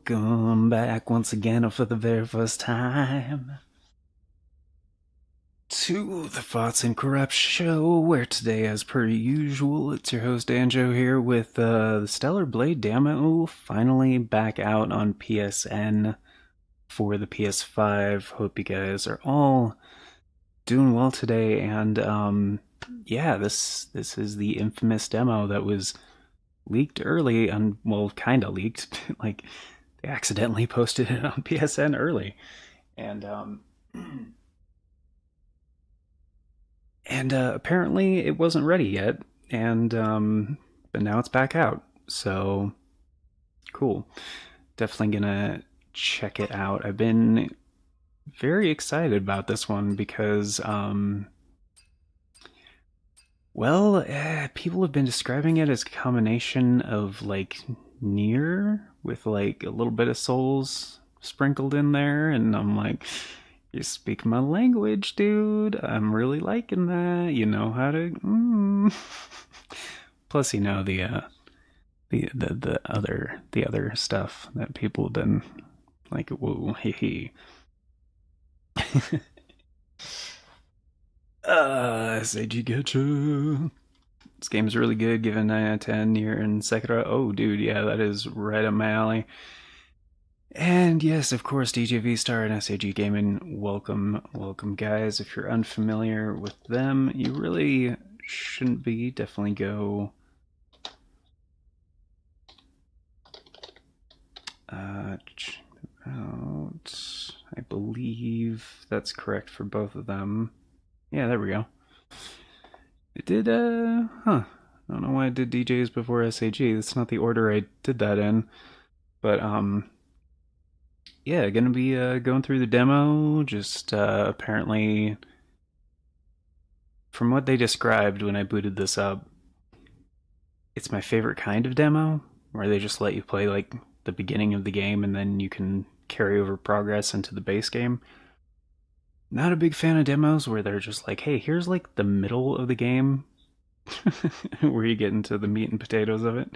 Welcome back once again for the very first time to the Thoughts and Corrupt Show, where today, as per usual, it's your host Anjo here with the Stellar Blade Demo finally back out on PSN for the PS5. Hope you guys are all doing well today, and yeah, this is the infamous demo that was leaked early, and well, kind of leaked. Like, they accidentally posted it on PSN early, and apparently it wasn't ready yet, and but now it's back out. So cool. Definitely gonna check it out. I've been very excited about this one because well, people have been describing it as a combination of like Nier with like a little bit of Souls sprinkled in there, and I'm like, you speak my language, dude. I'm really liking that. You know how to. Plus, you know the other stuff that people have been like, whoa, hee hee. SAG Getcha. This game's really good, given 9 out of 10 Nier and Sekiro. Oh, dude, yeah, that is right up my alley. And yes, of course, DJ V-Star and SAG Gaming, welcome, welcome, guys. If you're unfamiliar with them, you really shouldn't be. Definitely go check them out. I believe that's correct for both of them. Yeah, there we go. It did, I don't know why I did DJs before SAG. That's not the order I did that in. But, yeah, gonna be going through the demo. Just apparently, from what they described when I booted this up, it's my favorite kind of demo, where they just let you play like the beginning of the game and then you can carry over progress into the base game. Not a big fan of demos where they're just like, hey, here's like the middle of the game where you get into the meat and potatoes of it.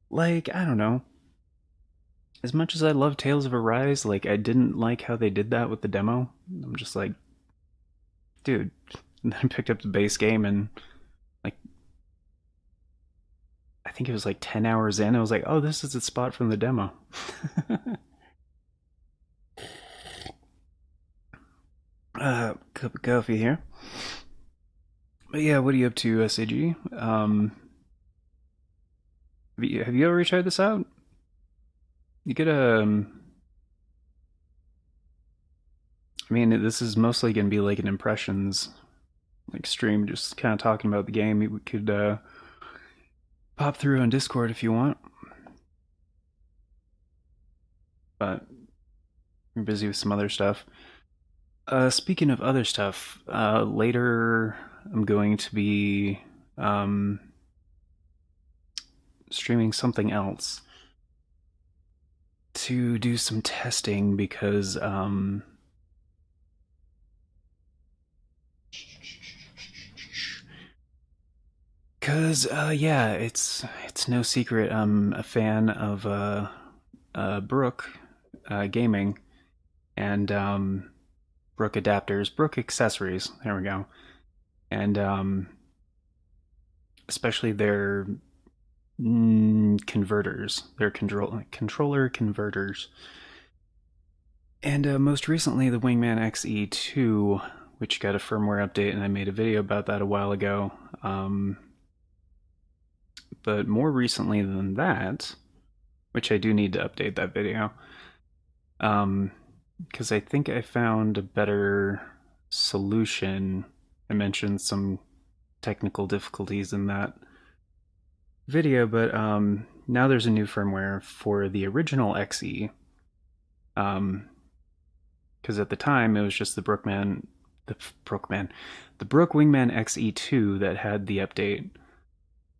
Like, I don't know. As much as I love Tales of Arise, like, I didn't like how they did that with the demo. I'm just like, dude. And then I picked up the base game, and like, I think it was like 10 hours in, I was like, oh, this is the spot from the demo. Cup of coffee here. But yeah, what are you up to, SAG? Have you ever tried this out? You could, I mean, this is mostly going to be like an impressions like stream, just kind of talking about the game. We could pop through on Discord if you want, but I'm busy with some other stuff. Speaking of other stuff, later I'm going to be streaming something else to do some testing because yeah, it's no secret I'm a fan of Brook Gaming and Brook adapters, Brook accessories. There we go, and especially their converters, their controller converters. And most recently, the Wingman XE2, which got a firmware update, and I made a video about that a while ago. But more recently than that, which I do need to update that video, because I think I found a better solution. I mentioned some technical difficulties in that video, but now there's a new firmware for the original XE. Because at the time it was just the Brook Wingman XE2 that had the update.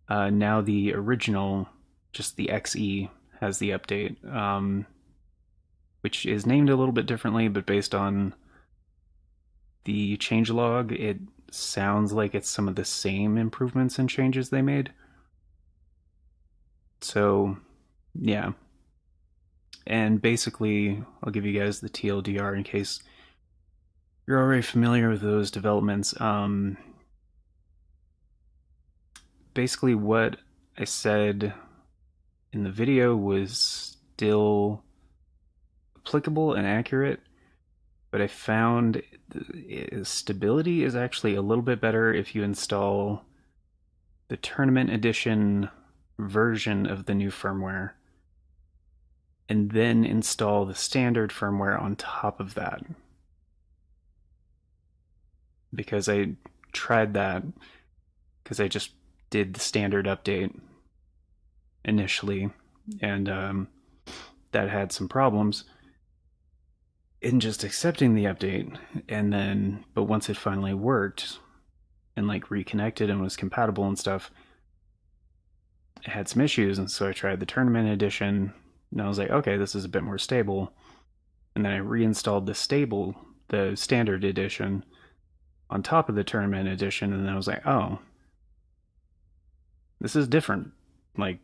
Now the original, just the XE, has the update, which is named a little bit differently, but based on the changelog, it sounds like it's some of the same improvements and changes they made. So, yeah. And basically, I'll give you guys the TLDR in case you're already familiar with those developments. Basically, what I said in the video was still applicable and accurate, but I found stability is actually a little bit better if you install the Tournament Edition version of the new firmware and then install the standard firmware on top of that. Because I tried that, because I just did the standard update initially, and that had some problems in just accepting the update, and then, but once it finally worked and like reconnected and was compatible and stuff, it had some issues, and so I tried the Tournament Edition, and I was like, okay, this is a bit more stable. And then I reinstalled the standard edition on top of the Tournament Edition, and then I was like, oh, this is different, like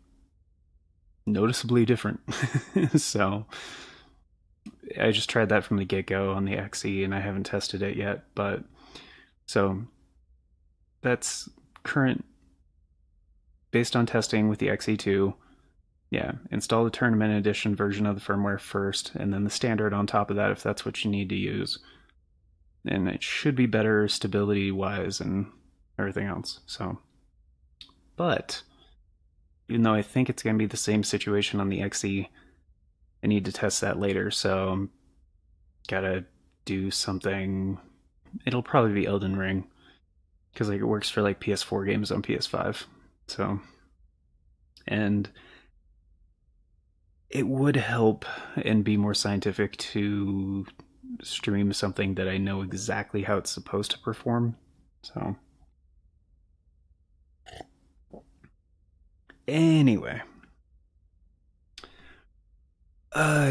noticeably different. So I just tried that from the get-go on the XE, and I haven't tested it yet, but so that's current based on testing with the XE2. Yeah, install the Tournament Edition version of the firmware first, and then the standard on top of that if that's what you need to use. And it should be better stability-wise and everything else. So, but even though I think it's going to be the same situation on the XE, I need to test that later. So, gotta do something. It'll probably be Elden Ring, because like it works for like PS4 games on PS5. So, and it would help and be more scientific to stream something that I know exactly how it's supposed to perform. So anyway,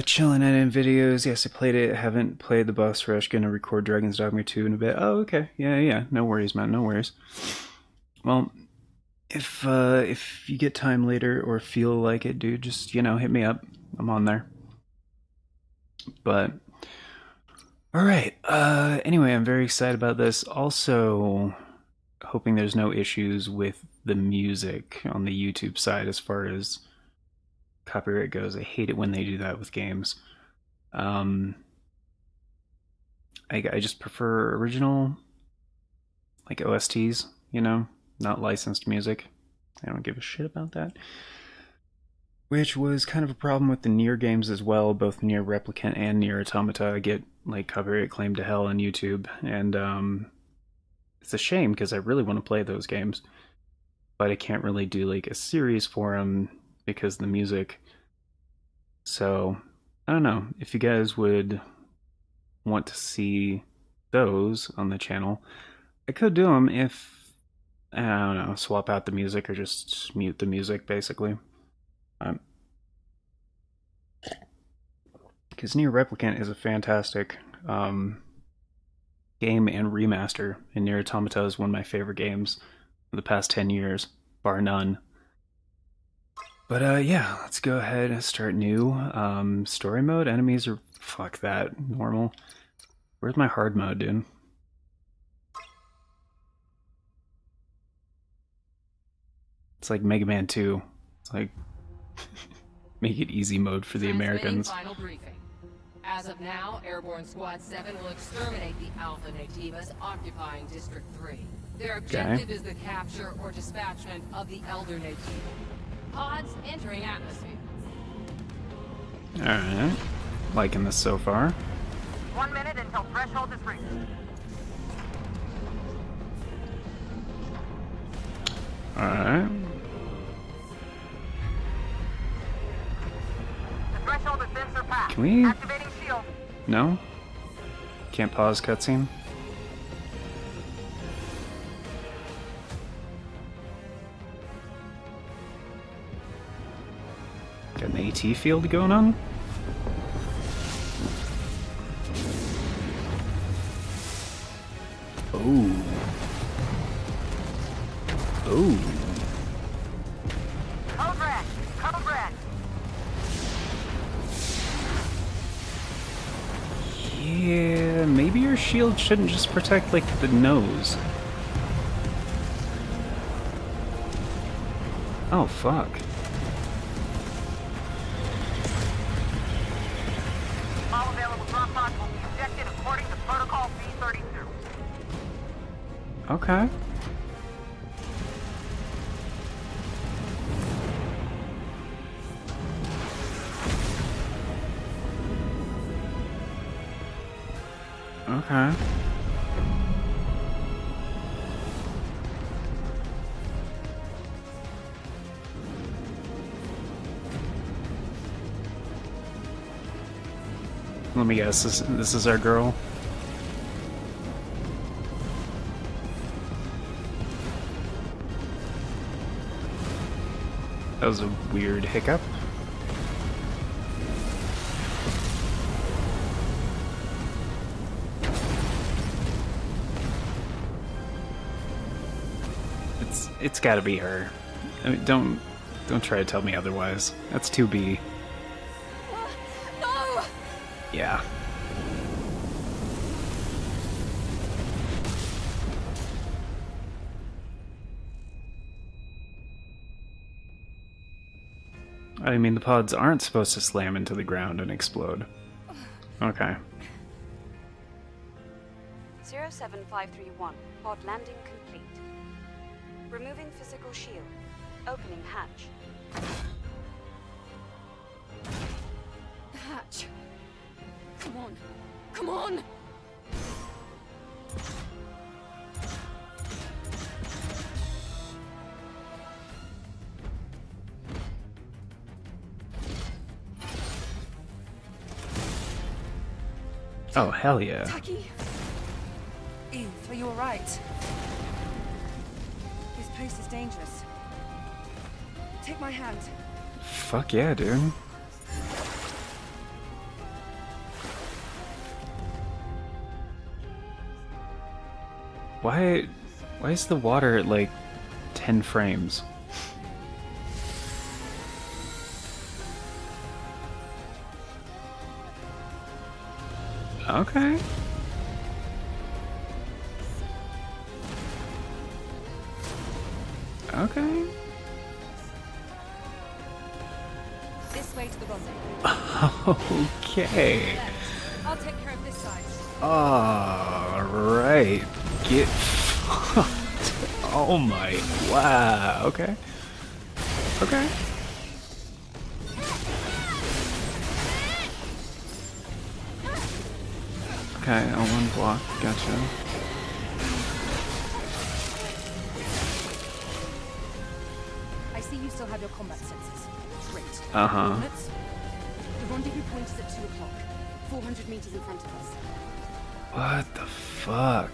chilling editing videos. Yes, I played it. Haven't played the boss rush. Gonna record Dragon's Dogma 2 in a bit. Oh, okay. Yeah. No worries, man. No worries. Well, if you get time later or feel like it, dude, just hit me up. I'm on there. But all right. Anyway, I'm very excited about this. Also, hoping there's no issues with the music on the YouTube side as far as copyright goes. I hate it when they do that with games. I just prefer original, like OSTs, not licensed music. I don't give a shit about that. Which was kind of a problem with the Nier games as well. Both Nier Replicant and Nier Automata get like copyright claim to hell on YouTube, and it's a shame because I really want to play those games, but I can't really do like a series for them because of the music. So I don't know if you guys would want to see those on the channel. I could do them if, I don't know, swap out the music or just mute the music basically. Because Nier Replicant is a fantastic game and remaster, and Nier Automata is one of my favorite games of the past 10 years, bar none. But yeah, let's go ahead and start new. Story mode, enemies are, fuck that, normal. Where's my hard mode, dude? It's like Mega Man 2. It's like, make it easy mode for the Americans. Final briefing. As of now, Airborne Squad 7 will exterminate the Alpha Nativas occupying District 3. Their objective is the capture or dispatchment of the Elder Nativa. Pods entering atmosphere. Alright. Liking this so far. 1 minute until threshold is reached. Alright. The threshold has been surpassed. Can we? Activating shield. No? Can't pause cutscene? Got an AT field going on? Oh. Oh. Code red. Code red. maybe your shield shouldn't just protect, like, the nose. Oh, fuck. All available drop pods will be ejected according to Protocol B32. Okay. Okay. Let me guess, this is our girl? That was a weird hiccup. It's gotta be her. I mean, don't try to tell me otherwise. That's 2B. No! Yeah. I mean, the pods aren't supposed to slam into the ground and explode. Okay. 07531, pod landing complete. Removing physical shield. Opening hatch. The hatch. Come on. Come on! Oh, hell yeah. Taki? Eve, are you alright? This place is dangerous. Take my hand. Fuck yeah, dude. Why is the water at like 10 frames? Okay. Okay. This way to the rendezvous. Okay. I'll take care of this side. Alright. Get fucked. Oh my. Wow. Okay. Okay. Okay, L1 block. Gotcha. I see you still have your combat senses. Great. Uh-huh. Coordinates? The rendezvous point is at 2 o'clock. 400 meters in front of us. What the fuck?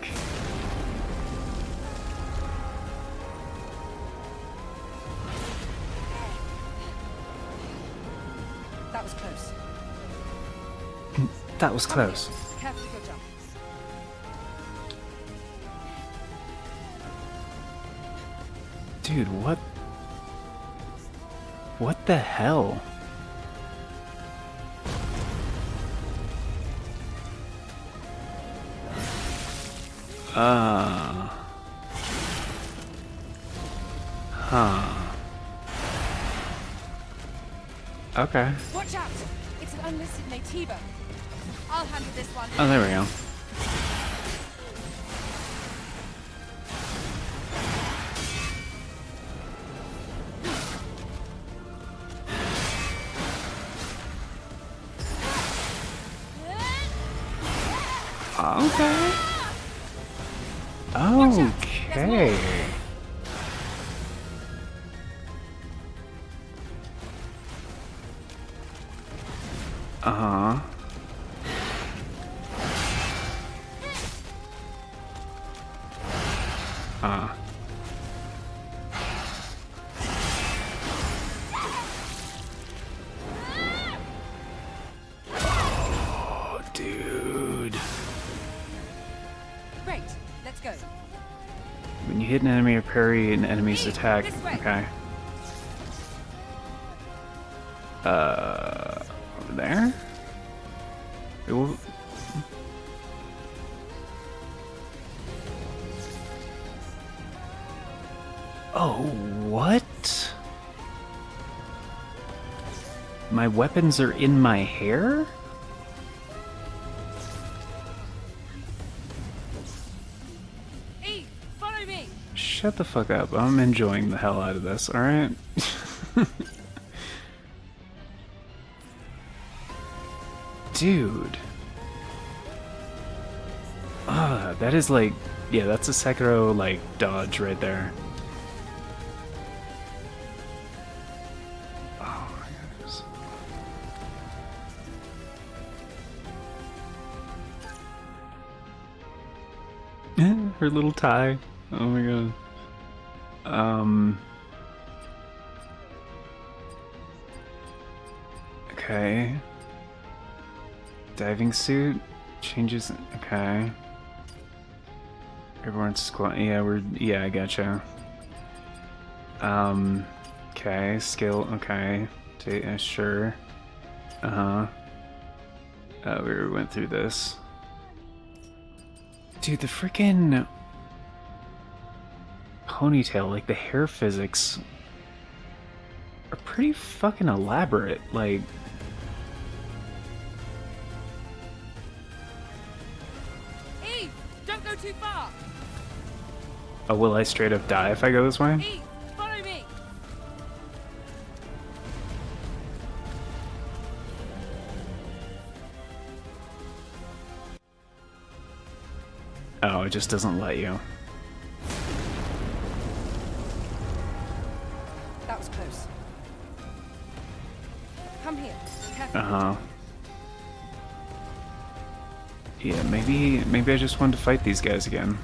That was close. That was close. Careful with your jump. Dude, what? What the hell? Huh. Okay. Watch out! It's an unlisted Nativo. I'll handle this one. Oh, there we go. Okay. Okay. Uh-huh. Oh, dude. Great. Let's go. When you hit an enemy or parry an enemy's attack. This way. Okay. Over there? It will... my weapons are in my hair? Eve, follow me. Shut the fuck up. I'm enjoying the hell out of this, alright? Dude. That is like... Yeah, that's a Sekiro, like, dodge right there. Oh my goodness. Her little tie. Oh my god. Okay. Diving suit changes. Okay. Everyone's squat. Yeah, yeah, I gotcha. Okay. Skill. Okay. Sure. We went through this. Dude, the freaking ponytail, like the hair physics, are pretty fucking elaborate. Like, Eve, don't go too far. oh, will I straight up die if I go this way? Eve, follow me. Oh, it just doesn't let you. That was close. Come here. Careful. Uh-huh. Yeah, maybe I just wanted to fight these guys again.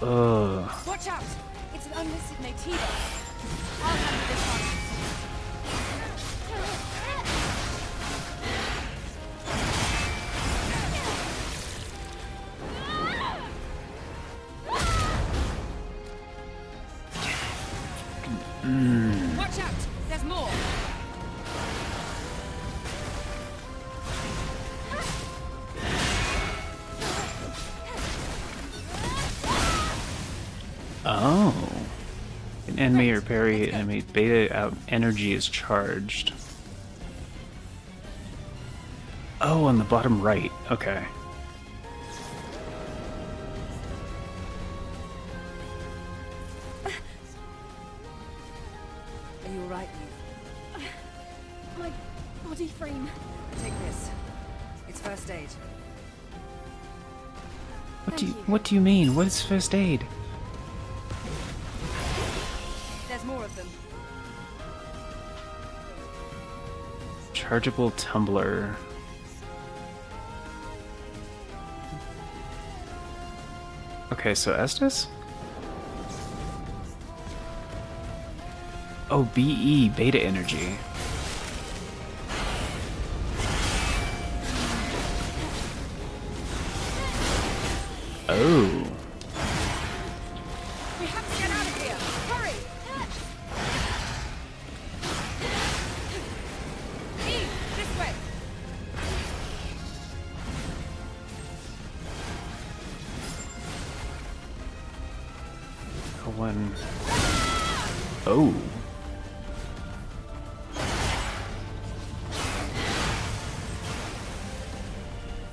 Ugh. Watch out! It's an unlisted Nativa. I'll handle this one. Watch out! There's more! Oh. An enemy or parry enemy beta out energy is charged. Oh, on the bottom right. Okay. Are you alright, Eve? My body frame. Take this. It's first aid. What do you mean? What is first aid? There's more of them. Chargeable tumbler. Okay, so Estes? Oh, BE, beta energy. Oh. We have to get out of here! Hurry! Eve, this way! One. Oh.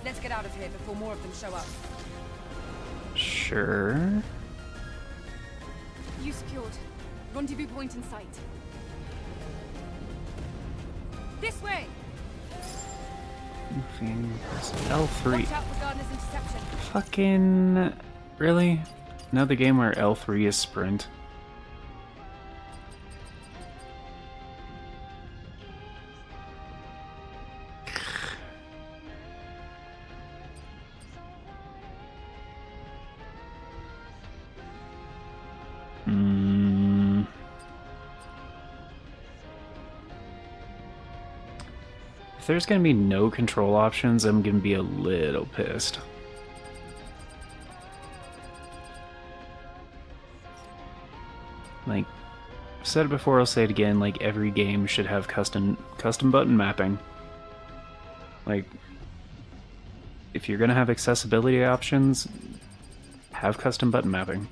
Let's get out of here before more of them show up. Sure. You secured. Rendezvous point in sight. This way! L3. Watch out for Gardner's interception. Fucking. Really? Another game where L3 is sprint. If there's gonna be no control options, I'm gonna be a little pissed. Like, I've said it before, I'll say it again, like, every game should have custom button mapping. Like, if you're gonna have accessibility options, have custom button mapping.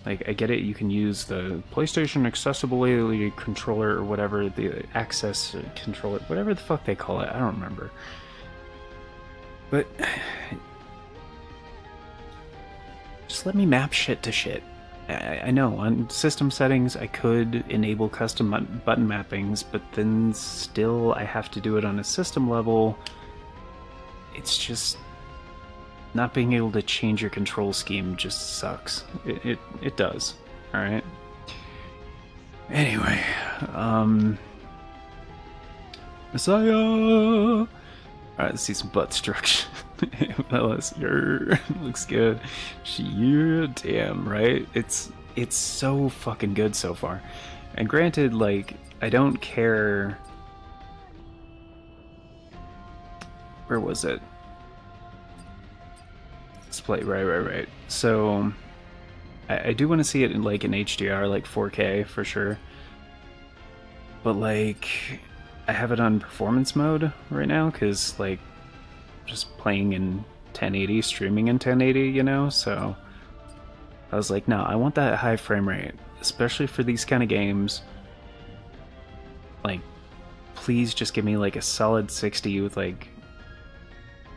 Like, I get it, you can use the PlayStation Accessibility Controller or whatever, the Access Controller, whatever the fuck they call it, I don't remember. But just let me map shit to shit. I know, on system settings I could enable custom button mappings, but then still I have to do it on a system level. It's just... not being able to change your control scheme just sucks. It does. Alright? Anyway, Messiah! Alright, let's see some butt destruction. Fellas, looks good. Yeah, damn, right? It's so fucking good so far. And granted, like, I don't care... Where was it? Display, right. So, I do want to see it in, like, in HDR, like 4K, for sure. But, like, I have it on performance mode right now, because, like, just playing in 1080, streaming in 1080, you know? So, I was like, no, I want that high frame rate, especially for these kind of games. Like, please just give me, like, a solid 60 with, like...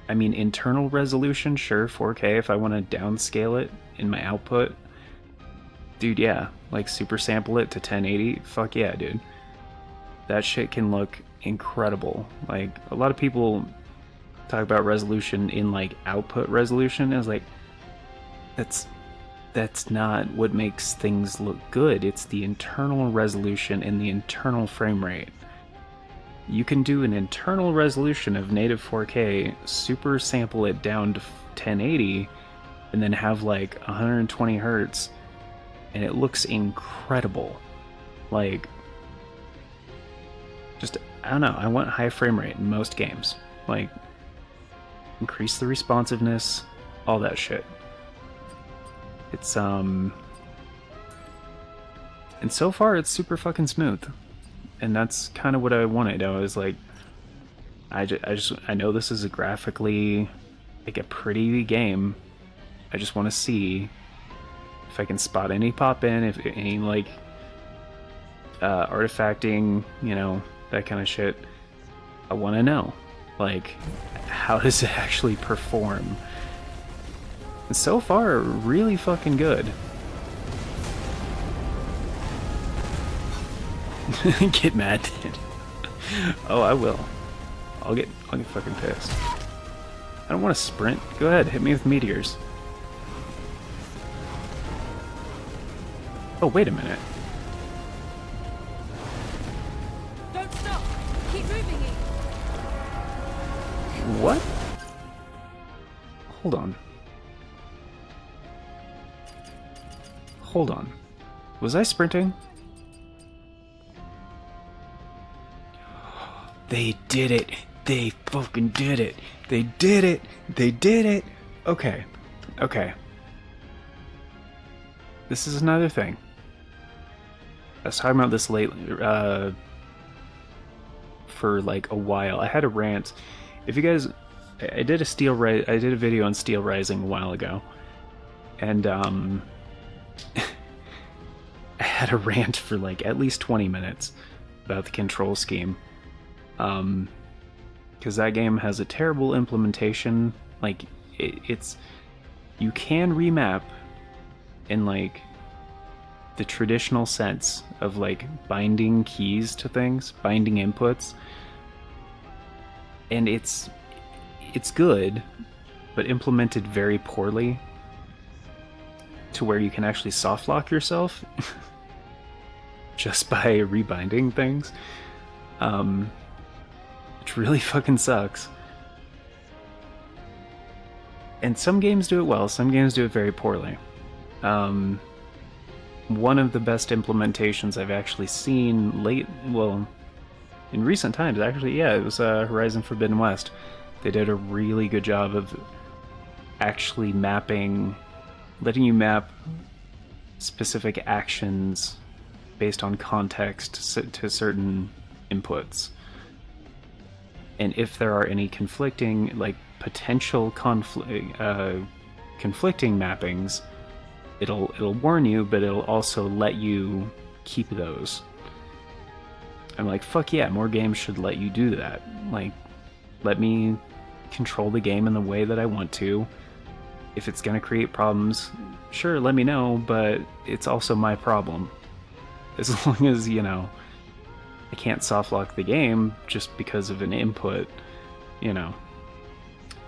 I mean, internal resolution, sure, 4K if I want to downscale it in my output. Dude, yeah, like super sample it to 1080, fuck yeah, dude. That shit can look incredible. Like, a lot of people talk about resolution in, like, output resolution. I was like, that's not what makes things look good. It's the internal resolution and the internal frame rate. You can do an internal resolution of native 4K, super sample it down to 1080, and then have like 120 hertz, and it looks incredible. Like, just, I don't know, I want high frame rate in most games. Like, increase the responsiveness, all that shit. It's, and so far it's super fucking smooth. And that's kind of what I wanted. I was like, I know this is a graphically, like, a pretty game. I just want to see if I can spot any pop-in, if any, like, artifacting, you know, that kind of shit. I want to know, like, how does it actually perform? And so far, really fucking good. Get mad, dude. Oh, I will. I'll get fucking pissed. I don't want to sprint. Go ahead, hit me with meteors. Oh, wait a minute. Don't stop! Keep moving it! What? Hold on. Hold on. Was I sprinting? They did it! They fucking did it! They did it! They did it! Okay. Okay. This is another thing. I was talking about this lately, for like a while. I had a rant. If you guys... I did a video on Steel Rising a while ago. And, I had a rant for like at least 20 minutes about the control scheme. Because that game has a terrible implementation. Like, it's... You can remap in, like, the traditional sense of, like, binding keys to things, binding inputs. And it's good, but implemented very poorly to where you can actually soft lock yourself just by rebinding things. Which really fucking sucks. And some games do it well, some games do it very poorly. One of the best implementations I've actually seen in recent times, actually, yeah, it was Horizon Forbidden West. They did a really good job of actually mapping, letting you map specific actions based on context to certain inputs. And if there are any conflicting, like potential conflicting mappings, it'll warn you, but it'll also let you keep those. I'm like, fuck yeah, more games should let you do that. Like, let me control the game in the way that I want to. If it's gonna create problems, sure, let me know, but it's also my problem. As long as, you know, I can't softlock the game just because of an input, you know.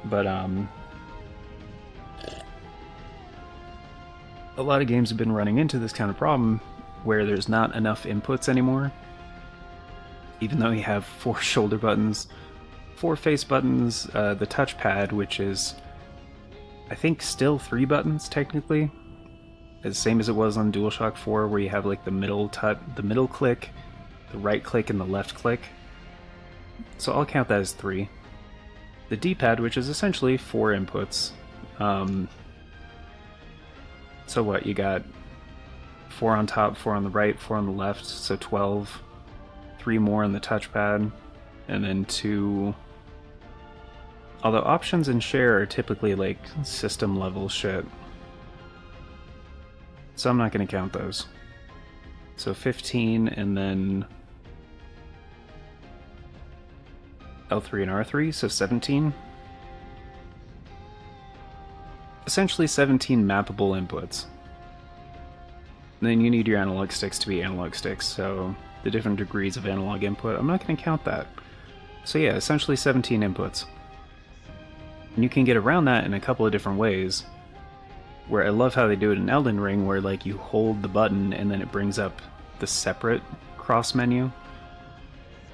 But, a lot of games have been running into this kind of problem where there's not enough inputs anymore. Even though you have 4 shoulder buttons, 4 face buttons, the touchpad, which is, I think, still 3 buttons technically, the same as it was on DualShock 4, where you have like the middle click, the right click, and the left click. So I'll count that as 3. The D-pad, which is essentially 4 inputs. So what, you got 4 on top, 4 on the right, 4 on the left, so 12. 3 more on the touchpad, and then 2. Although options and share are typically like system level shit, so I'm not going to count those. So 15, and then L3 and R3, so 17. Essentially 17 mappable inputs. And then you need your analog sticks to be analog sticks, so the different degrees of analog input, I'm not going to count that. So yeah, essentially 17 inputs. And you can get around that in a couple of different ways, where I love how they do it in Elden Ring, where like you hold the button and then it brings up the separate cross menu,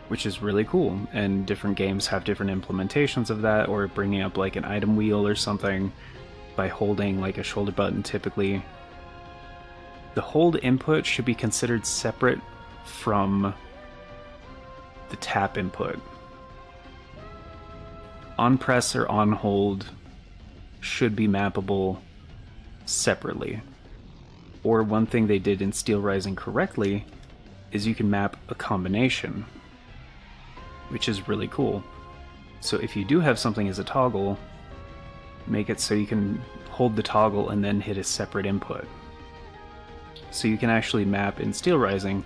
which is really cool, and different games have different implementations of that, or bringing up like an item wheel or something by holding like a shoulder button typically. The hold input should be considered separate from the tap input. On press or on hold should be mappable separately. Or one thing they did in Steel Rising correctly is you can map a combination, which is really cool. So if you do have something as a toggle, make it so you can hold the toggle and then hit a separate input. So you can actually map in Steel Rising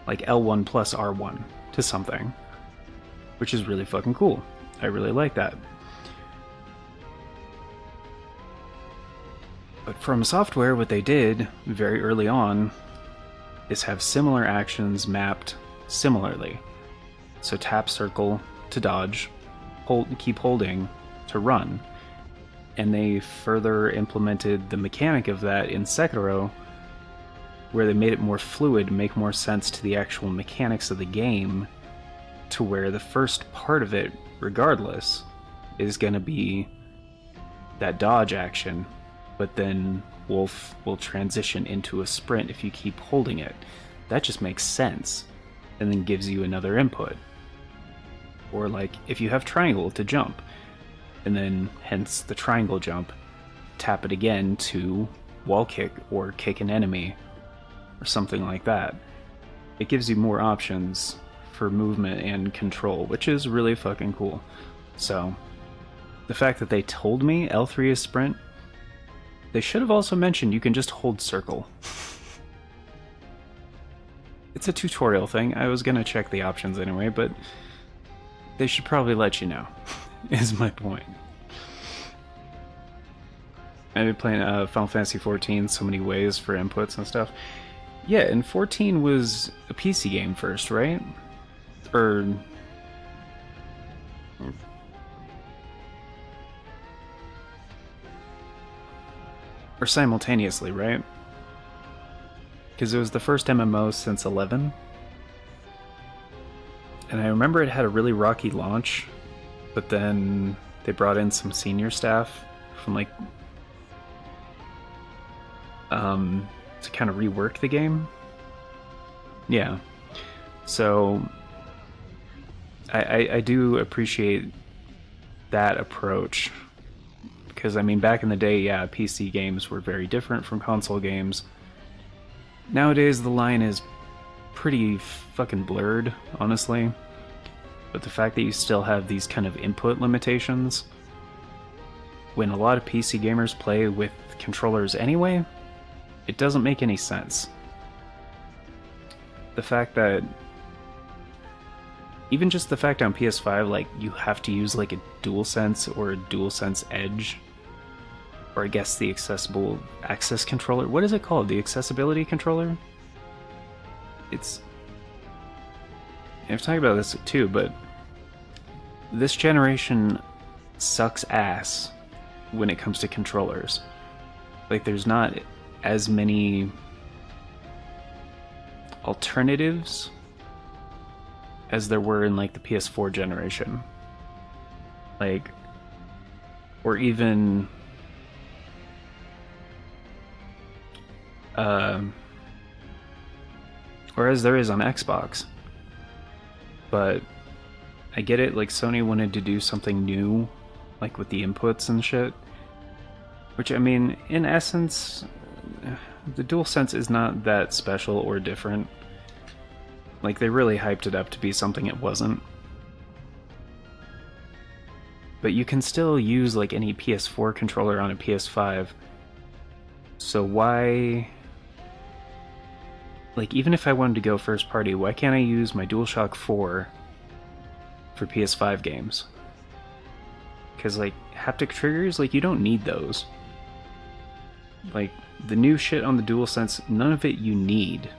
like L1 plus R1 to something, which is really fucking cool. I really like that. But From Software, what they did very early on is have similar actions mapped similarly. So tap circle to dodge, keep holding to run. And they further implemented the mechanic of that in Sekiro, where they made it more fluid, make more sense to the actual mechanics of the game, to where the first part of it, regardless, is going to be that dodge action, but then Wolf will transition into a sprint if you keep holding it. That just makes sense, and then gives you another input. Or like, if you have triangle to jump, and then hence the triangle jump, tap it again to wall kick or kick an enemy, or something like that. It gives you more options for movement and control, which is really fucking cool. So, the fact that they told me L3 is sprint, they should have also mentioned you can just hold circle. It's a tutorial thing. I was gonna check the options anyway, but they should probably let you know, is my point. I've been playing Final Fantasy XIV so many ways for inputs and stuff. Yeah, and 14 was a PC game first, right? Or simultaneously, right? Because it was the first MMO since 11. And I remember it had a really rocky launch, but then they brought in some senior staff from like to kind of rework the game. Yeah. So I do appreciate that approach, because I mean, back in the day, yeah, PC games were very different from console games. Nowadays the line is pretty fucking blurred, honestly. But the fact that you still have these kind of input limitations, when a lot of PC gamers play with controllers anyway, it doesn't make any sense. The fact that, even just the fact on PS5, like, you have to use like a DualSense or a DualSense Edge, or I guess the accessible access controller. What is it called? The accessibility controller? I've talked about this too, but this generation sucks ass when it comes to controllers. Like, there's not as many alternatives as there were in like the PS4 generation. Like, or even or as there is on Xbox. But I get it, like Sony wanted to do something new, like with the inputs and shit. Which, I mean, in essence, the DualSense is not that special or different. Like, they really hyped it up to be something it wasn't. But you can still use like any PS4 controller on a PS5. So why... Like, even if I wanted to go first party, why can't I use my DualShock 4 for PS5 games? Because, like, haptic triggers, like, you don't need those. Like, the new shit on the DualSense, none of it you need.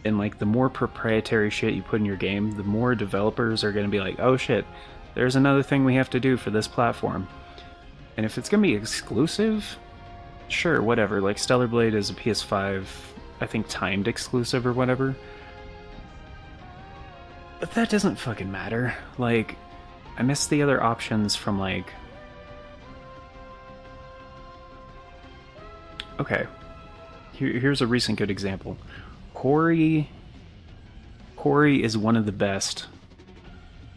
And, like, the more proprietary shit you put in your game, the more developers are going to be like, oh shit, there's another thing we have to do for this platform. And if it's going to be exclusive, sure, whatever. Like, Stellar Blade is a PS5, I think, timed exclusive or whatever. But that doesn't fucking matter. Like, I miss the other options from, like... Okay. Here's a recent good example. Hori is one of the best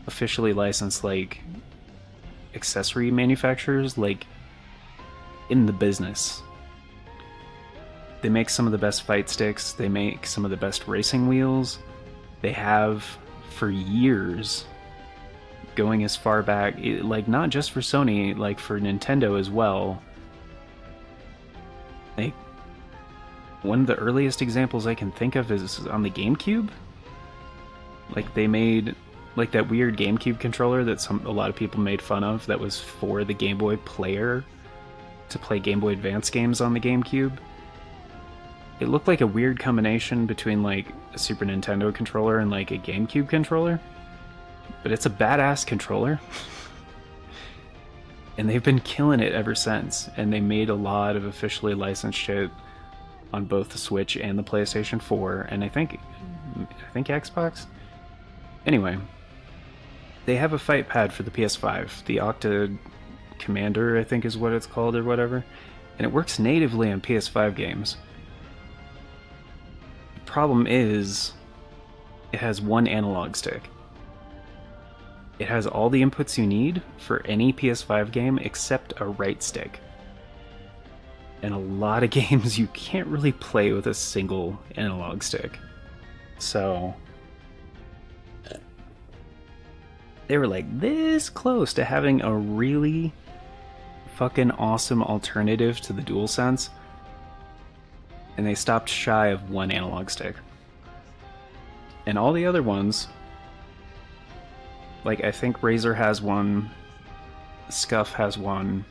officially licensed, like, accessory manufacturers, like, in the business. They make some of the best fight sticks, they make some of the best racing wheels. They have for years, going as far back, like, not just for Sony, like for Nintendo as well. Like, one of the earliest examples I can think of is on the GameCube. Like, they made like that weird GameCube controller that a lot of people made fun of, that was for the Game Boy player to play Game Boy Advance games on the GameCube. It looked like a weird combination between like a Super Nintendo controller and like a GameCube controller, but it's a badass controller. And they've been killing it ever since, and they made a lot of officially licensed shit on both the Switch and the PlayStation 4, and I think Xbox? Anyway, they have a fight pad for the PS5, the Octa Commander, I think is what it's called or whatever, and it works natively on PS5 games. The problem is, it has one analog stick. It has all the inputs you need for any PS5 game except a right stick. And a lot of games you can't really play with a single analog stick. So they were like this close to having a really fucking awesome alternative to the DualSense, and they stopped shy of one analog stick. And all the other ones, like, I think Razer has one, Scuff has one.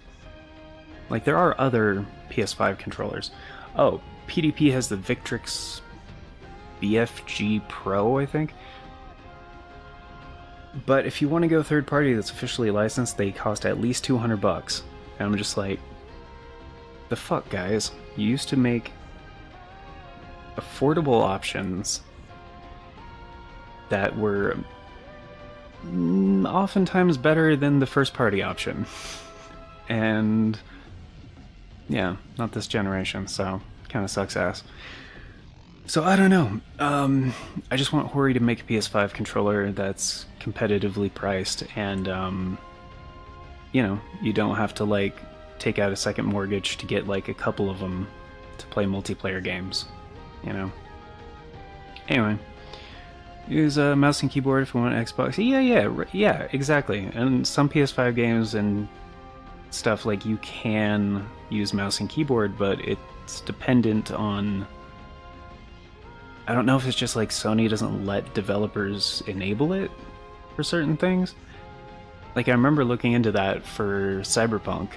Like, there are other PS5 controllers. Oh, PDP has the Victrix BFG Pro, I think. But if you want to go third party that's officially licensed, they cost at least $200. And I'm just like, the fuck, guys? You used to make affordable options that were oftentimes better than the first party option. And yeah, not this generation, so kind of sucks ass. So I don't know. I just want Hori to make a PS5 controller that's competitively priced, and you know, you don't have to like take out a second mortgage to get like a couple of them to play multiplayer games, you know. Anyway, use a mouse and keyboard if you want Xbox. Yeah, exactly. And some PS5 games and stuff, like, you can use mouse and keyboard, but it's dependent on... I don't know if it's just like Sony doesn't let developers enable it for certain things. Like, I remember looking into that for Cyberpunk,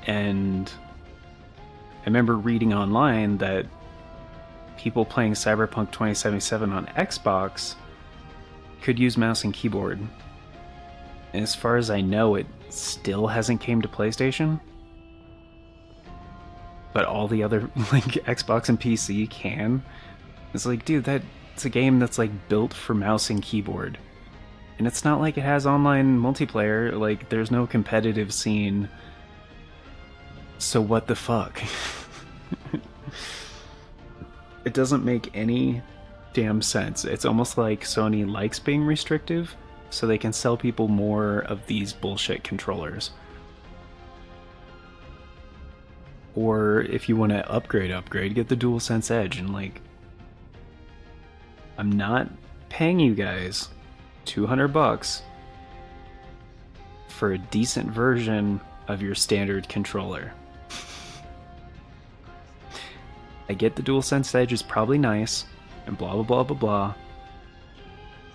and I remember reading online that people playing Cyberpunk 2077 on Xbox could use mouse and keyboard. And as far as I know, it still hasn't came to PlayStation. But all the other, like, Xbox and PC can. It's like, dude, it's a game that's, like, built for mouse and keyboard. And it's not like it has online multiplayer, like, there's no competitive scene. So what the fuck? It doesn't make any damn sense. It's almost like Sony likes being restrictive, so they can sell people more of these bullshit controllers. Or if you want to upgrade, get the DualSense Edge, and, like, I'm not paying you guys $200 for a decent version of your standard controller. I get the DualSense Edge is probably nice, and blah blah blah blah blah.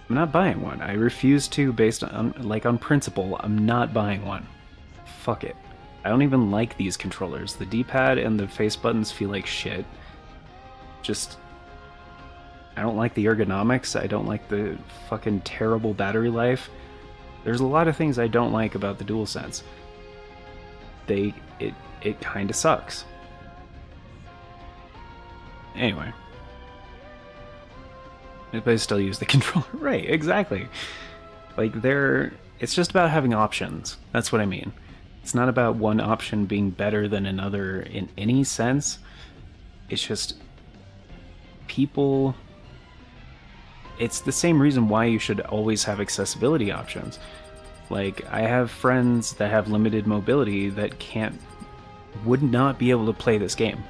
I'm not buying one. I refuse to, based on, like, on principle, I'm not buying one. Fuck it. I don't even like these controllers. The D-pad and the face buttons feel like shit. Just... I don't like the ergonomics, I don't like the fucking terrible battery life. There's a lot of things I don't like about the DualSense. It kinda sucks. Anyway. But I still use the controller. Right, exactly. Like, it's just about having options. That's what I mean. It's not about one option being better than another in any sense. It's just... people... It's the same reason why you should always have accessibility options. Like, I have friends that have limited mobility that would not be able to play this game.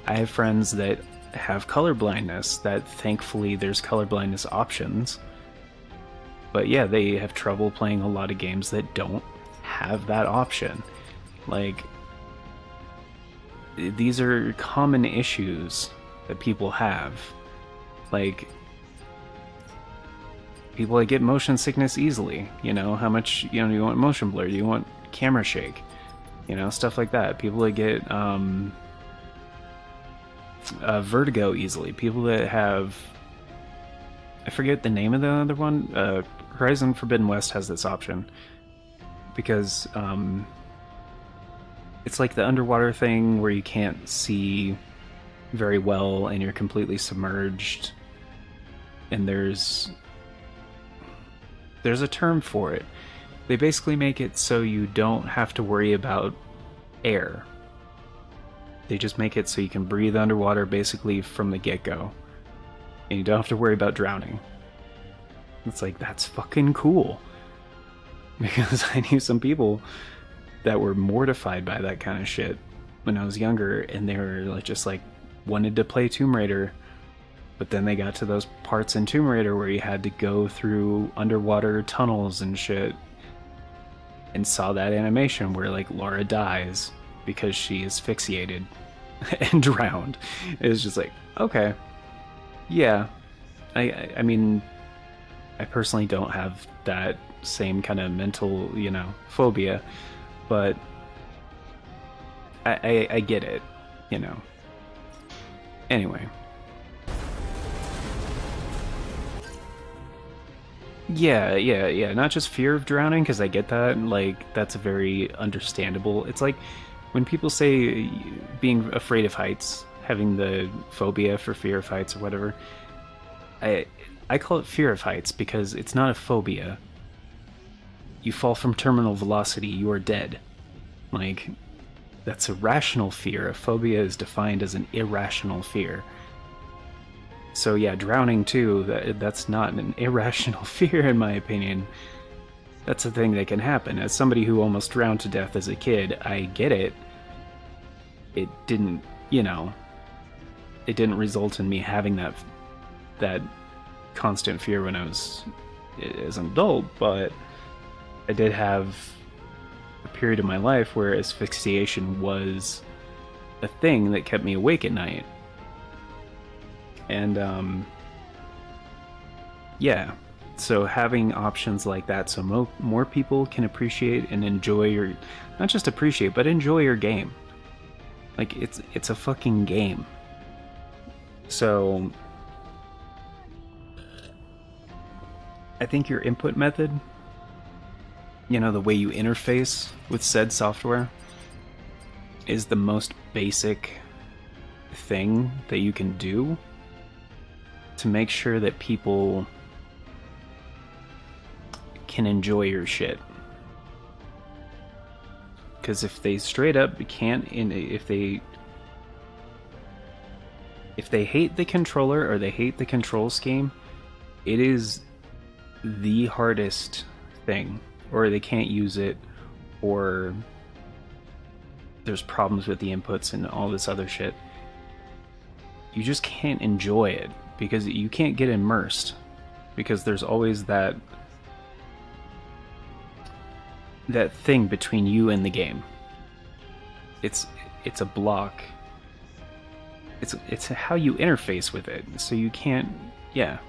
I have friends that have color blindness that thankfully there's color blindness options. But yeah, they have trouble playing a lot of games that don't have that option. Like, these are common issues that people have. Like, people that get motion sickness easily, you know, how much, you know, do you want motion blur, do you want camera shake, you know, stuff like that. People that get vertigo easily, people that have, I forget the name of the other one, Horizon Forbidden West has this option, because it's like the underwater thing where you can't see very well and you're completely submerged, and there's a term for it. They basically make it so you don't have to worry about air. They just make it so you can breathe underwater basically from the get-go. And you don't have to worry about drowning. It's like, that's fucking cool. Because I knew some people that were mortified by that kind of shit when I was younger, and they were like, just like, wanted to play Tomb Raider, but then they got to those parts in Tomb Raider where you had to go through underwater tunnels and shit, and saw that animation where, like, Laura dies because she is asphyxiated and drowned. It was just like, okay, yeah. I mean, I personally don't have that same kind of mental, you know, phobia, but I get it, you know. Anyway. Yeah, not just fear of drowning, because I get that, like, that's very understandable. It's like when people say being afraid of heights, having the phobia for fear of heights or whatever, I call it fear of heights because it's not a phobia. You fall from terminal velocity, you are dead. Like, that's a rational fear. A phobia is defined as an irrational fear. So yeah, drowning too, that's not an irrational fear in my opinion. That's a thing that can happen. As somebody who almost drowned to death as a kid, I get it. It didn't, you know, it didn't result in me having that constant fear when I was as an adult, but I did have a period of my life where asphyxiation was a thing that kept me awake at night. And yeah, so having options like that so more people can appreciate and enjoy your, not just appreciate, but enjoy your game. Like, it's a fucking game. So I think your input method, you know, the way you interface with said software, is the most basic thing that you can do to make sure that people can enjoy your shit. Because if they straight up can't, if they hate the controller or they hate the control scheme, it is the hardest thing. Or they can't use it, or there's problems with the inputs and all this other shit. You just can't enjoy it because you can't get immersed, because there's always that thing between you and the game. It's a block. It's how you interface with it. So you can't do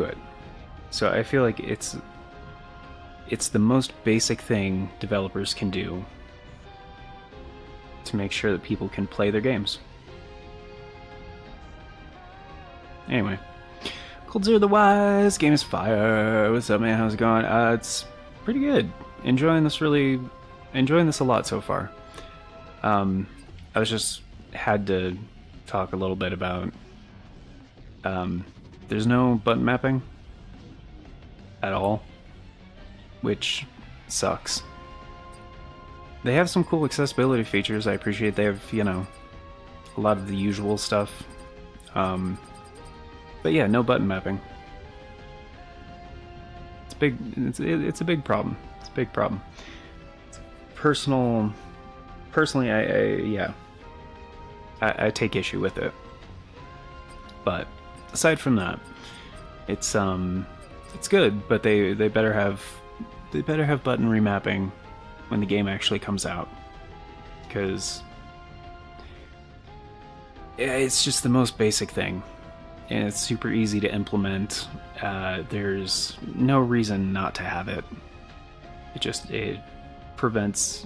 it. So I feel like it's the most basic thing developers can do to make sure that people can play their games. Anyway, Cold Zero the Wise, Game is Fire. What's up, man? How's it going? It's pretty good. Enjoying this a lot so far. I was just had to talk a little bit about there's no button mapping at all, which sucks. They have some cool accessibility features. I appreciate they have, you know, a lot of the usual stuff. But yeah, no button mapping. It's big. It's a big problem. It's a big problem. Personally, I take issue with it. But aside from that, it's good. But they better have button remapping when the game actually comes out, because it's just the most basic thing, and it's super easy to implement. There's no reason not to have it. It prevents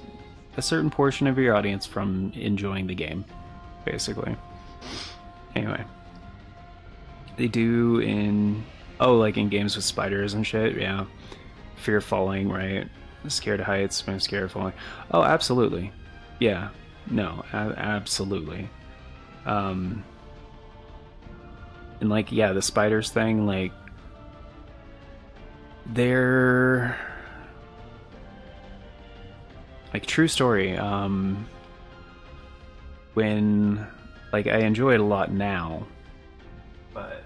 a certain portion of your audience from enjoying the game, basically. Anyway, they do like in games with spiders and shit, yeah. Fear of falling, right? Scared of heights, I'm scared of falling. Oh, absolutely. Yeah. No, absolutely. And like, yeah, the spiders thing, like, they're like, true story. When, like, I enjoy it a lot now, but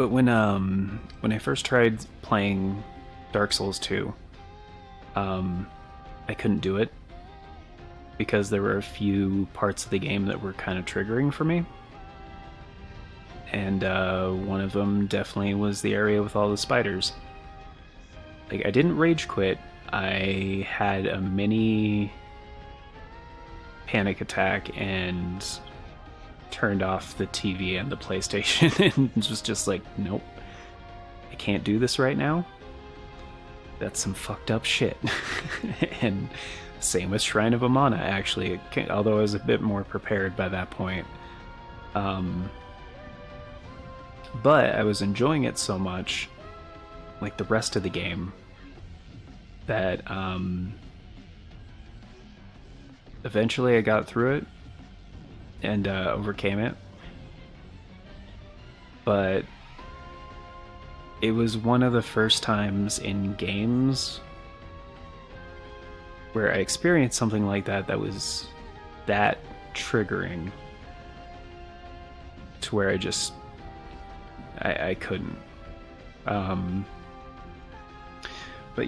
when I first tried playing Dark Souls 2, I couldn't do it because there were a few parts of the game that were kind of triggering for me. And one of them definitely was the area with all the spiders. Like, I didn't rage quit. I had a mini panic attack and turned off the TV and the PlayStation and was just like, nope, I can't do this right now. That's some fucked up shit. And same with Shrine of Amana, actually, although I was a bit more prepared by that point. But I was enjoying it so much, like the rest of the game, that eventually I got through it and overcame it. But it was one of the first times in games where I experienced something like that that was that triggering, to where I couldn't. But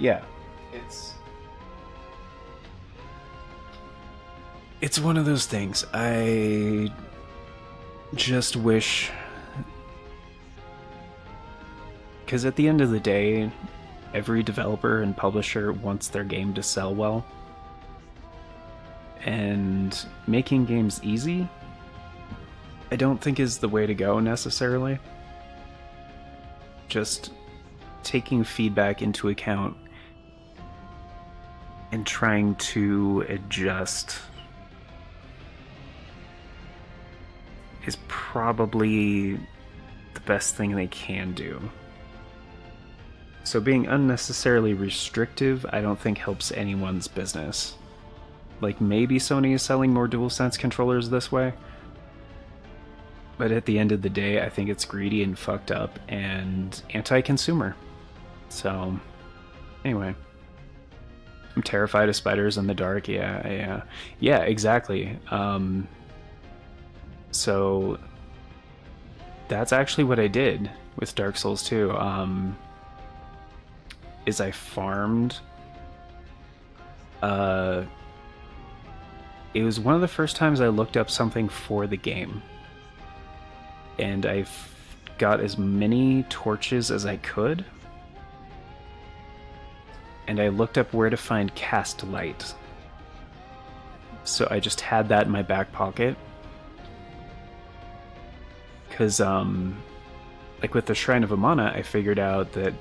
yeah, it's one of those things. just wish, because at the end of the day, every developer and publisher wants their game to sell well, and making games easy I don't think is the way to go necessarily. Just taking feedback into account and trying to adjust is probably the best thing they can do. So being unnecessarily restrictive, I don't think helps anyone's business. Like, maybe Sony is selling more DualSense controllers this way, but at the end of the day, I think it's greedy and fucked up and anti-consumer. So, anyway. I'm terrified of spiders in the dark, yeah, exactly. So, that's actually what I did with Dark Souls 2, is I farmed, it was one of the first times I looked up something for the game. And I got as many torches as I could. And I looked up where to find cast light. So I just had that in my back pocket. Because, like with the Shrine of Amana, I figured out that,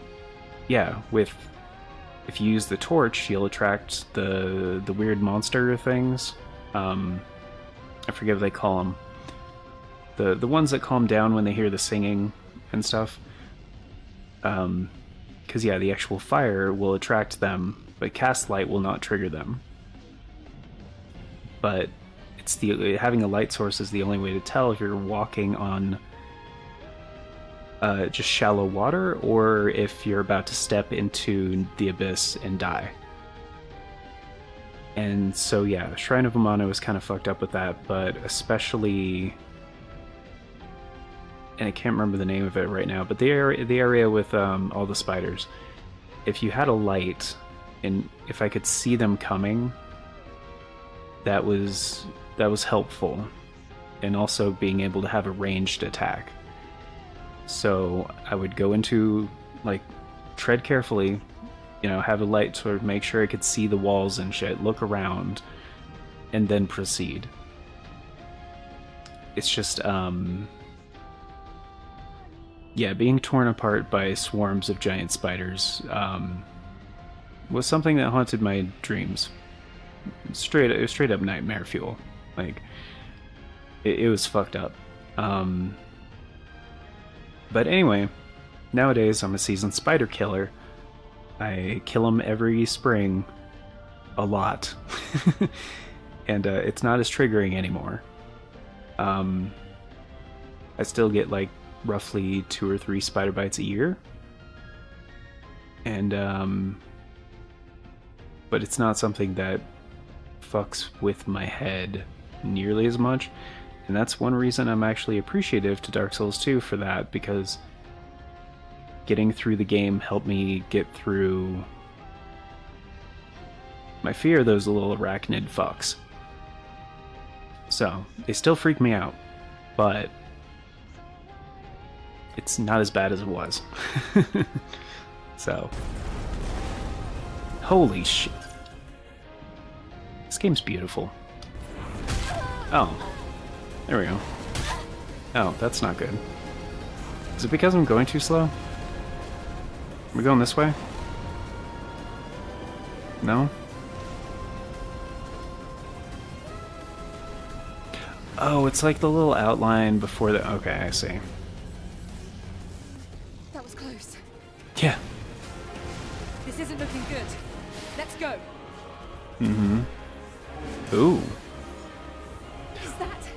yeah, if you use the torch, you'll attract the weird monster things. I forget what they call them. The ones that calm down when they hear the singing and stuff. Because, yeah, the actual fire will attract them, but cast light will not trigger them. But it's having a light source is the only way to tell if you're walking on just shallow water or if you're about to step into the abyss and die. And so, yeah, Shrine of Amana was kind of fucked up with that, but especially... and I can't remember the name of it right now, but the area with all the spiders. If you had a light, and if I could see them coming, that was helpful, and also being able to have a ranged attack. So I would go into, like, tread carefully, you know, have a light sort of make sure I could see the walls and shit, look around, and then proceed. It's just, yeah, being torn apart by swarms of giant spiders was something that haunted my dreams. Straight up nightmare fuel. Like, it was fucked up. But anyway, nowadays I'm a seasoned spider killer. I kill them every spring, a lot, and it's not as triggering anymore. I still get like roughly 2 or 3 spider bites a year, and but it's not something that fucks with my head nearly as much, and that's one reason I'm actually appreciative to Dark Souls 2 for that, because getting through the game helped me get through my fear of those little arachnid fucks. So, they still freak me out, but it's not as bad as it was. So, holy shit. This game's beautiful. Oh, there we go. Oh, that's not good. Is it because I'm going too slow? Are we going this way? No? Oh, it's like the little outline before the... Okay, I see. That was close. Yeah. This isn't looking good. Let's go. Mm-hmm. Ooh. Is that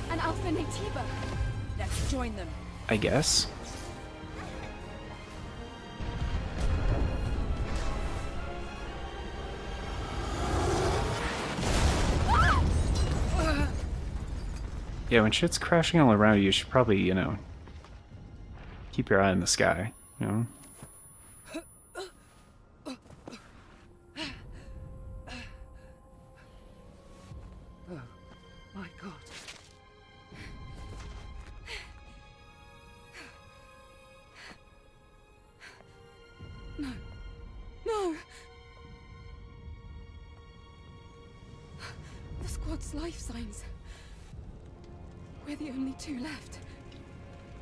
an Alpha Natiba? Let's join them. I guess. Yeah, when shit's crashing all around you, you should probably, you know, keep your eye in the sky, you know? Oh my god. Squad's life signs. We're the only two left.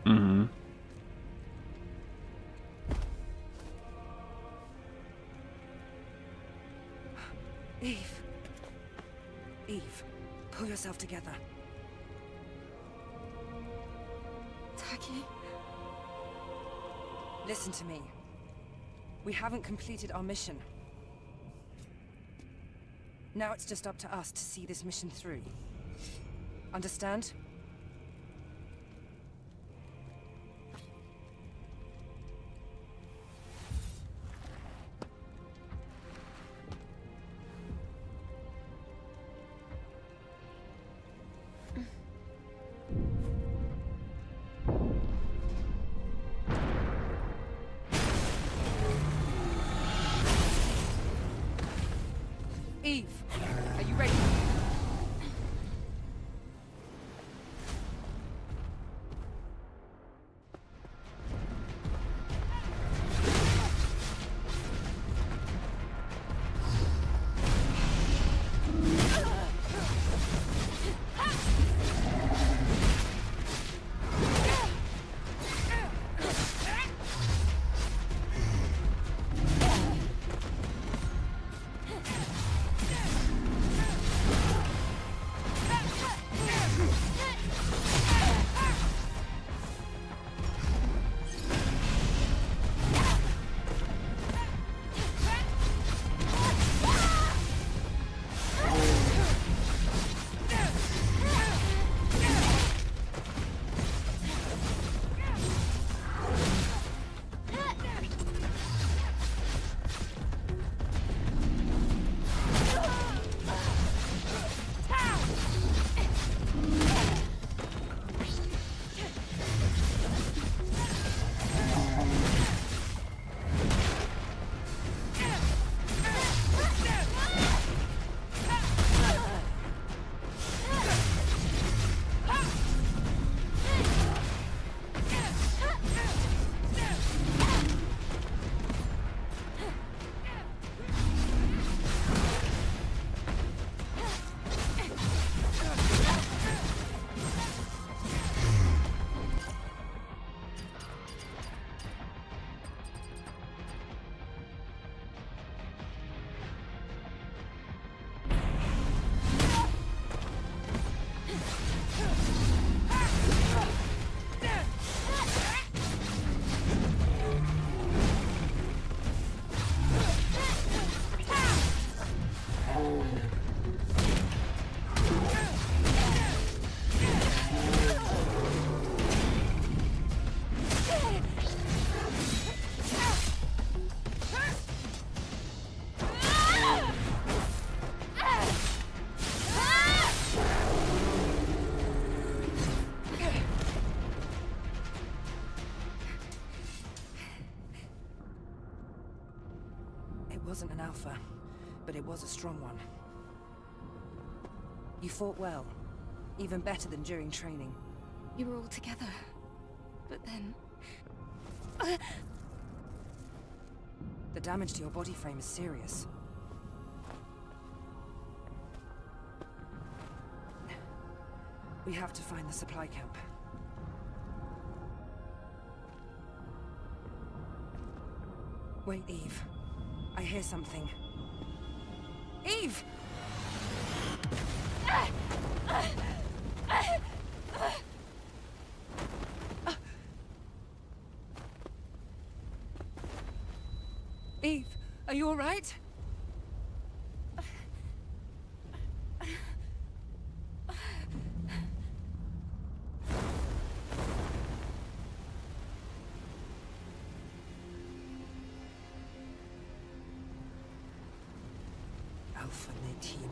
Mm-hmm. Eve. Eve, pull yourself together. Taki? Listen to me. We haven't completed our mission. Now it's just up to us to see this mission through. Understand? Eve, are you ready? It wasn't an alpha, but it was a strong one. You fought well, even better than during training. You were all together. But then... The damage to your body frame is serious. We have to find the supply camp. Wait, Eve. I hear something. Eve! Eve, are you all right? Alpha Nativa.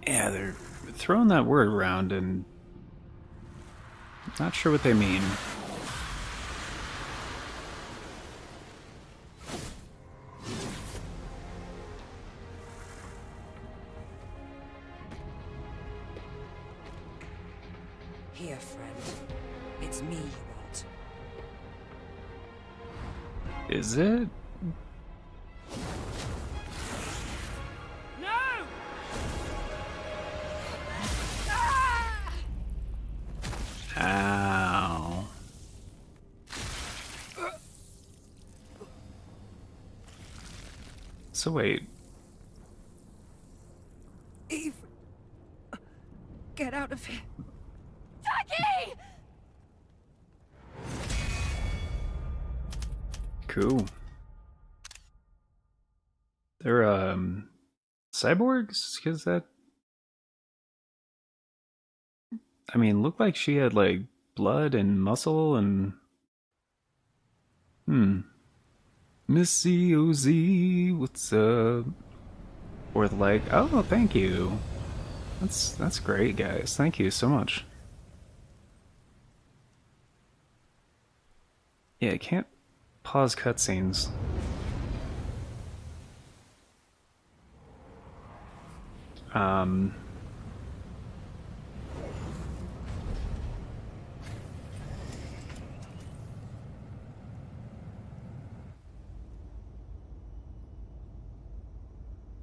Yeah, they're throwing that word around and not sure what they mean. Here, friend. It's me you want. Is it? So wait, Eve! Get out of here! Jackie! cool. They're cyborgs? Cause that, I mean, looked like she had like blood and muscle and Missy OZ, what's up? Or like, oh, thank you. That's great, guys. Thank you so much. Yeah, I can't pause cutscenes. Um,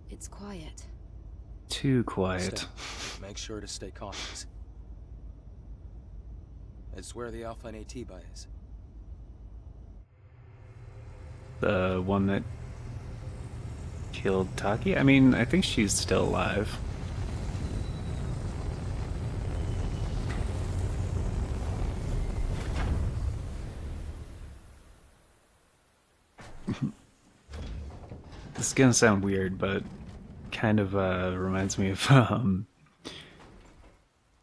It's quiet. too quiet. Stay. Make sure to stay cautious. It's where the Alpha Natiba is. The one that killed Taki? I mean, I think she's still alive. This is gonna sound weird, but kind of reminds me of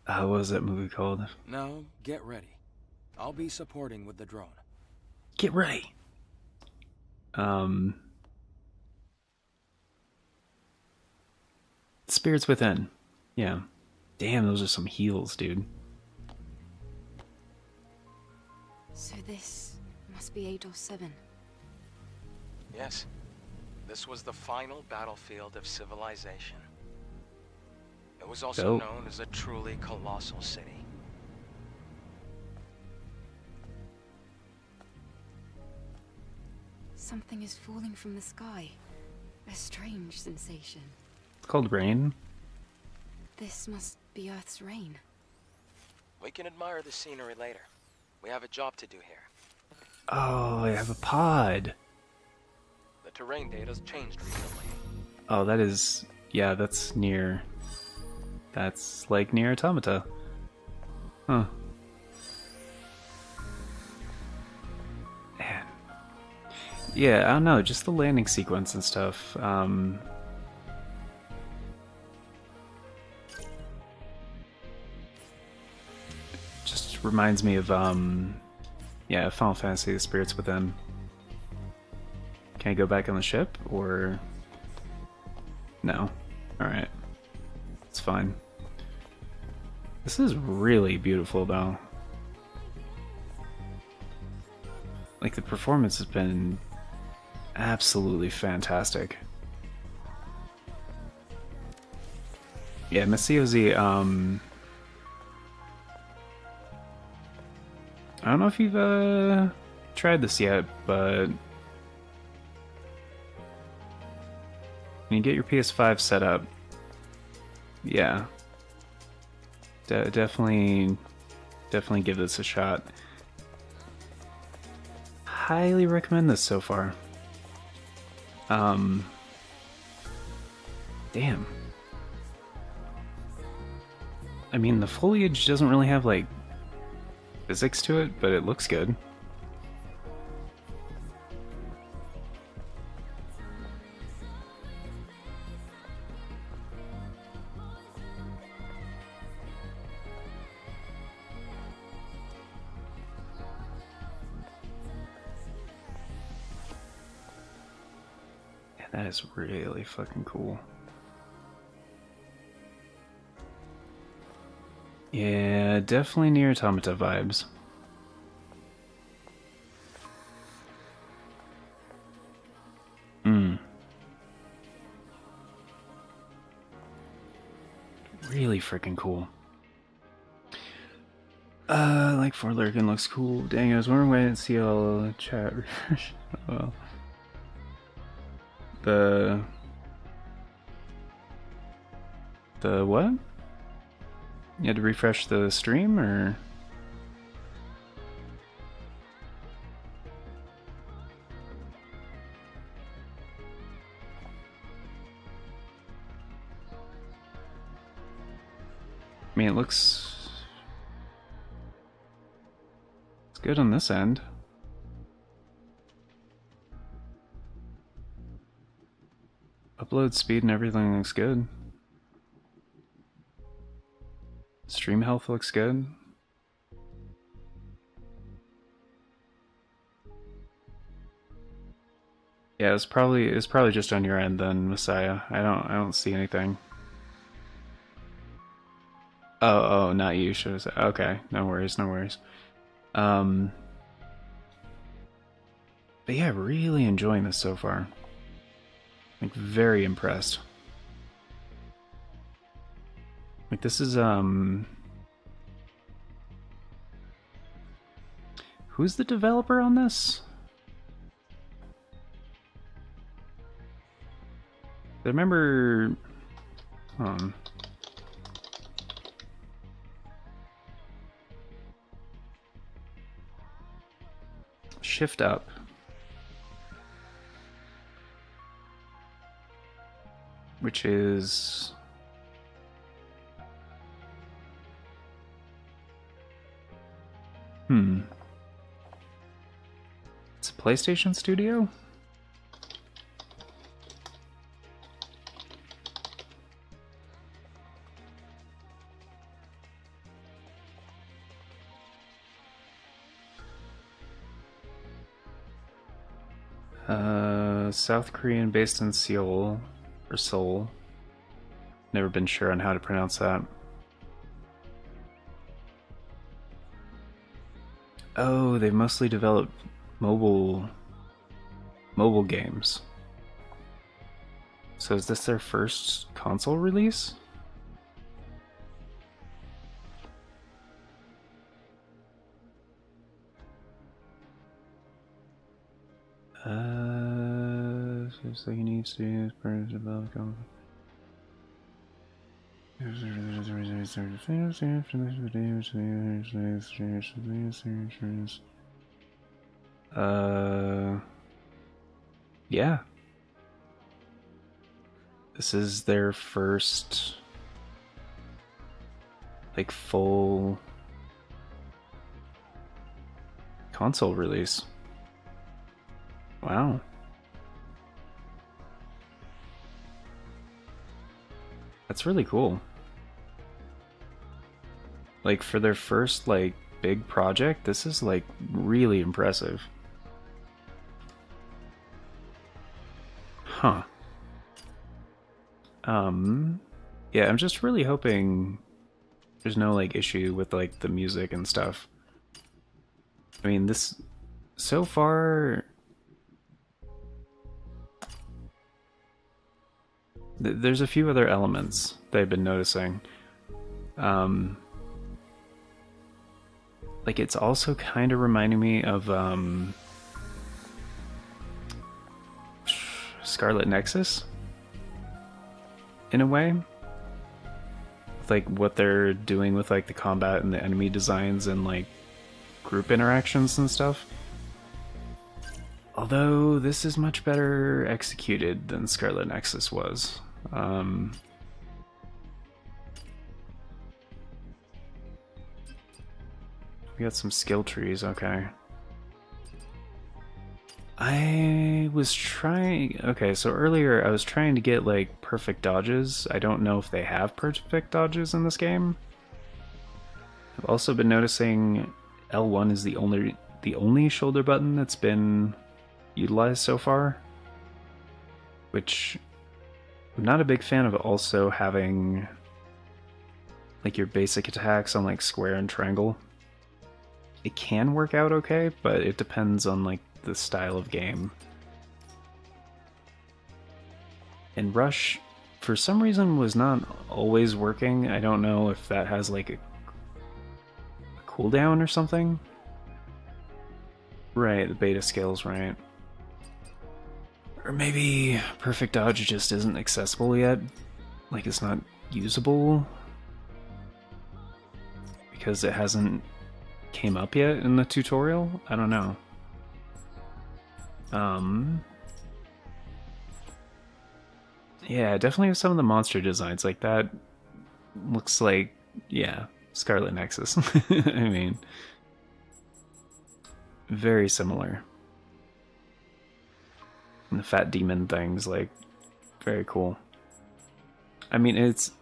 what was that movie called? Now, get ready. I'll be supporting with the drone. Get ready. Spirits Within. Yeah. Damn, those are some heals, dude. So this must be Eidos 7. Yes. This was the final battlefield of civilization. It was also Dope. known as a truly colossal city. Something is falling from the sky. A strange sensation. It's called Rain. This must be Earth's rain. We can admire the scenery later. We have a job to do here. Oh, I have a pod. The terrain data's changed recently. Oh, that is... Yeah, that's near... That's like near Automata. Huh. Man. Yeah, I don't know, just the landing sequence and stuff. Just reminds me of, yeah, Final Fantasy, The Spirits Within. Can I go back on the ship, or... No. Alright. It's fine. This is really beautiful, though. Like, the performance has been absolutely fantastic. Yeah, Missy OZ, I don't know if you've, tried this yet, but... when you get your PS5 set up, yeah, definitely give this a shot. Highly recommend this so far. Damn. I mean, the foliage doesn't really have, like, physics to it, but it looks good. That is really fucking cool. Yeah, definitely near Automata vibes. Really freaking cool. Like for Lurkin looks cool. Dang, I was wondering why I didn't see all the chat refresh. Oh, well. The what? You had to refresh the stream, or? I mean, it looks... It's good on this end. Upload speed and everything looks good. Stream health looks good. Yeah, it's probably just on your end then, Messiah. I don't see anything. Oh, not you. Should have said. Okay, no worries, no worries. But yeah, really enjoying this so far. Like, very impressed. Like, this is who's the developer on this? I remember. Shift up. Which is. It's a PlayStation studio? South Korean based in Seoul, or Seoul. Never been sure on how to pronounce that. Oh, they've mostly developed mobile games. So is this their first console release? Seems like he needs to be as part of the development. Yeah. This is their first, like, full console release. Wow. That's really cool. Like, for their first, like, big project, this is, like, really impressive. Huh. Yeah, I'm just really hoping there's no, like, issue with, like, the music and stuff. I mean, this, so far, there's a few other elements that I've been noticing. Like, it's also kind of reminding me of Scarlet Nexus in a way, with, like, what they're doing with, like, the combat and the enemy designs and, like, group interactions and stuff. Although this is much better executed than Scarlet Nexus was. We got some skill trees, okay. I was trying... Okay, so earlier I was trying to get, like, perfect dodges. I don't know if they have perfect dodges in this game. I've also been noticing L1 is the only shoulder button that's been utilized so far. Which... I'm not a big fan of also having, like, your basic attacks on, like, square and triangle. It can work out okay, but it depends on, like, the style of game. And Rush, for some reason, was not always working. I don't know if that has, like, a cooldown or something. Right, the beta scales, right. Or maybe Perfect Dodge just isn't accessible yet. Like, it's not usable. Because it hasn't came up yet in the tutorial? I don't know. Yeah, definitely some of the monster designs like that looks like Yeah, Scarlet Nexus. I mean, very similar. And the fat demon things, like, very cool. I mean, it's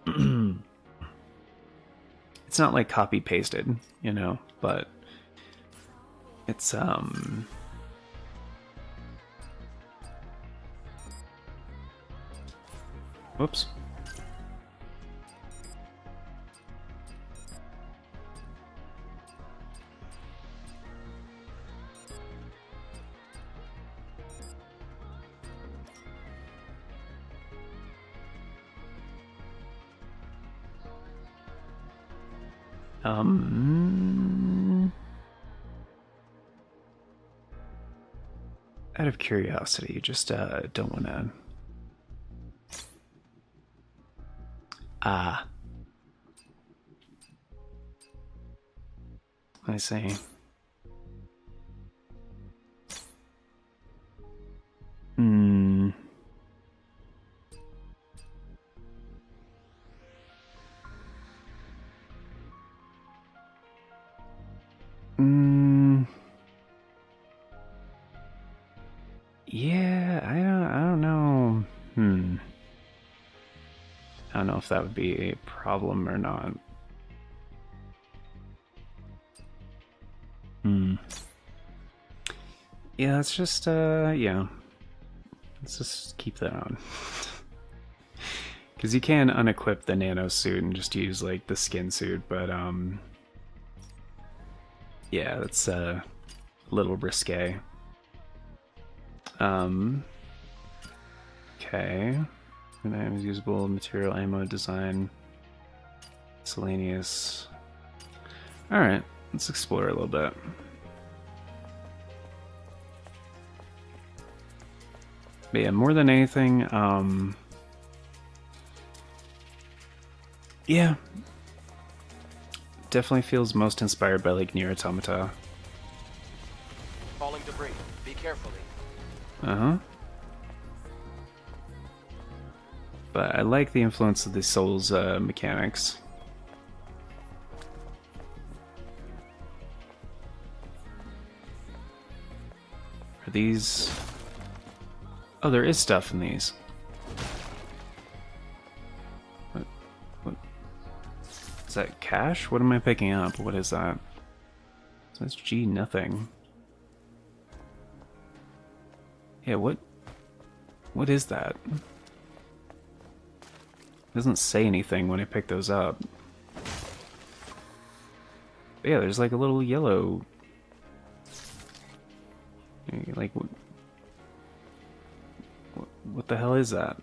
it's not like copy pasted, you know, but it's whoops. Out of curiosity, just don't want to. Ah, I see. Hmm. Hmm. Yeah, I don't know. I don't know if that would be a problem or not. Yeah, let's just yeah. Let's just keep that on. Because you can unequip the nano suit and just use like the skin suit, but yeah, that's a little risque. Okay. Items usable, material, ammo, design, miscellaneous. Alright, let's explore a little bit. But yeah, more than anything, yeah, definitely feels most inspired by like Nier Automata. Falling debris. Be carefully. Uh-huh. But I like the influence of the Souls mechanics. Are these... Oh, there is stuff in these. What? Is that cash? What am I picking up? What is that? That's G nothing. Yeah, what is that? It doesn't say anything when I pick those up. But yeah, there's like a little yellow... Like, what the hell is that?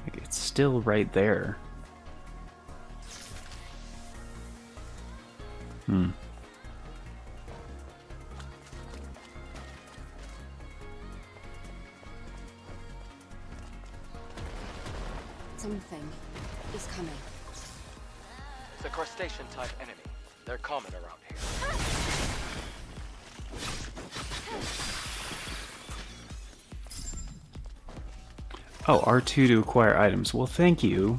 Like, it's still right there. Something is coming. It's a crustacean-type enemy. They're common around here. Oh, R2 to acquire items. Well, thank you.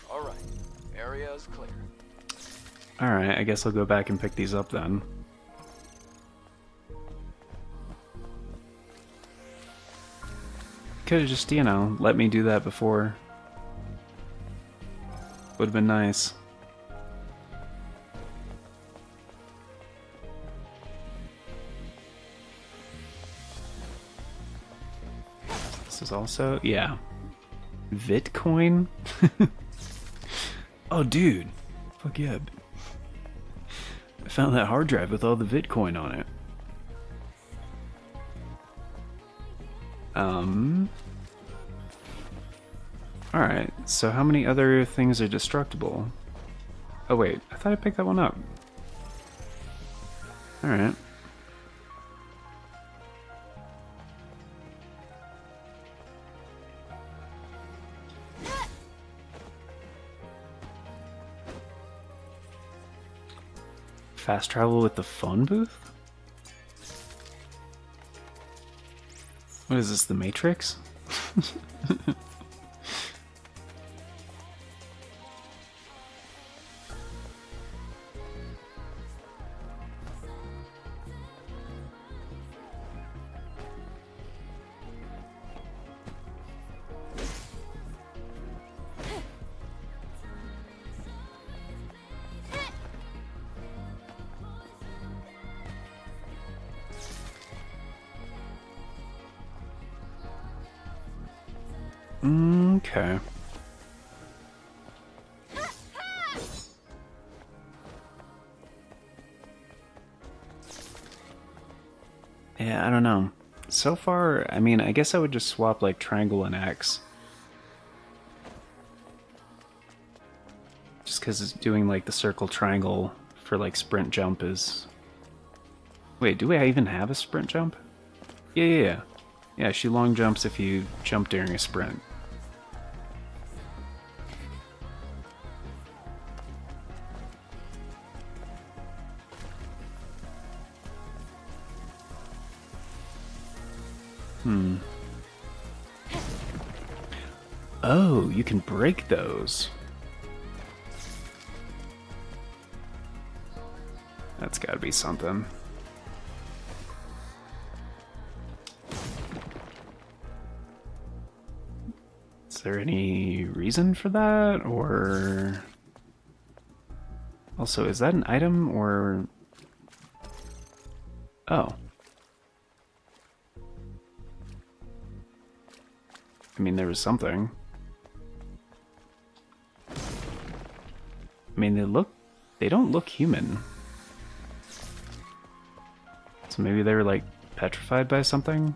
Alright. Area is clear. Alright, I guess I'll go back and pick these up then. Could've just, you know, let me do that before. Would've been nice. This is also, yeah. Bitcoin? Oh, dude. Fuck yeah. I found that hard drive with all the Bitcoin on it. Alright, so how many other things are destructible? Oh wait, I thought I picked that one up. Alright. Fast travel with the phone booth? What is this, the Matrix? Okay. Yeah, I don't know. So far, I mean, I guess I would just swap like triangle and X. Just because doing like the circle triangle for like sprint jump is... Wait, do I even have a sprint jump? Yeah. Yeah, she long jumps if you jump during a sprint. Oh, you can break those. That's gotta be something. Is there any reason for that, or... Also, is that an item, or... Oh. I mean, there was something. I mean, they don't look human. So maybe they were, like, petrified by something?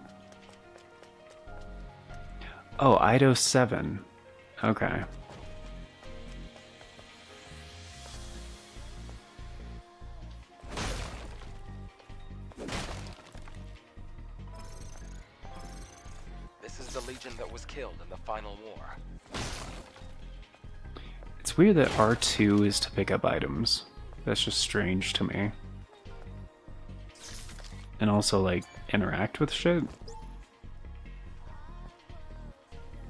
Oh, Ido 7. Okay. This is the Legion that was killed in the final war. It's weird that R2 is to pick up items. That's just strange to me. And also, like, interact with shit.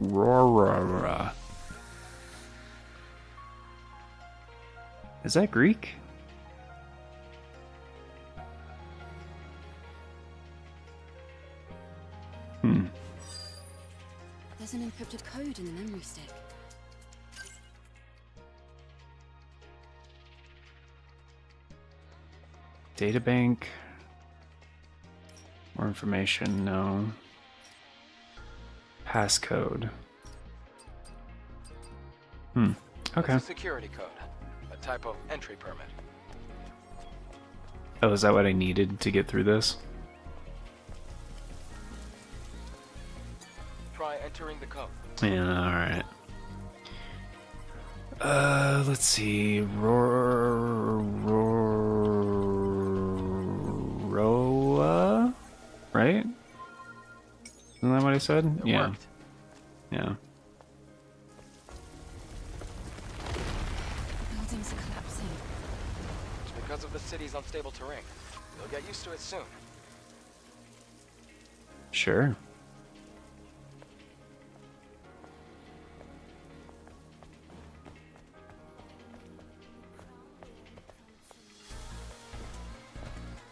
Rorora. Is that Greek? There's an encrypted code in the memory stick. Databank. More information, no. Passcode. Okay. It's a security code, a type of entry permit. Oh, is that what I needed to get through this? Try entering the code. Yeah, alright. Let's see. Roa? Right? Isn't that what I said? It Yeah. worked. Yeah. Buildings are collapsing. It's because of the city's unstable terrain. You'll get used to it soon. Sure.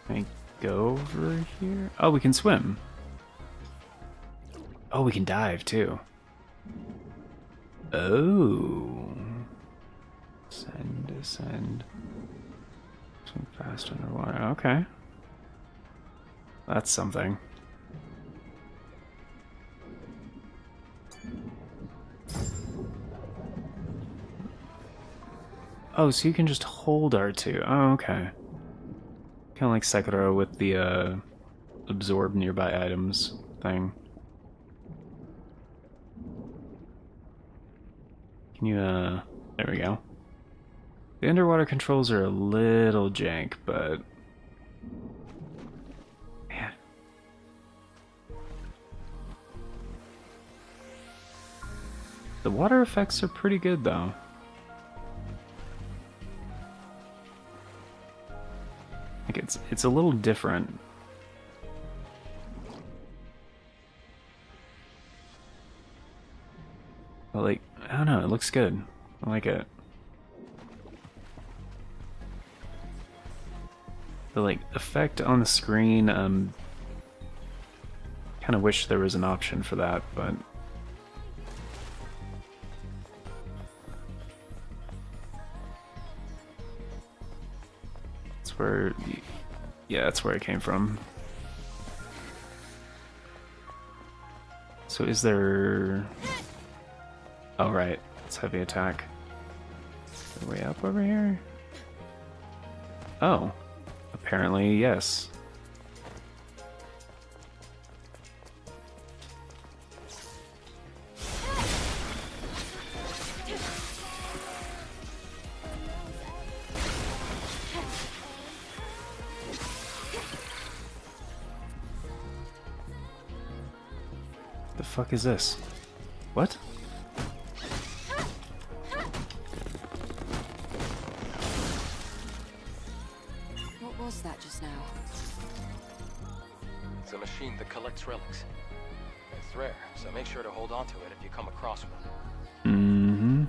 Can I go over here? Oh, we can swim. Oh, we can dive too. Oh. Ascend, descend. Swim fast underwater. Okay. That's something. Oh, so you can just hold R2. Oh, okay. Kind of like Sekiro with the absorb nearby items thing. Can you, there we go. The underwater controls are a little jank, but... Man. The water effects are pretty good, though. Like it's a little different. But like, I don't know, it looks good. I like it. The like effect on the screen, kind of wish there was an option for that, but that's where, yeah, that's where it came from. So is there? Oh right, it's heavy attack. Is there a way up over here? Oh, apparently yes. The fuck is this? What? What was that just now? It's a machine that collects relics. It's rare, so make sure to hold on to it if you come across one. Mm-hmm.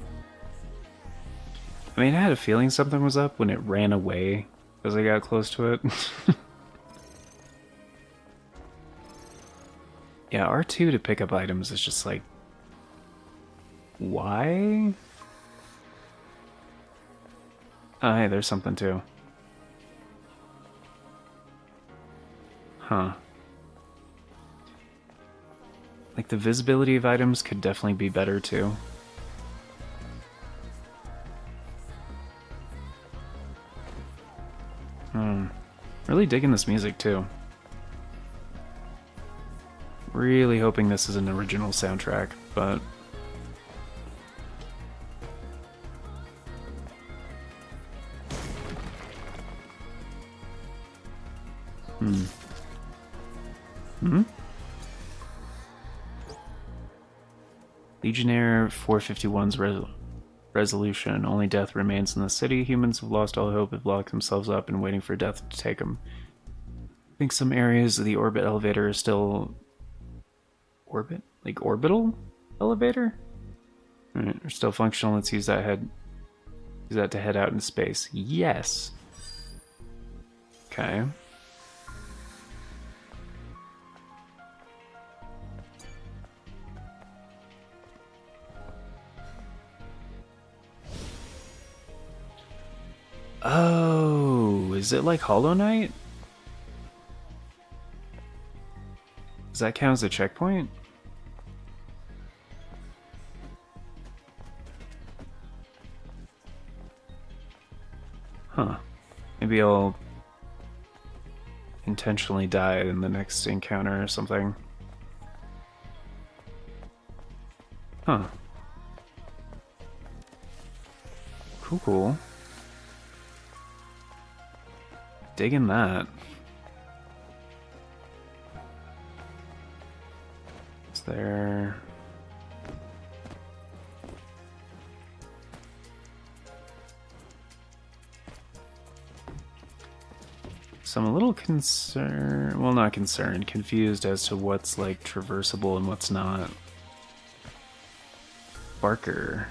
I mean, I had a feeling something was up when it ran away as I got close to it. Yeah, R2 to pick up items is just like... Why? Oh, hey, there's something too. Huh. Like, the visibility of items could definitely be better too. Really digging this music too. Really hoping this is an original soundtrack, but... Legionnaire 451's resolution. Only death remains in the city. Humans have lost all hope, have locked themselves up and waiting for death to take them. I think some areas of the orbit elevator are still... Orbit? Like orbital elevator? Alright, are still functional. Let's use that to head out into space. Yes! Okay. Oh, is it like Hollow Knight? Does that count as a checkpoint? Huh. Maybe I'll intentionally die in the next encounter or something. Huh. Cool, cool. Digging that. Is there... So I'm a little concerned, well, not concerned, confused as to what's like traversable and what's not. Barker.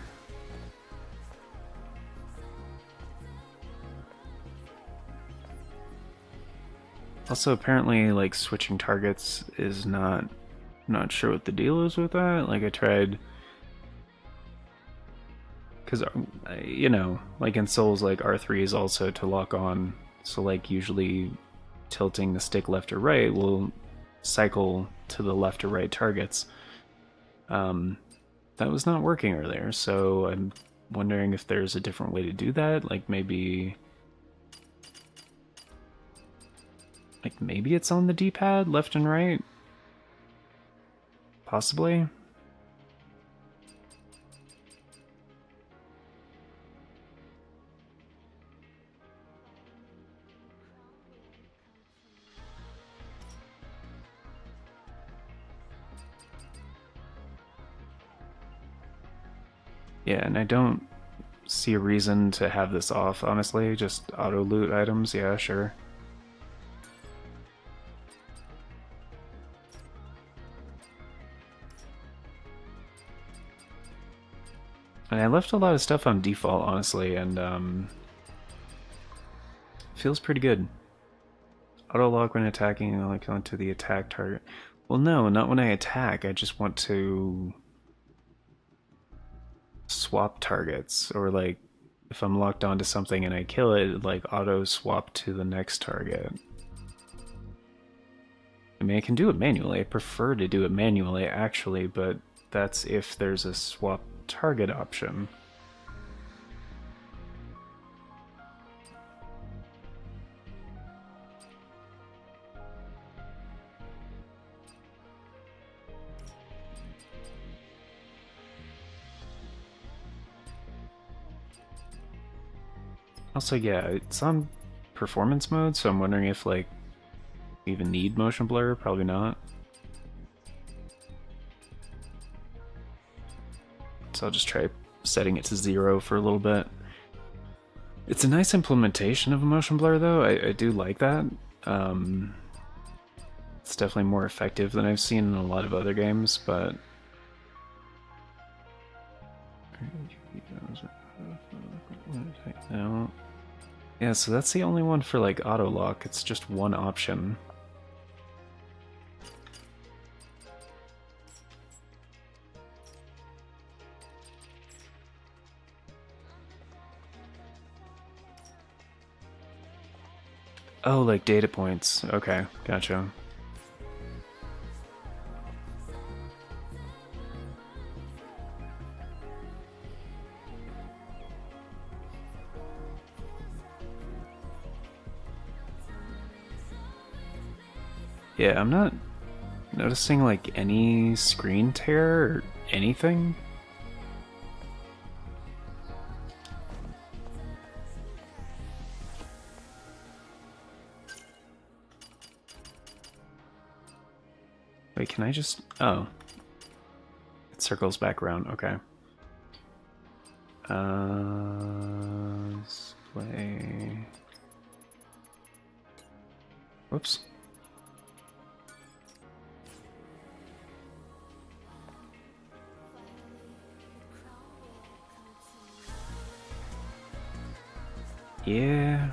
Also, apparently, like, switching targets is not... I'm not sure what the deal is with that. Like, I tried... Because, you know, like in Souls, like, R3 is also to lock on. So, like, usually tilting the stick left or right will cycle to the left or right targets. That was not working earlier, so I'm wondering if there's a different way to do that. Like, maybe it's on the D-pad, left and right? Possibly? Yeah, and I don't see a reason to have this off, honestly. Just auto-loot items, yeah, sure. And I left a lot of stuff on default, honestly, and feels pretty good. Auto lock when attacking, like onto the attack target. Well, no, not when I attack. I just want to swap targets, or like if I'm locked onto something and I kill it, like auto swap to the next target. I mean, I can do it manually. I prefer to do it manually, actually, but that's if there's a swap target option. Also, yeah, it's on performance mode, so I'm wondering if, like, we even need motion blur. Probably not. So I'll just try setting it to 0 for a little bit. It's a nice implementation of a motion blur, though. I do like that. It's definitely more effective than I've seen in a lot of other games, but... No. Yeah, so that's the only one for, like, auto lock. It's just one option. Oh, like data points. Okay, gotcha. Yeah, I'm not noticing like any screen tear or anything. Wait, can I just... Oh. It circles back around, okay. Display... Whoops. Yeah.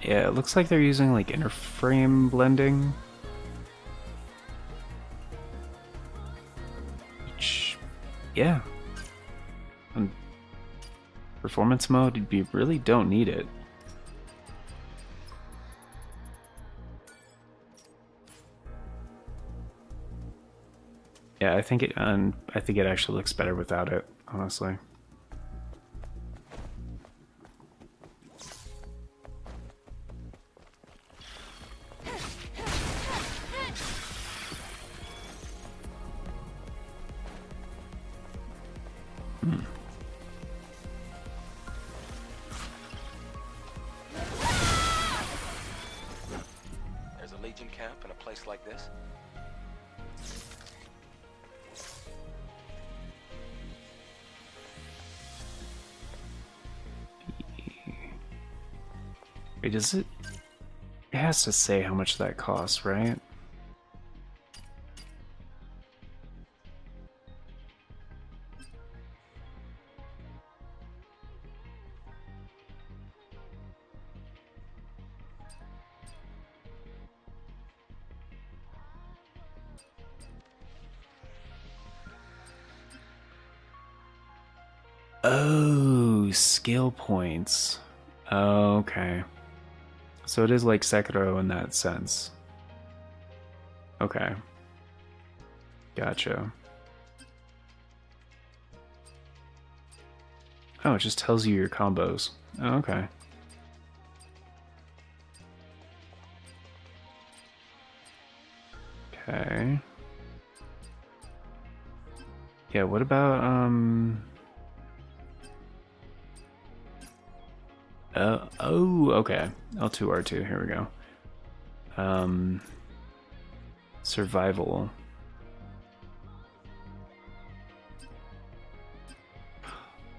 Yeah, it looks like they're using like interframe blending. Which, yeah. On performance mode, you really don't need it. Yeah, I think it actually looks better without it, honestly. There's a Legion camp in a place like this? Wait, does it? It has to say how much that costs, right? Oh, skill points. Okay. So it is like Sekiro in that sense. Okay. Gotcha. Oh, it just tells you your combos. Oh, okay. Okay. Yeah, what about, oh, okay. L2, R2, here we go. Survival.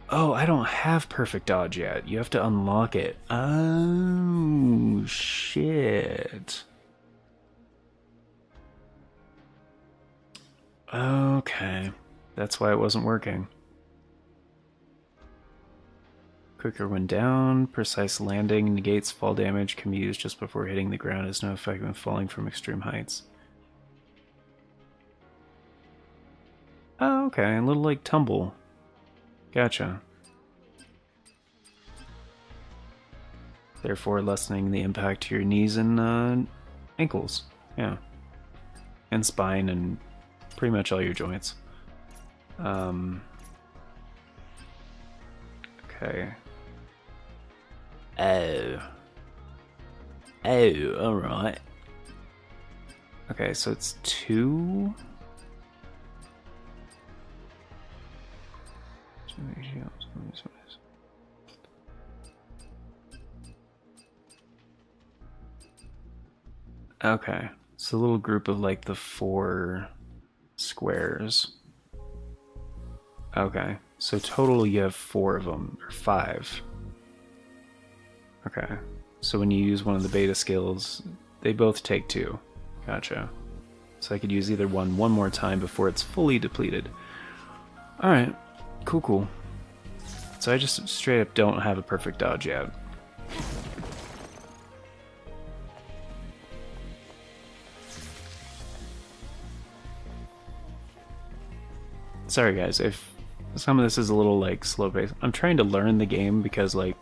Oh, I don't have perfect dodge yet. You have to unlock it. Oh, shit. Okay. That's why it wasn't working. Quicker when down, precise landing, negates fall damage, can be used just before hitting the ground, has no effect when falling from extreme heights. Oh, okay, a little like tumble. Gotcha. Therefore lessening the impact to your knees and ankles. Yeah. And spine and pretty much all your joints. Okay. Oh. Oh, alright. Okay, so it's 2. Okay, it's a little group of like the 4 squares. Okay, so total you have 4 of them, or 5. Okay, so when you use one of the beta skills, they both take 2. Gotcha. So I could use either one more time before it's fully depleted. Alright, cool. So I just straight up don't have a perfect dodge yet. Sorry guys, if some of this is a little like slow paced. I'm trying to learn the game because like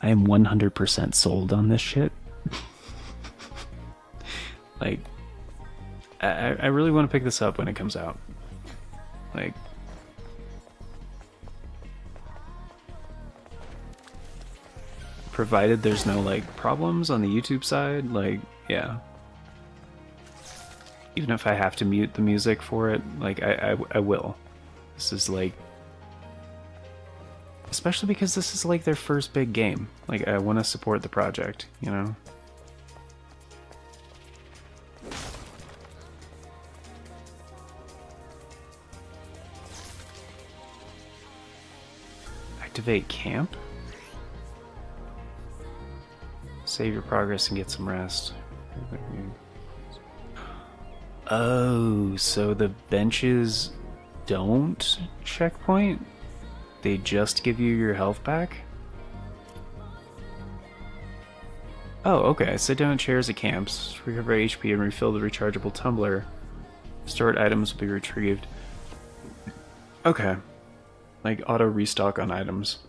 I am 100% sold on this shit. Like I really want to pick this up when it comes out. Like provided there's no like problems on the YouTube side, like yeah. Even if I have to mute the music for it, like I will. This is like, especially because this is like their first big game. Like I want to support the project, you know. Activate camp. Save your progress and get some rest. Oh, so the benches don't checkpoint? They just give you your health back? Oh, okay. Sit down in chairs at camps, recover HP, and refill the rechargeable tumbler. Stored items will be retrieved. Okay. Like auto restock on items.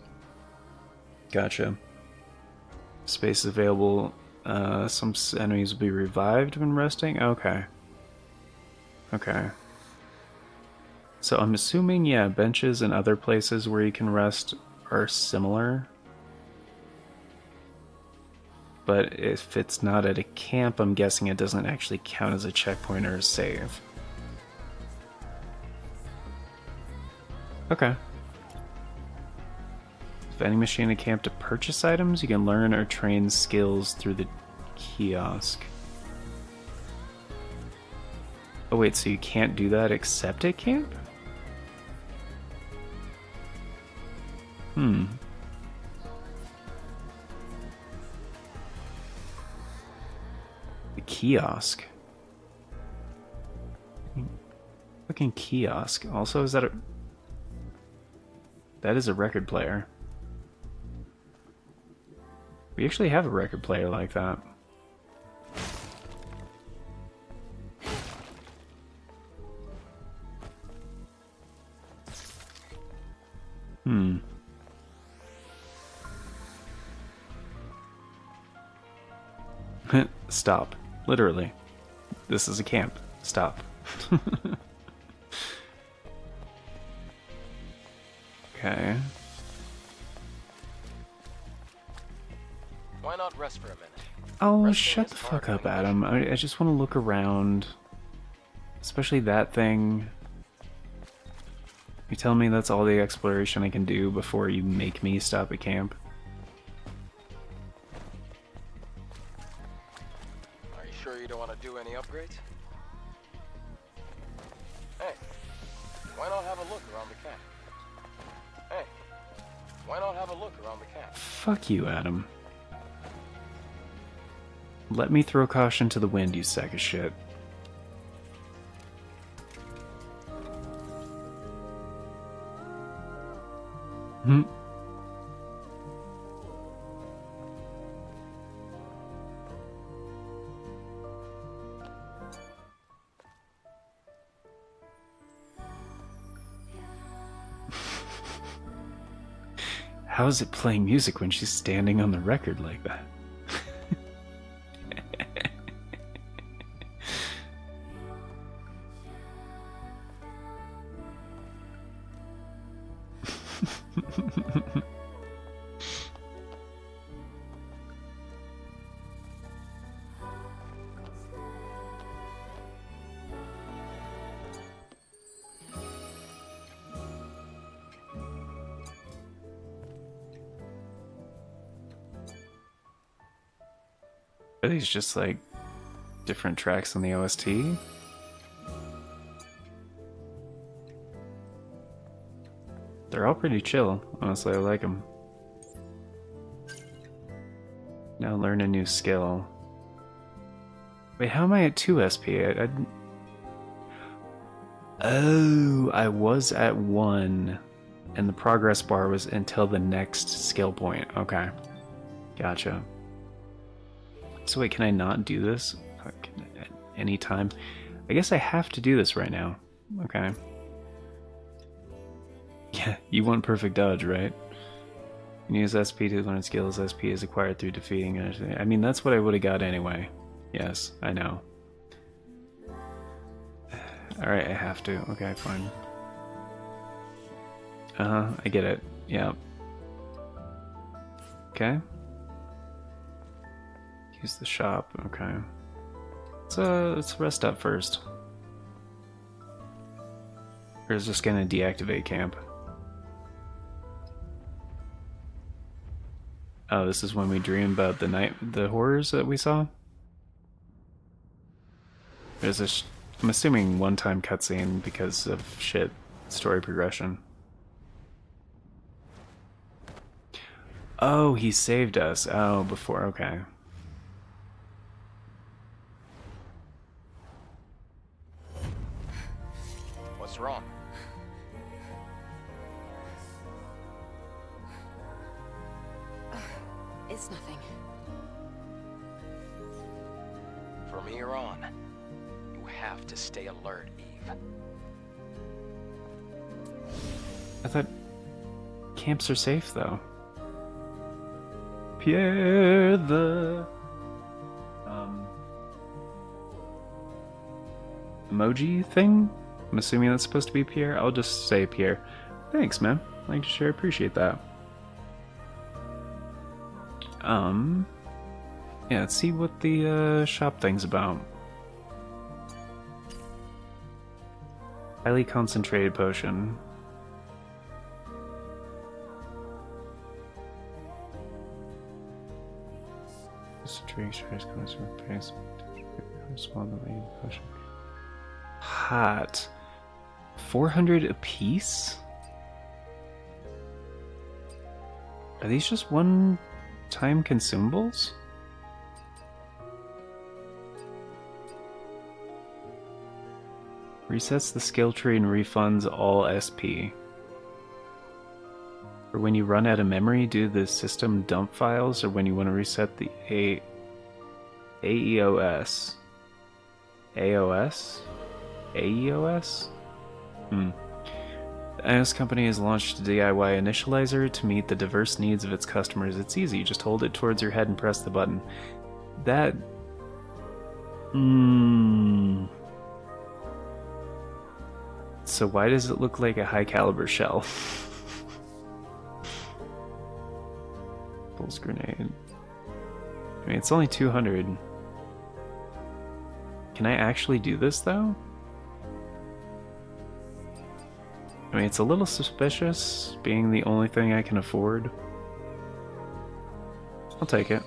Gotcha. Space is available. Some enemies will be revived when resting? Okay. Okay. So I'm assuming, yeah, benches and other places where you can rest are similar. But if it's not at a camp, I'm guessing it doesn't actually count as a checkpoint or a save. Okay. Vending machine at camp to purchase items. You can learn or train skills through the kiosk. Oh wait, so you can't do that except at camp? The kiosk. Fucking kiosk. Also, is that a... That is a record player. We actually have a record player like that. Stop. Literally. This is a camp. Stop. Okay. Why not rest for a minute? Oh, Resting shut is the part fuck of up, the Adam. I just want to look around. Especially that thing. You tell me that's all the exploration I can do before you make me stop at camp? Are you sure you don't want to do any upgrades? Hey, why not have a look around the camp? Hey, why not have a look around the camp? Fuck you, Adam. Let me throw caution to the wind, you sack of shit. Hmm. How is it playing music when she's standing on the record like that? Are these just like different tracks on the OST? They're all pretty chill. Honestly, I like them. Now learn a new skill. Wait, how am I at 2 SP? Oh, I was at 1, and the progress bar was until the next skill point. Okay. Gotcha. So wait, can I not do this at any time? I guess I have to do this right now. Okay. Yeah, you want perfect dodge, right? You can use SP to learn skills. SP is acquired through defeating anything. I mean, that's what I would have got anyway. Yes, I know. Alright, I have to. Okay, fine. I get it. Yeah. Okay. Use the shop. Okay. Let's rest up first. Or is this gonna deactivate camp? Oh, this is when we dream about the horrors that we saw? There's a I'm assuming one-time cutscene because of shit story progression. Oh, he saved us. Oh, before, okay. What's wrong? It's nothing. From here on, you have to stay alert, Eve. I thought camps are safe, though. Pierre the... emoji thing? I'm assuming that's supposed to be Pierre. I'll just say Pierre. Thanks, man. Like to share, appreciate that. Yeah, let's see what the shop thing's about. Highly concentrated potion. Hot. 400 apiece? Are these just one-time consumables? Resets the skill tree and refunds all SP. Or when you run out of memory, do the system dump files, or when you want to reset the AEOS. AOS? AEOS? The iOS company has launched a DIY initializer to meet the diverse needs of its customers. It's easy, just hold it towards your head and press the button. That... So why does it look like a high caliber shell? Pulse grenade. I mean, it's only 200. Can I actually do this, though? I mean, it's a little suspicious, being the only thing I can afford. I'll take it.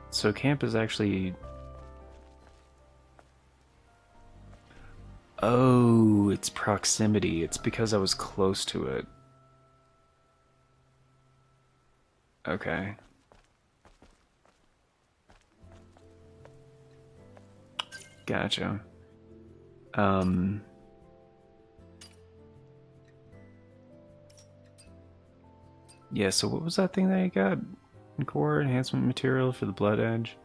So camp is actually... Oh, it's proximity. It's because I was close to it. Okay. Gotcha. Yeah, so what was that thing that you got? Core enhancement material for the blood edge.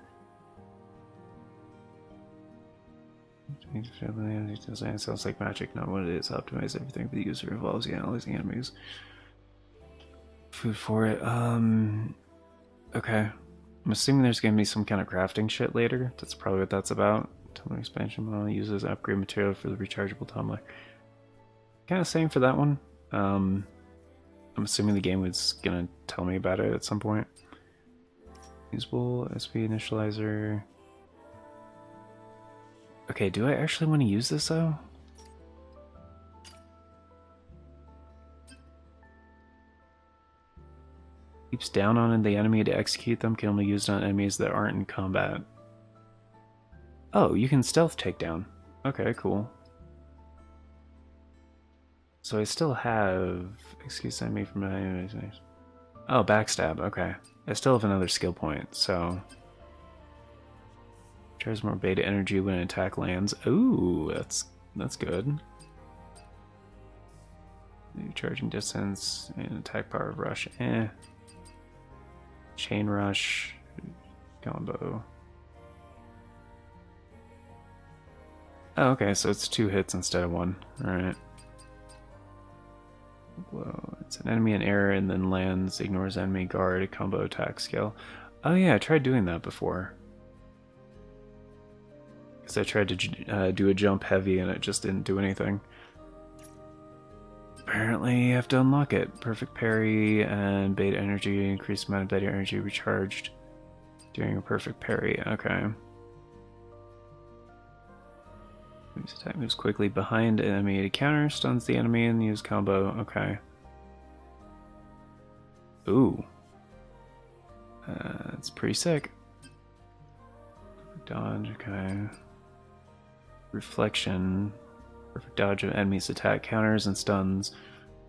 Design sounds like magic, not what it is. Optimize everything for the user involves analyzing enemies. Food for it. Okay. I'm assuming there's gonna be some kind of crafting shit later. That's probably what that's about. Tumbler expansion model uses upgrade material for the rechargeable tumbler. Kind of same for that one. I'm assuming the game was gonna tell me about it at some point. Usable SP initializer. Okay, do I actually want to use this though? Keeps down on the enemy to execute them, can only be used on enemies that aren't in combat. Oh, you can stealth takedown. Okay, cool. So I still have... Excuse me from my... Oh, backstab, okay. I still have another skill point, so... Charges more beta energy when an attack lands. Ooh, that's good. Charging distance and attack power of rush. Chain rush combo. Oh, okay, so it's 2 hits instead of 1. Alright. Whoa, it's an enemy in air and then lands, ignores enemy guard, combo attack skill. Oh yeah, I tried doing that before. Because I tried to do a jump heavy and it just didn't do anything. Apparently you have to unlock it. Perfect parry and beta energy, increased amount of beta energy recharged during a perfect parry. Okay. This attack moves quickly behind enemy to counter, stuns the enemy and use combo. Okay. Ooh. That's pretty sick. Dodge, okay. Reflection. Perfect dodge of enemies' attack counters and stuns.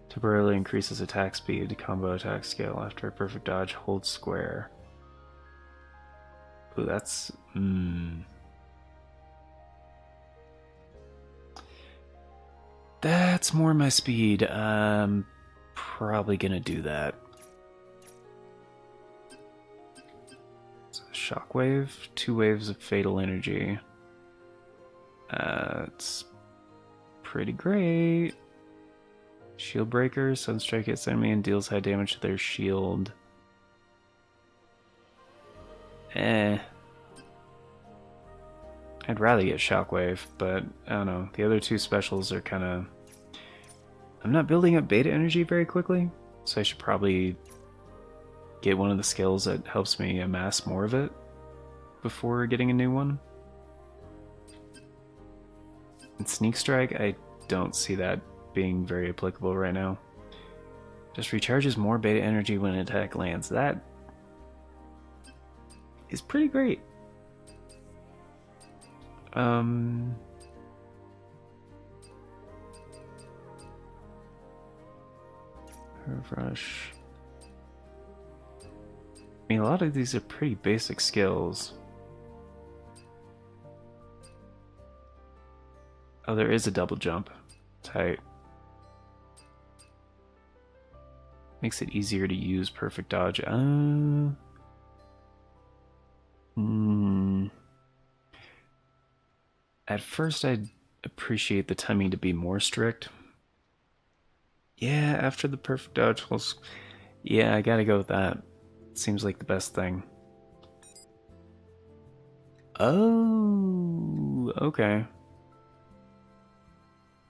Temporarily increases attack speed. Combo attack scale. After a perfect dodge, hold square. Ooh, that's... That's more my speed. I'm probably gonna do that. So shockwave, 2 waves of fatal energy. It's pretty great. Shield breaker, sunstrike hits enemy and deals high damage to their shield. I'd rather get shockwave, but I don't know. The other 2 specials are kind of... I'm not building up beta energy very quickly, so I should probably get one of the skills that helps me amass more of it before getting a new one. And Sneak Strike, I don't see that being very applicable right now. Just recharges more beta energy when an attack lands. That is pretty great. Rush. I mean, a lot of these are pretty basic skills. Oh, there is a double jump. Tight. Makes it easier to use perfect dodge. At first, I'd appreciate the timing to be more strict. Yeah, after the perfect dodge, yeah, I gotta go with that. Seems like the best thing. Oh, okay.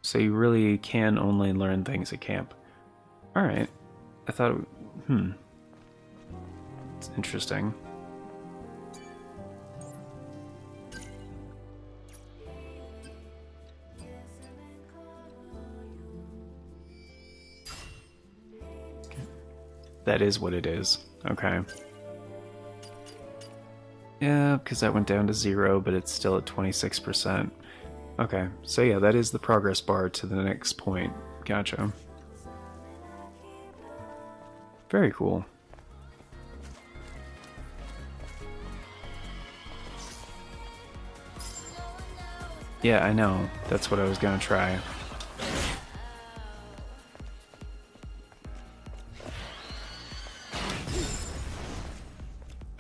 So you really can only learn things at camp. Alright. I thought, it's interesting. That is what it is. Okay. Yeah, because that went down to 0, but it's still at 26%. Okay, so yeah, that is the progress bar to the next point. Gotcha. Very cool. Yeah, I know. That's what I was gonna try.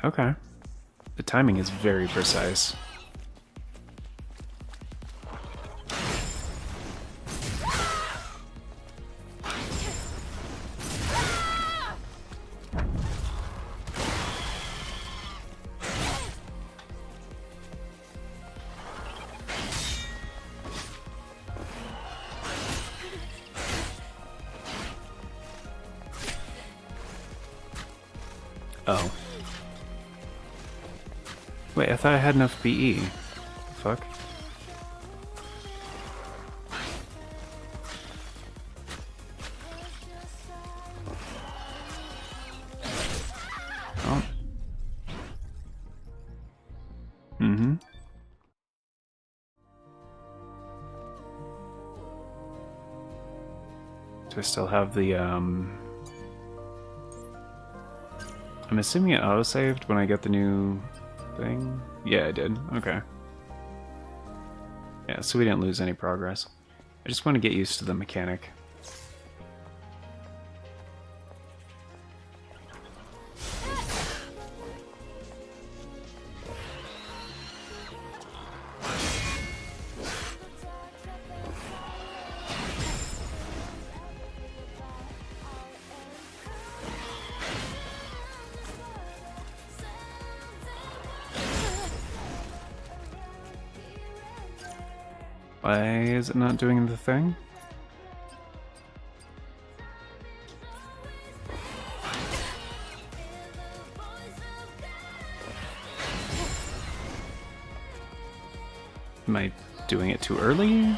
Okay. The timing is very precise. Oh. Wait, I thought I had enough BE. Fuck. Oh. Mm-hmm. Do I still have the, I'm assuming it auto-saved when I get the new thing? Yeah, I did. Okay. Yeah, so we didn't lose any progress. I just want to get used to the mechanic. Why is it not doing the thing? Am I doing it too early?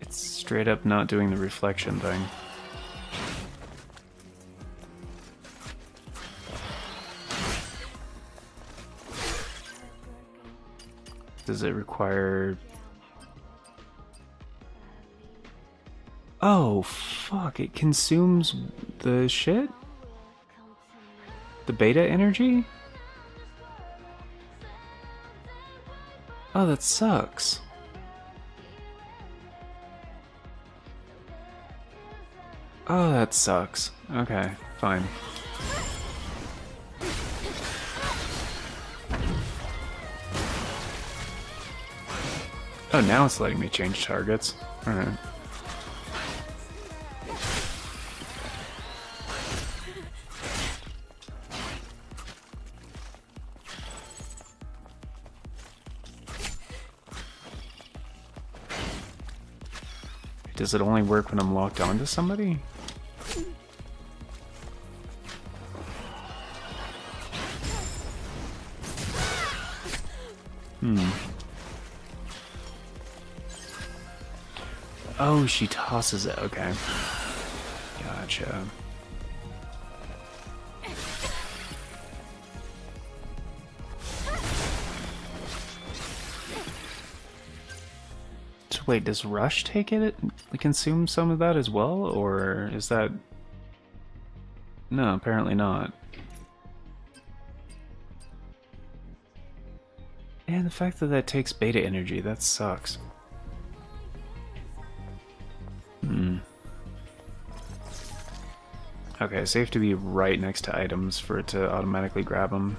It's straight up not doing the reflection thing. Does it require... Oh, fuck, it consumes the shit? The beta energy? Oh, that sucks. Oh, that sucks. Okay, fine. Oh, now it's letting me change targets. Alright. Does it only work when I'm locked onto somebody? Oh, she tosses it. Okay. Gotcha. So wait, does Rush take it? Consume some of that as well? Or is that... No, apparently not. And the fact that that takes beta energy, that sucks. Okay, so you have to be right next to items for it to automatically grab them.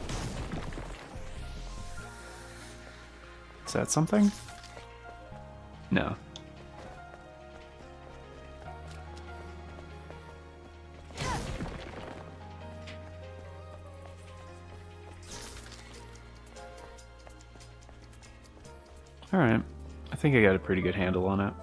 Is that something? No. Alright. I think I got a pretty good handle on it.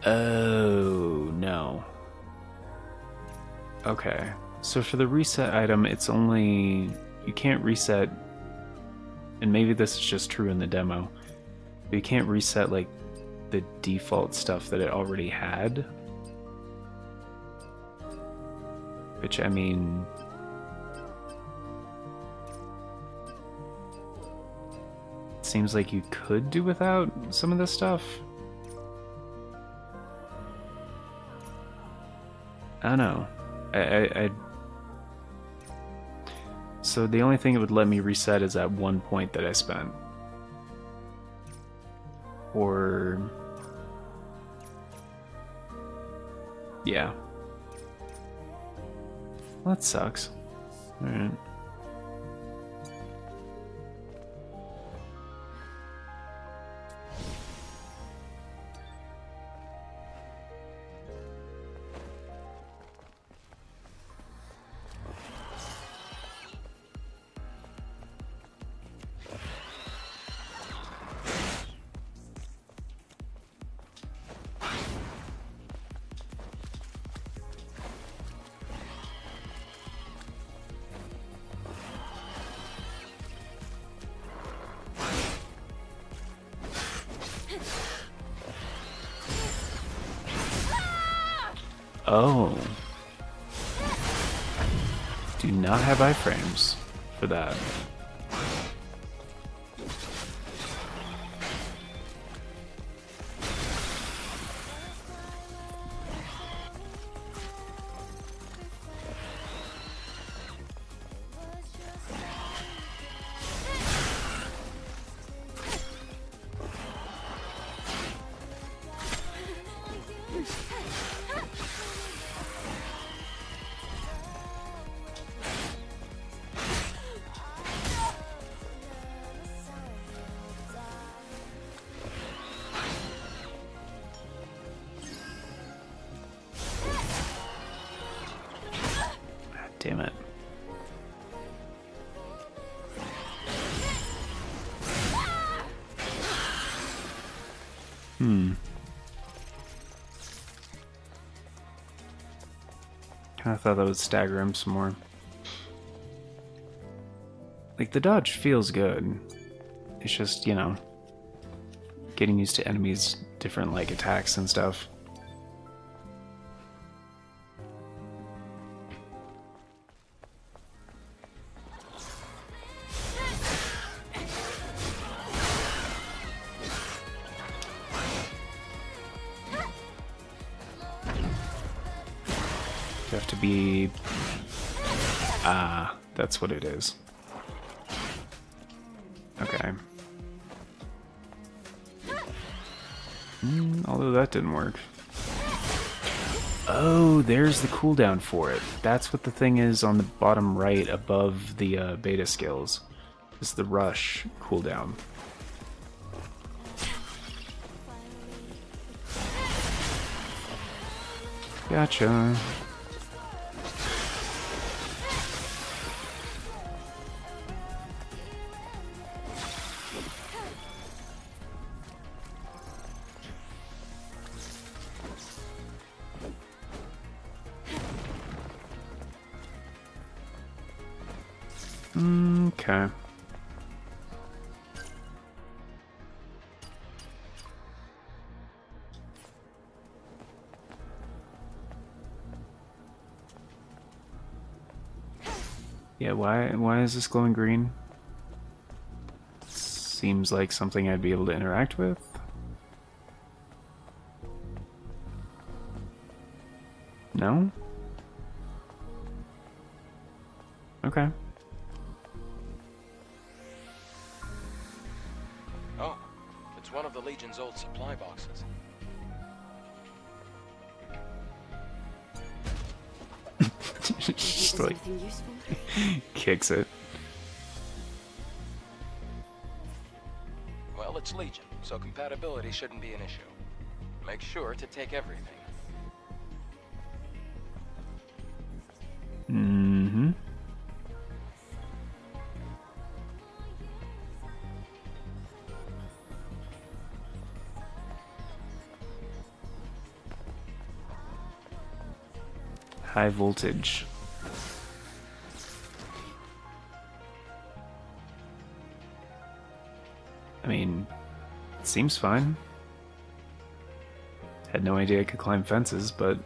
Oh, no. Okay. So for the reset item, it's only... You can't reset... And maybe this is just true in the demo. But you can't reset, like, the default stuff that it already had. Which, I mean... seems like you could do without some of this stuff. I don't know. So the only thing it would let me reset is that 1 point that I spent. Or... yeah. Well, that sucks. Alright. Oh. Do not have iframes for that. Damn it. Kinda thought that would stagger him some more. Like, the dodge feels good. It's just, you know, getting used to enemies' different, like, attacks and stuff. You have to be... ah, that's what it is. Okay. Although that didn't work. Oh, there's the cooldown for it. That's what the thing is on the bottom right above the beta skills. Is the rush cooldown. Gotcha. Okay. Yeah, why is this glowing green? Seems like something I'd be able to interact with. No? Okay. Oh, it's one of the Legion's old supply boxes. Just like Anything useful? kicks it. Well, it's Legion, so compatibility shouldn't be an issue. Make sure to take everything. Mm-hmm. High voltage. I mean, it seems fine. Had no idea I could climb fences, but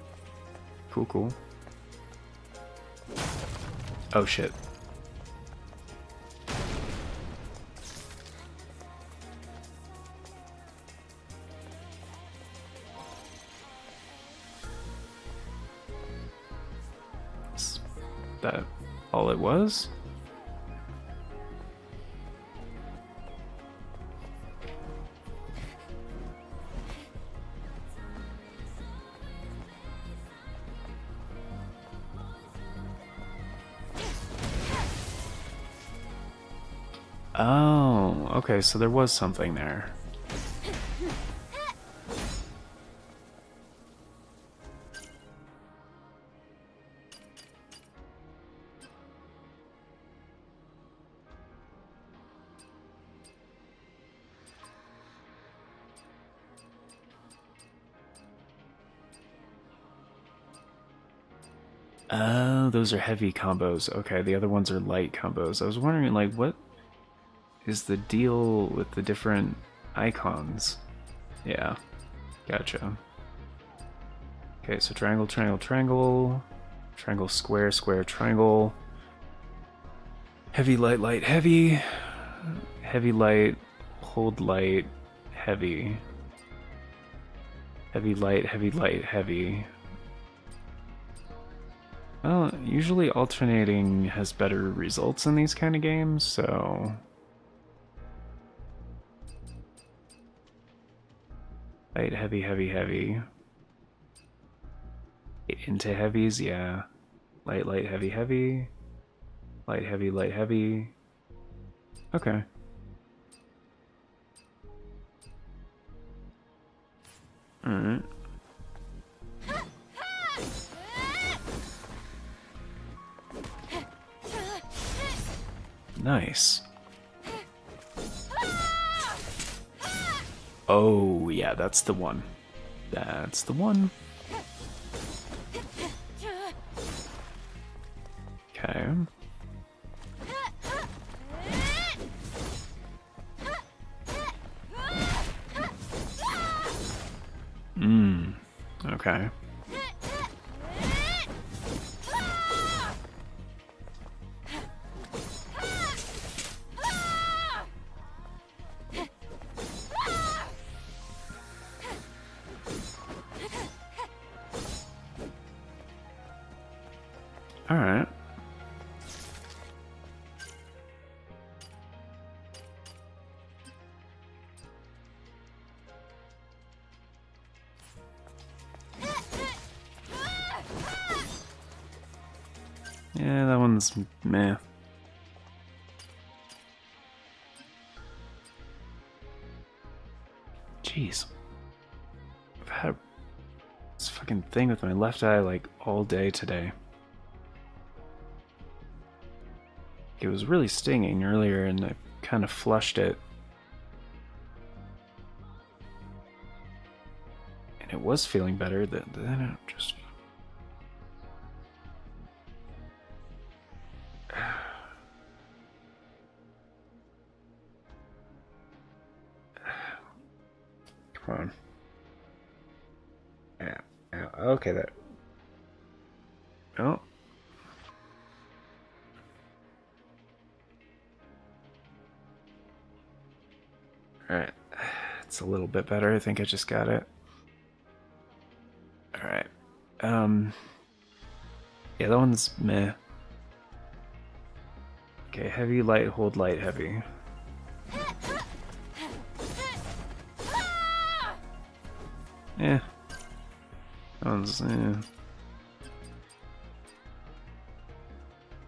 cool, cool. Oh shit. Is that all it was? Oh, okay, so there was something there. Oh, those are heavy combos. Okay, the other ones are light combos. I was wondering, like, what is the deal with the different icons? Yeah, gotcha. Okay, so triangle, triangle, triangle, triangle, square, square, triangle, heavy, light, light, heavy, heavy, light, hold light, heavy, heavy, light, heavy, light, heavy. Well, usually alternating has better results in these kind of games, so... Light, heavy, heavy, heavy. Into heavies, yeah. Light, light, heavy, heavy. Light, heavy, light, heavy. Okay. Alright. Nice. Oh, yeah, that's the one. That's the one. Okay. Okay. Alright. Yeah, that one's meh. Jeez. I've had this fucking thing with my left eye like all day today. It was really stinging earlier and I kind of flushed it. And it was feeling better, then it just... Come on. Yeah, okay, that... Oh. Alright. It's a little bit better. I think I just got it. Alright. Yeah, that one's meh. Okay, heavy, light, hold, light, heavy. Yeah. That one's,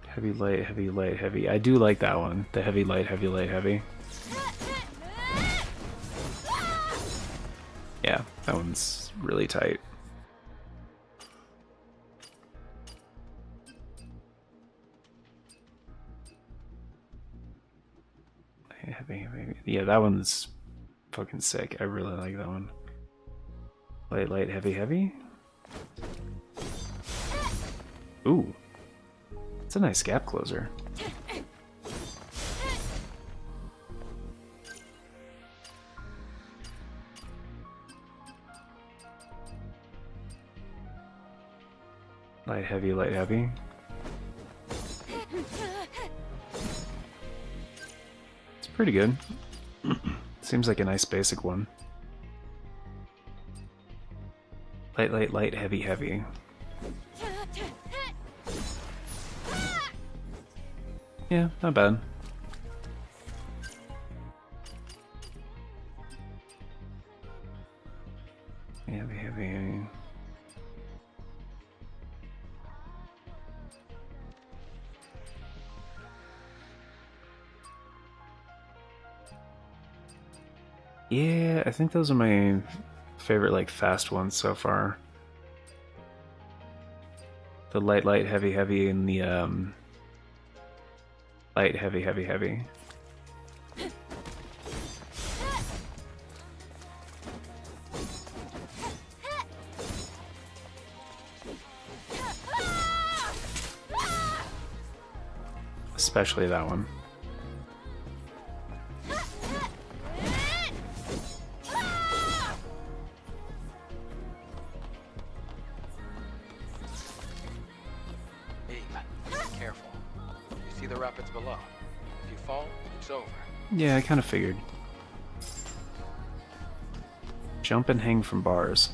Heavy, light, heavy, light, heavy. I do like that one. The heavy, light, heavy, light, heavy. Yeah, that one's really tight. Heavy, heavy. Yeah, that one's fucking sick. I really like that one. Light, light, heavy, heavy. Ooh. It's a nice gap closer. Light, heavy, light, heavy. It's pretty good. Seems like a nice basic one. Light, light, light, heavy, heavy. Yeah, not bad. Heavy, heavy. Yeah, I think those are my favorite, like, fast ones so far. The light, light, heavy, heavy, and the, light, heavy, heavy, heavy. Especially that one. Careful. You see the rapids below. If you fall, it's over. Yeah, I kind of figured. Jump and hang from bars.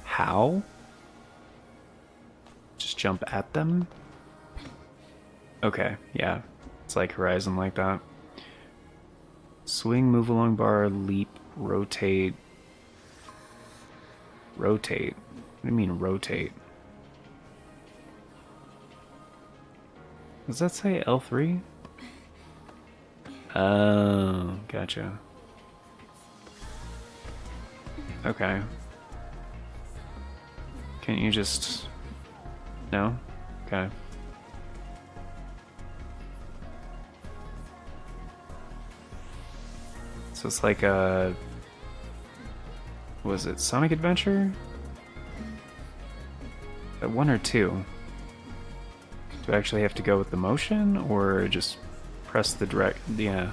How? Just jump at them? Okay, yeah. It's like Horizon like that. Swing, move along bar, leap, rotate. Rotate? What do you mean rotate? Does that say L3? Oh, gotcha. Okay. Can't you just... No? Okay. So it's like a... Was it Sonic Adventure? At 1 or 2? Do I actually have to go with the motion, or just press the direct... Yeah.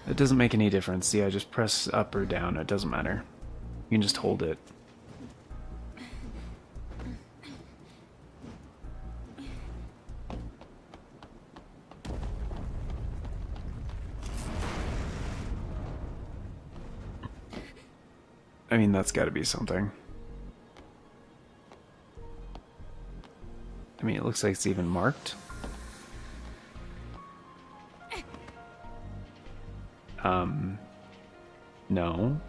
It doesn't make any difference. Yeah, just press up or down. It doesn't matter. You can just hold it. I mean, that's gotta be something. I mean, it looks like it's even marked. No.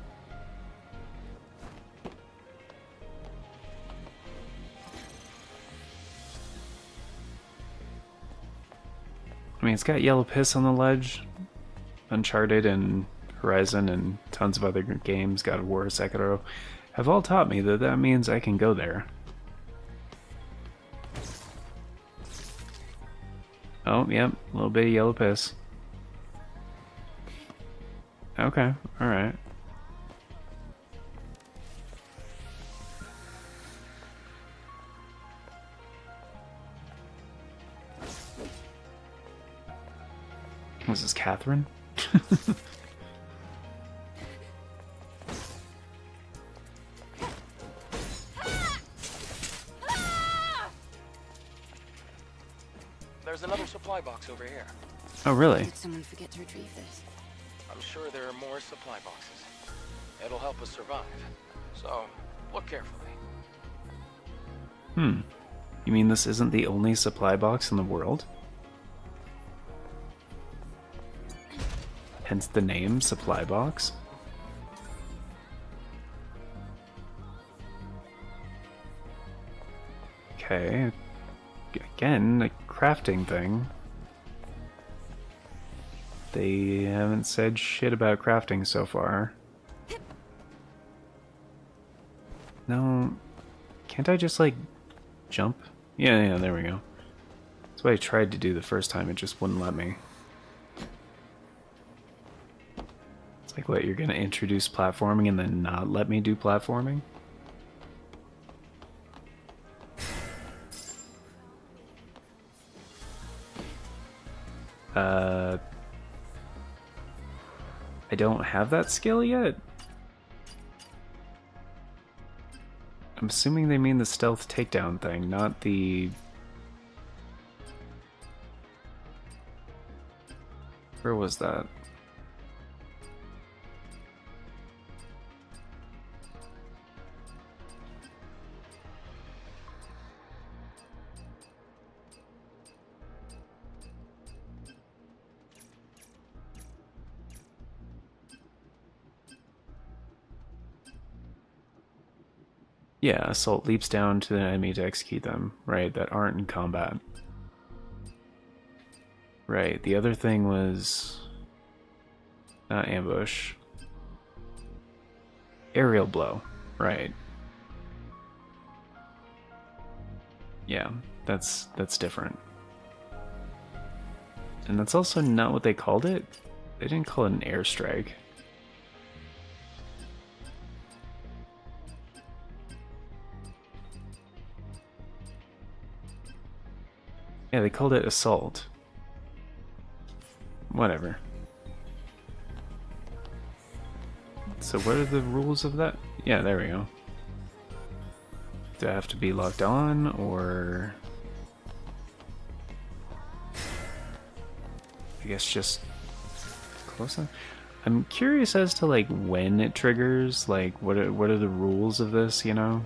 I mean, it's got yellow piss on the ledge. Uncharted and Horizon and tons of other games, God of War, Sekiro, have all taught me that that means I can go there. Oh, yep, a little bit of yellow piss. Okay, alright. Was this Catherine? There's another supply box over here. Oh, really? Did someone forget to retrieve this? I'm sure there are more supply boxes. It'll help us survive. So, look carefully. Hmm. You mean this isn't the only supply box in the world? Hence the name, supply box? Okay. Again, a crafting thing. They haven't said shit about crafting so far. No. Can't I just, like, jump? Yeah, there we go. That's what I tried to do the first time, it just wouldn't let me. It's like, what, you're gonna introduce platforming and then not let me do platforming? I don't have that skill yet? I'm assuming they mean the stealth takedown thing, not the... Where was that? Yeah, assault leaps down to the enemy to execute them, right, that aren't in combat. Right, the other thing was... not ambush. Aerial blow, right. Yeah, that's different. And that's also not what they called it. They didn't call it an airstrike. Yeah, they called it assault. Whatever. So what are the rules of that? Yeah, there we go. Do I have to be locked on, or... I guess just close enough? I'm curious as to like when it triggers, like what are the rules of this, you know?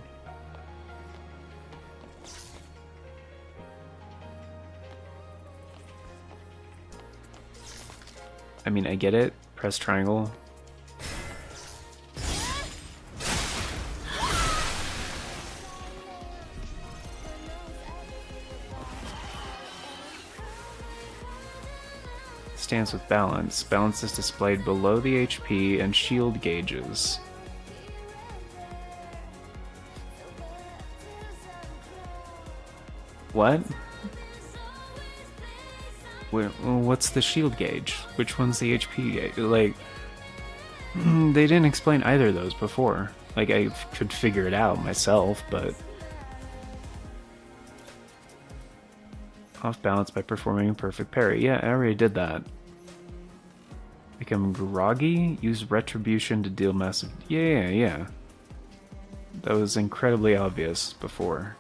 I mean, I get it. Press triangle. Stance with balance. Balance is displayed below the HP and shield gauges. What? What's the shield gauge? Which one's the HP gauge? Like, they didn't explain either of those before. Like, I could figure it out myself, but... Off balance by performing a perfect parry. Yeah, I already did that. Become groggy? Use retribution to deal massive... Yeah. That was incredibly obvious before.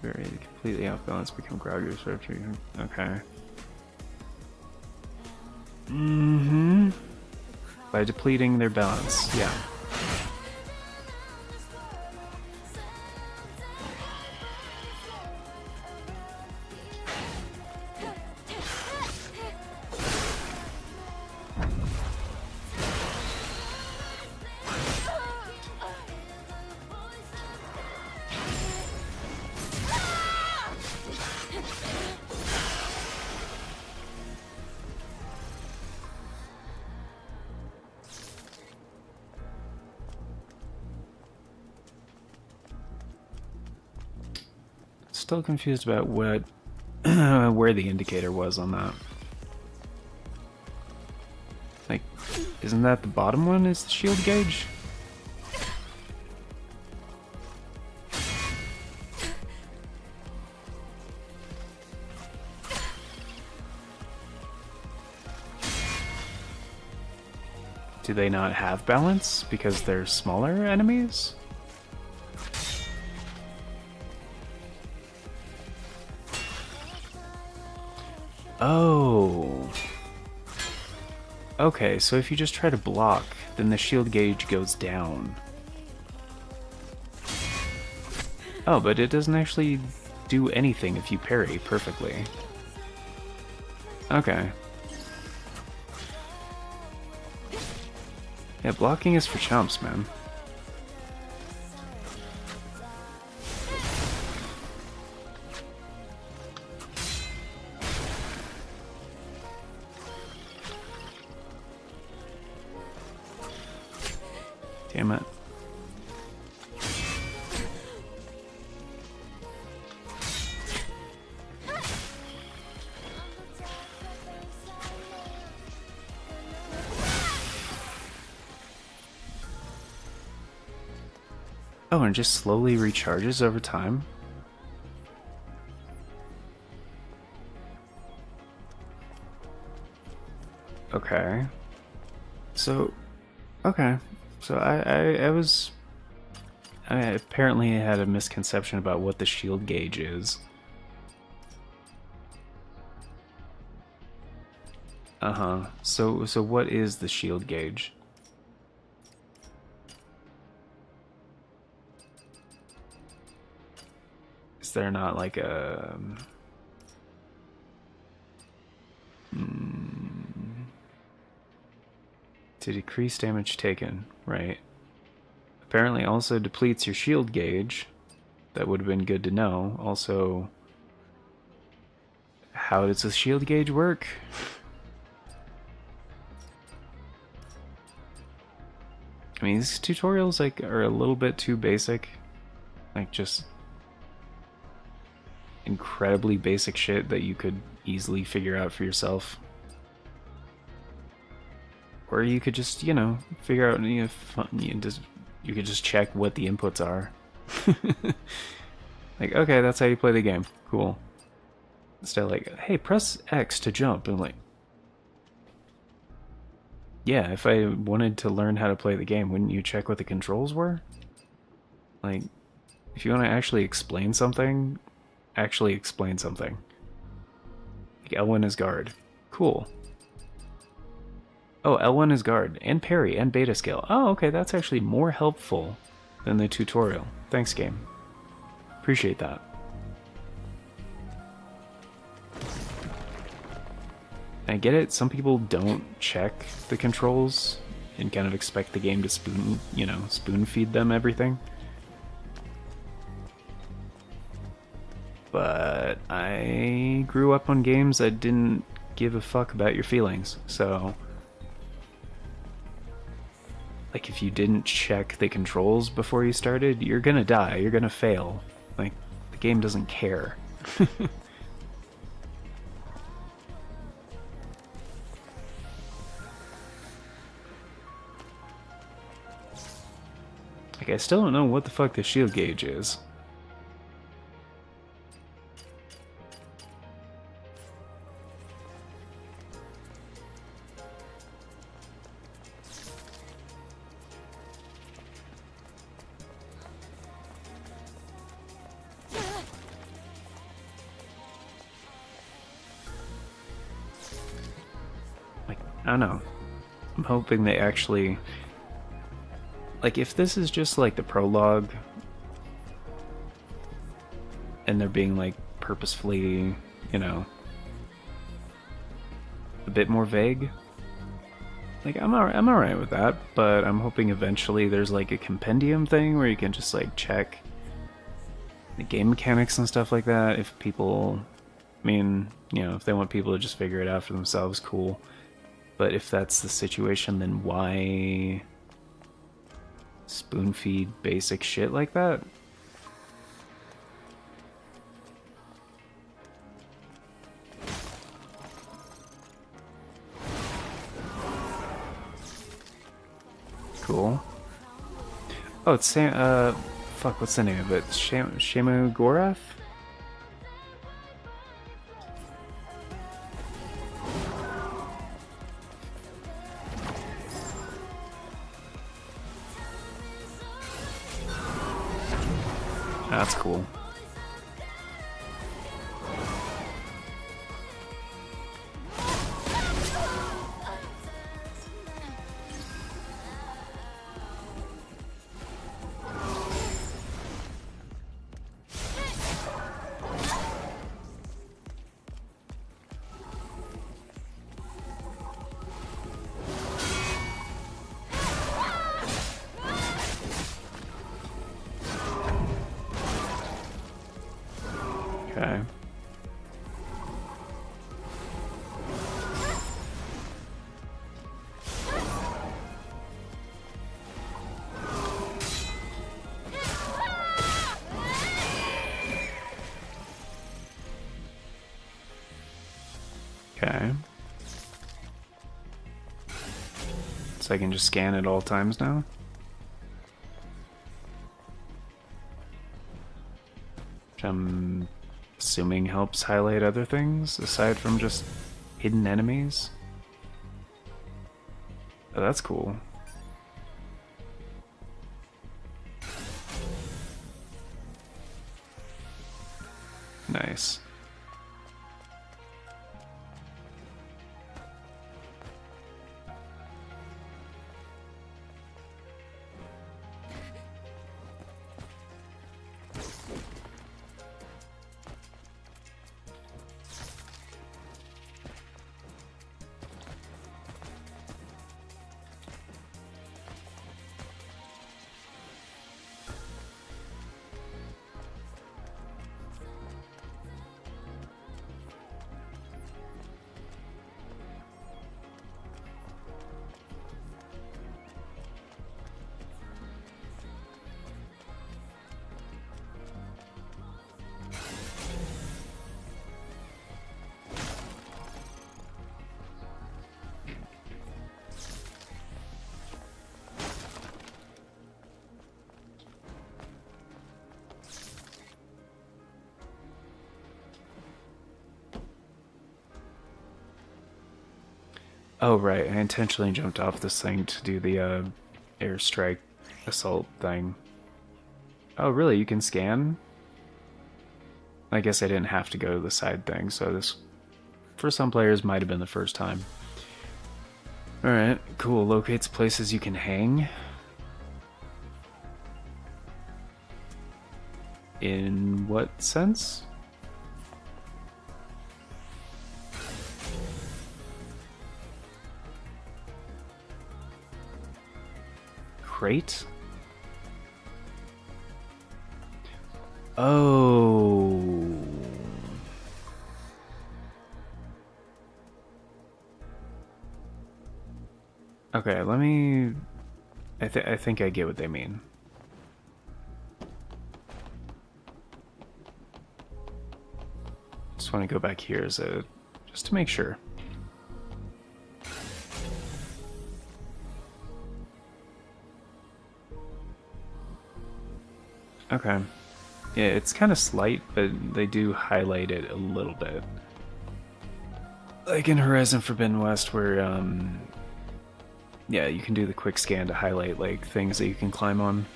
Very completely off balance, become groggy with retribution. Okay. By depleting their balance, yeah. Still confused about what where the indicator was on that. Like, isn't that the bottom one is the shield gauge? Do they not have balance because they're smaller enemies? Oh. Okay, so if you just try to block, then the shield gauge goes down. Oh, but it doesn't actually do anything if you parry perfectly. Okay. Yeah, blocking is for chumps, man. Damn it. Oh, and just slowly recharges over time? Okay. So, okay. So I was apparently I had a misconception about what the shield gauge is. Uh-huh. So what is the shield gauge? Is there not like a... To decrease damage taken, right? Apparently also depletes your shield gauge. That would have been good to know. Also, how does the shield gauge work? I mean, these tutorials like are a little bit too basic. Like just incredibly basic shit that you could easily figure out for yourself. Or you could just, you know, figure out, you could just check what the inputs are. Like, okay, that's how you play the game. Cool. Instead of like, hey, press X to jump. And like, yeah, if I wanted to learn how to play the game, wouldn't you check what the controls were? Like, if you want to actually explain something, actually explain something. Like L1 is guard. Cool. Oh, L1 is guard, and parry, and beta scale. Oh, okay, that's actually more helpful than the tutorial. Thanks, game. Appreciate that. I get it, some people don't check the controls and kind of expect the game to spoon feed them everything. But I grew up on games that didn't give a fuck about your feelings, so... Like, if you didn't check the controls before you started, you're gonna die, you're gonna fail. Like, the game doesn't care. Like, I still don't know what the fuck the shield gauge is. I don't know. I'm hoping they actually... Like, if this is just, like, the prologue, and they're being, like, purposefully, you know, a bit more vague, like, I'm alright with that, but I'm hoping eventually there's, like, a compendium thing where you can just, like, check the game mechanics and stuff like that. If people... I mean, you know, if they want people to just figure it out for themselves, cool. But if that's the situation, then why spoon feed basic shit like that? Cool. Oh, it's fuck, what's the name of it? Shamu Gorath? That's cool. Okay. Okay. So I can just scan at all times now? Which I'm assuming helps highlight other things, aside from just hidden enemies? Oh, that's cool. Nice. Oh, right. I intentionally jumped off this thing to do the airstrike assault thing. Oh, really? You can scan? I guess I didn't have to go to the side thing, so this, for some players, might have been the first time. Alright, cool. Locates places you can hang. In what sense? Crate? Oh. Okay, let me... I think I get what they mean. Just want to go back here as a... just to make sure. Okay. Yeah, it's kind of slight, but they do highlight it a little bit. Like in Horizon Forbidden West, where, yeah, you can do the quick scan to highlight, like, things that you can climb on.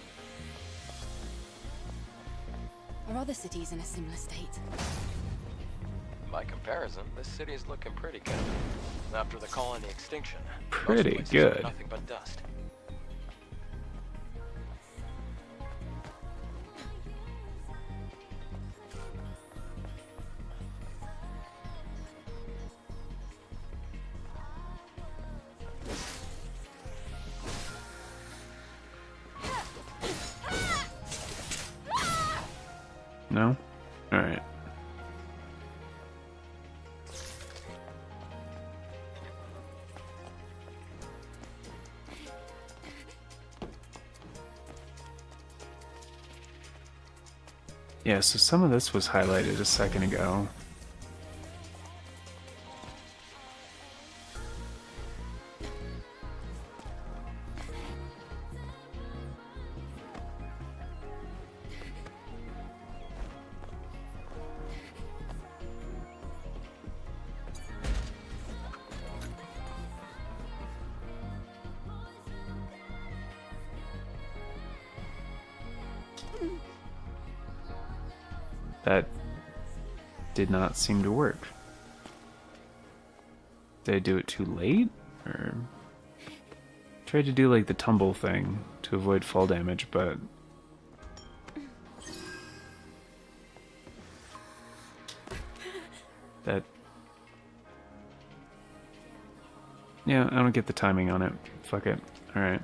Are other cities in a similar state? By comparison, this city is looking pretty good. After the colony extinction, Pretty most places good. are nothing but dust. No? Alright. Yeah, so some of this was highlighted a second ago. That did not seem to work. Did I do it too late? Or tried to do like the tumble thing to avoid fall damage, but that, yeah, I don't get the timing on it. Fuck it. Alright.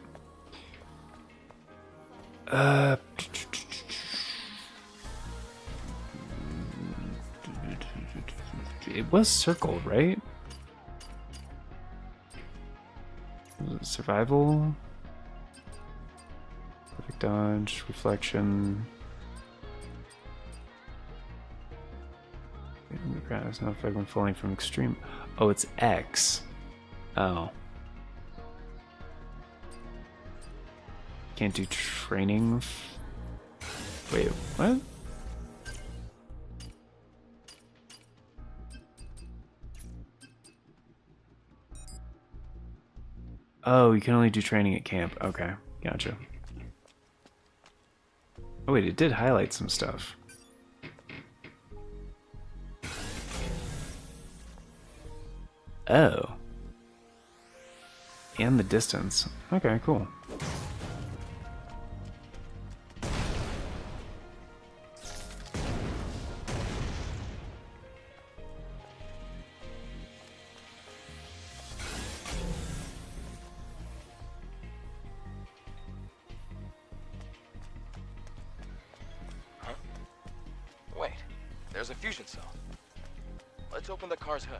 It was circled, right? Was it survival? Perfect dodge, reflection. The ground has no effect when falling from extreme. Oh, it's X. Oh. Can't do training. Wait, what? Oh, you can only do training at camp. Okay, gotcha. Oh wait, it did highlight some stuff. Oh. And the distance. Okay, cool. Wait, there's a fusion cell. Let's open the car's hood.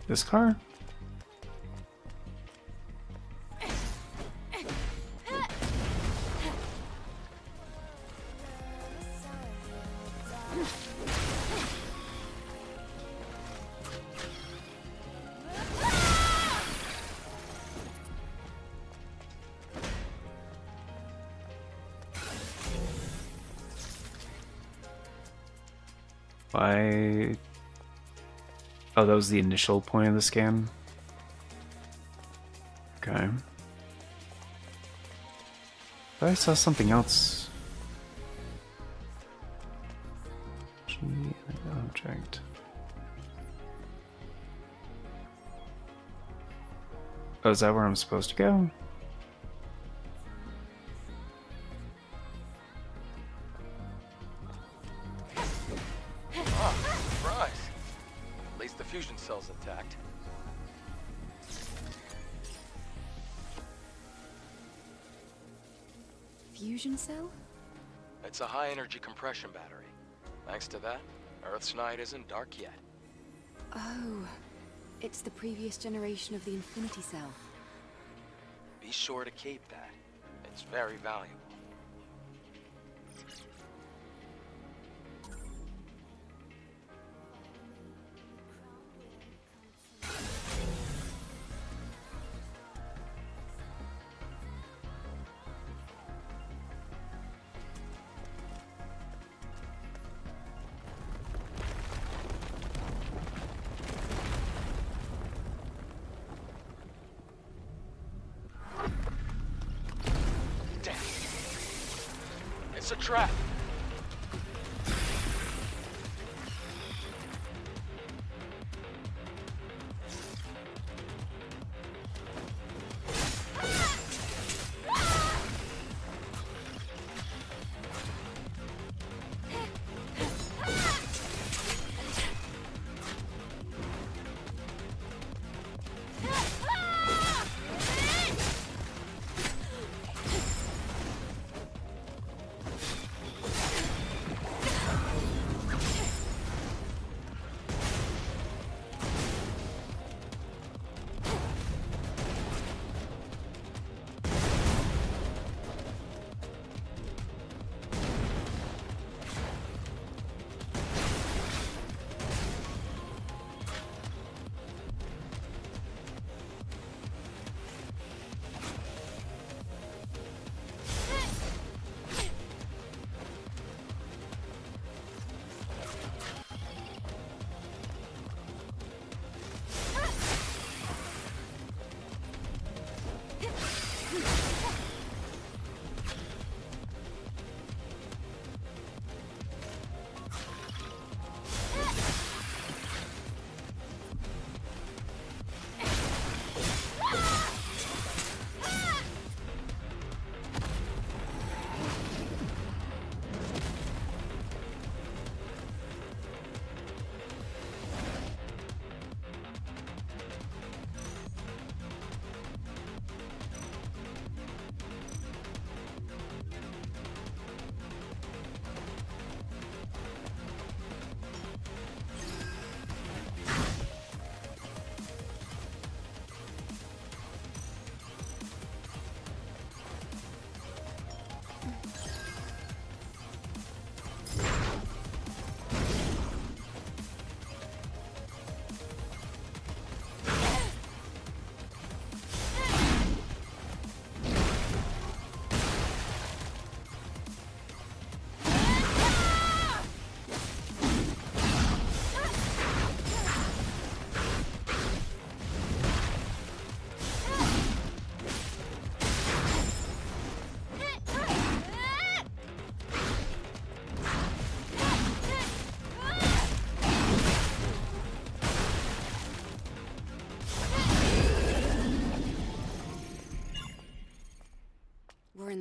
This car? Why? Oh, that was the initial point of the scan? Okay. Thought I saw something else. Object. Oh, is that where I'm supposed to go? Surprise! At least the fusion cell's intact. Fusion cell? It's a high-energy compression battery. Thanks to that, Earth's night isn't dark yet. Oh, it's the previous generation of the Infinity Cell. Be sure to keep that. It's very valuable. Damn. It's a trap.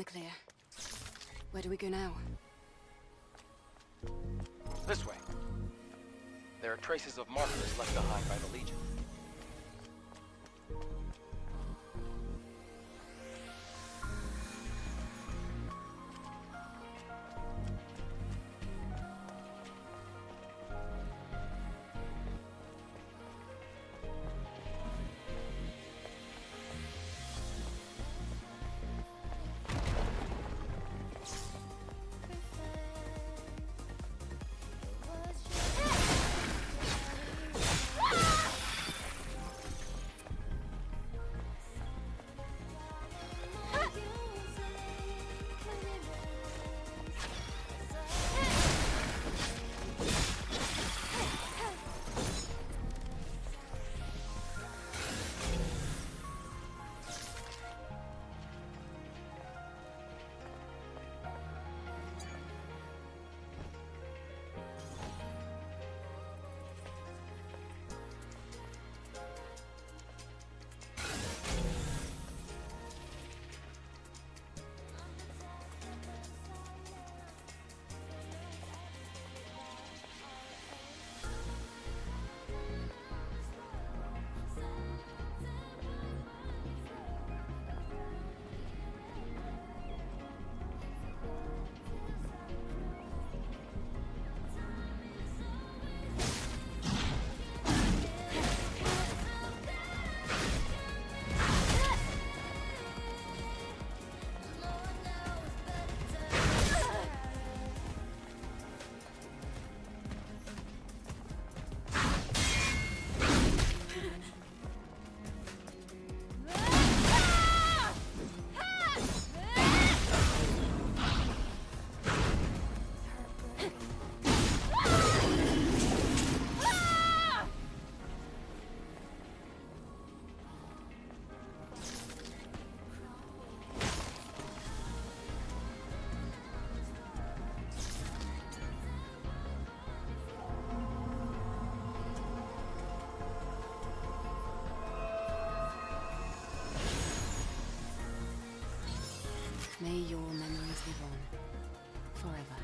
the clear. Where do we go now? This way. There are traces of markers left behind by the Legion. May your memories live on. Forever.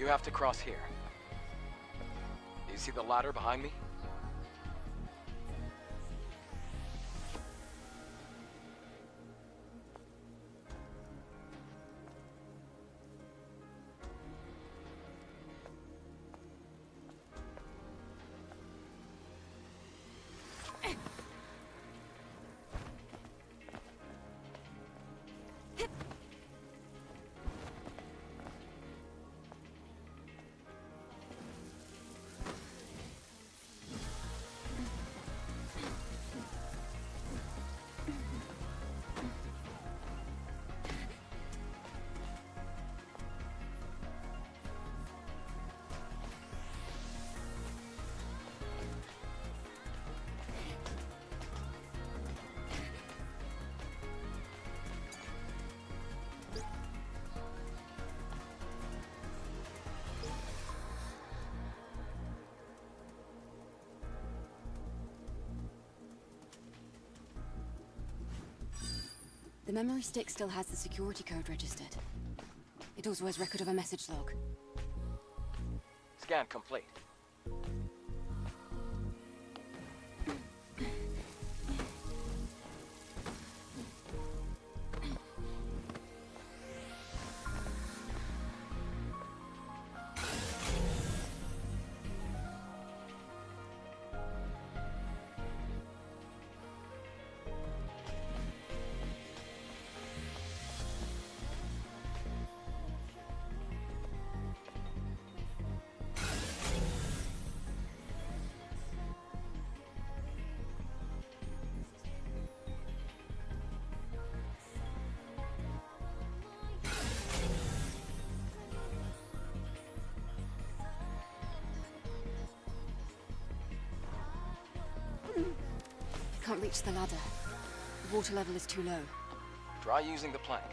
You have to cross here. You see the ladder behind me? The memory stick still has the security code registered. It also has record of a message log. Scan complete. Can't reach the ladder. The water level is too low. Try using the plank.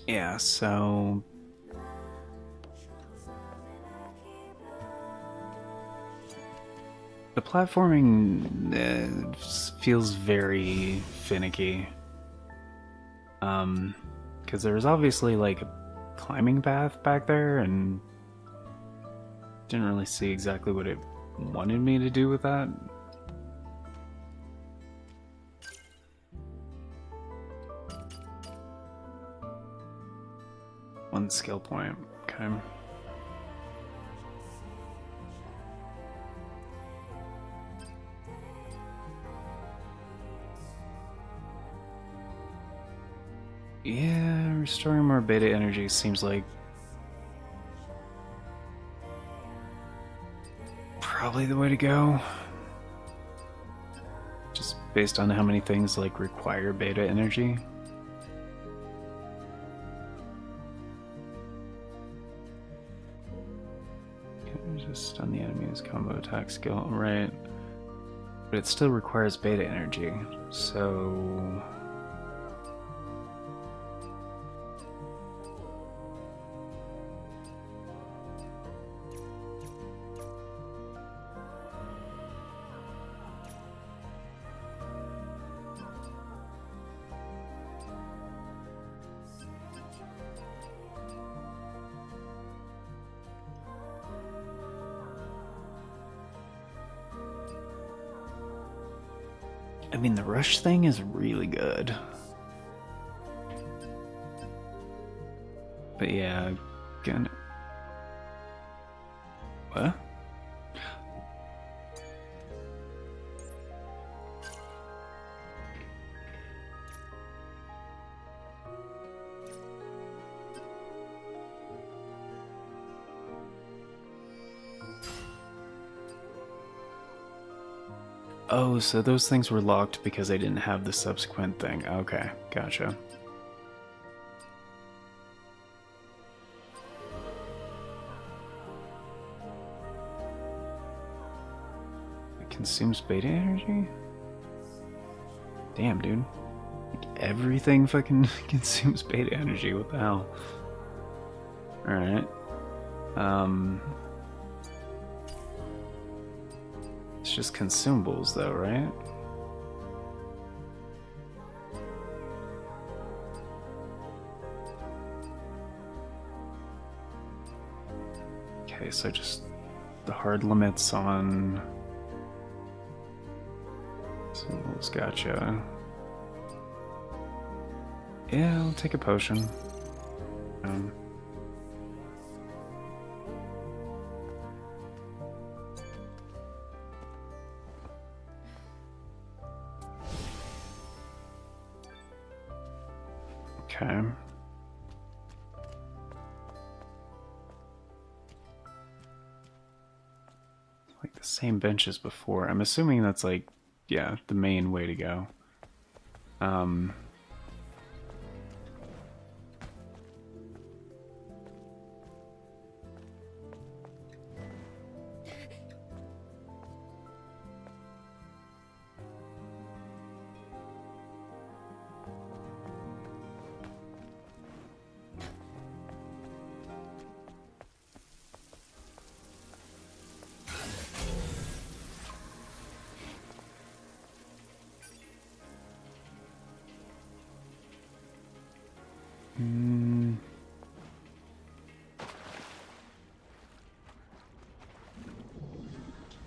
Yeah, so the platforming feels very finicky. Because there's obviously like a climbing path back there, and didn't really see exactly what it wanted me to do with that. One skill point, okay. Yeah, restoring more beta energy seems like probably the way to go. Just based on how many things like require beta energy. Okay, just stun the enemy's combo attack skill, right? But it still requires beta energy, so I mean, the rush thing is really good. But yeah, gonna... What? Oh, so those things were locked because I didn't have the subsequent thing. Okay, gotcha. It consumes beta energy? Damn, dude. Like, everything fucking consumes beta energy. What the hell? Alright. It's just consumables though, right? Okay, so just the hard limits on symbols, gotcha. Yeah, I'll take a potion. Okay. Like the same bench as before. I'm assuming that's like, yeah, the main way to go.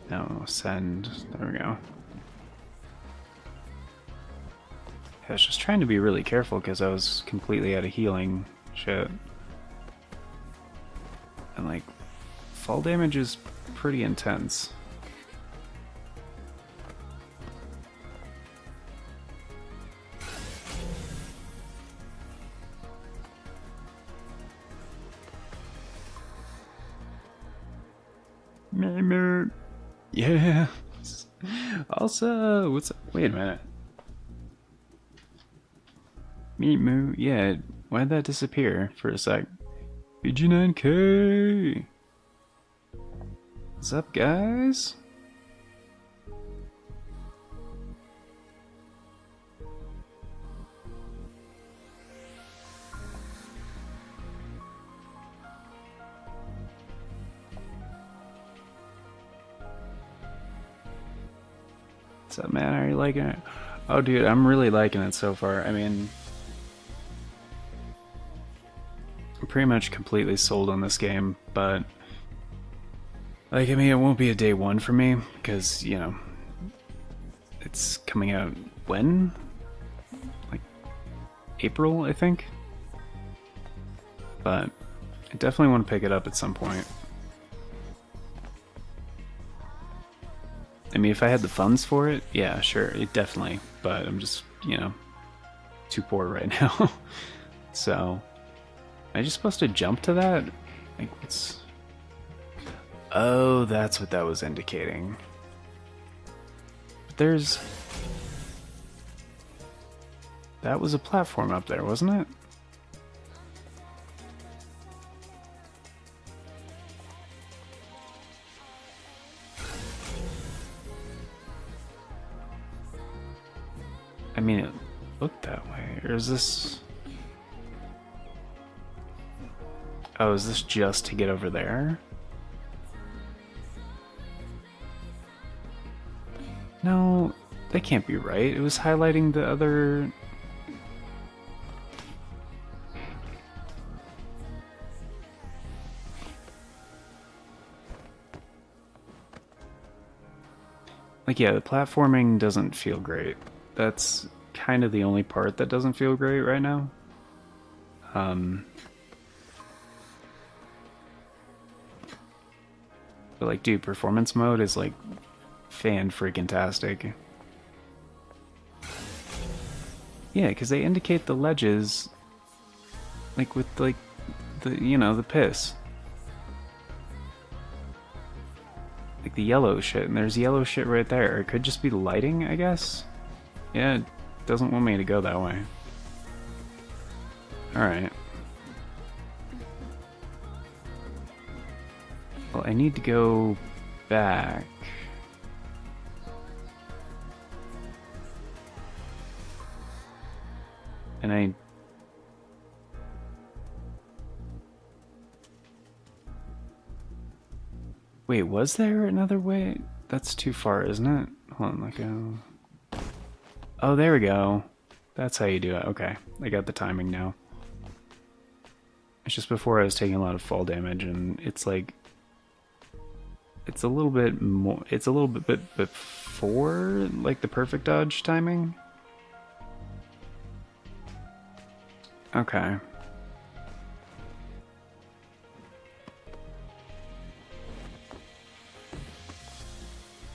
No, send. There we go. I was just trying to be really careful because I was completely out of healing shit. And like, fall damage is pretty intense. Yeah. Also, what's up? Wait a minute. Meat moo. Yeah, why'd that disappear for a sec? BG9K! What's up, guys? What's up, man? Are you liking it? Oh, dude, I'm really liking it so far. I mean, I'm pretty much completely sold on this game, but like, I mean, it won't be a day one for me because, you know, it's coming out when? Like April, I think. But I definitely want to pick it up at some point. I mean, if I had the funds for it, yeah, sure, it definitely. But I'm just, you know, too poor right now. So, am I just supposed to jump to that? Like, what's... Oh, that's what that was indicating. But there's... That was a platform up there, wasn't it? I mean, it looked that way. Or is this... Oh, is this just to get over there? No, that can't be right. It was highlighting the other... Like, yeah, the platforming doesn't feel great. That's kind of the only part that doesn't feel great right now. But like, dude, performance mode is like fan-freaking-tastic. Yeah, because they indicate the ledges, like with like the, you know, the piss. Like the yellow shit, and there's yellow shit right there. It could just be lighting, I guess. Yeah, it doesn't want me to go that way. Alright. Well, I need to go back. And I... Wait, was there another way? That's too far, isn't it? Hold on, like Oh, there we go. That's how you do it. Okay, I got the timing now. It's just before I was taking a lot of fall damage, and it's like... It's a little bit more... It's a little bit before, like, the perfect dodge timing. Okay.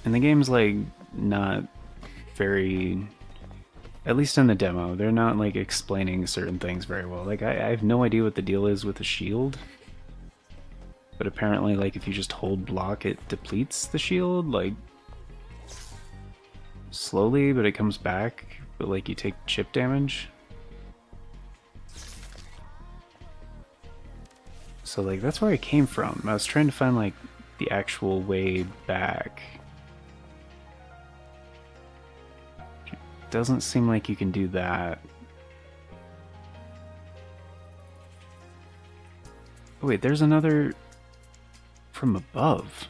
And the game's, like, not very... At least in the demo, they're not, like, explaining certain things very well. Like, I have no idea what the deal is with the shield. But apparently, like, if you just hold block, it depletes the shield, like... slowly, but it comes back. But, like, you take chip damage. So, like, that's where I came from. I was trying to find, like, the actual way back. Doesn't seem like you can do that. Oh, wait, there's another from above.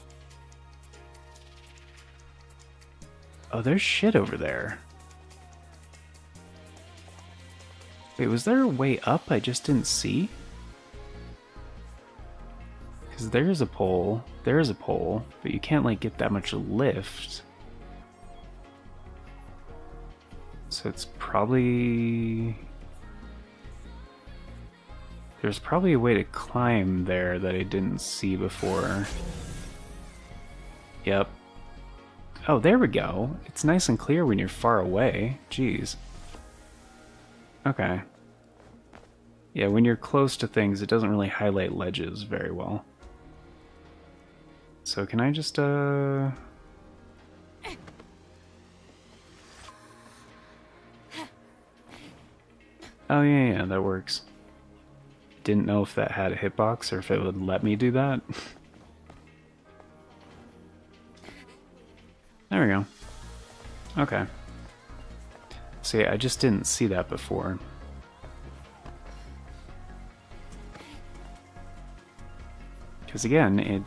Oh, there's shit over there. Wait, was there a way up I just didn't see? Because there's a pole, but you can't, like, get that much lift. So it's probably... There's probably a way to climb there that I didn't see before. Yep. Oh, there we go. It's nice and clear when you're far away. Jeez. Okay. Yeah, when you're close to things, it doesn't really highlight ledges very well. So can I just, Oh, yeah, that works. Didn't know if that had a hitbox or if it would let me do that. There we go. Okay. See, I just didn't see that before. Because again, it...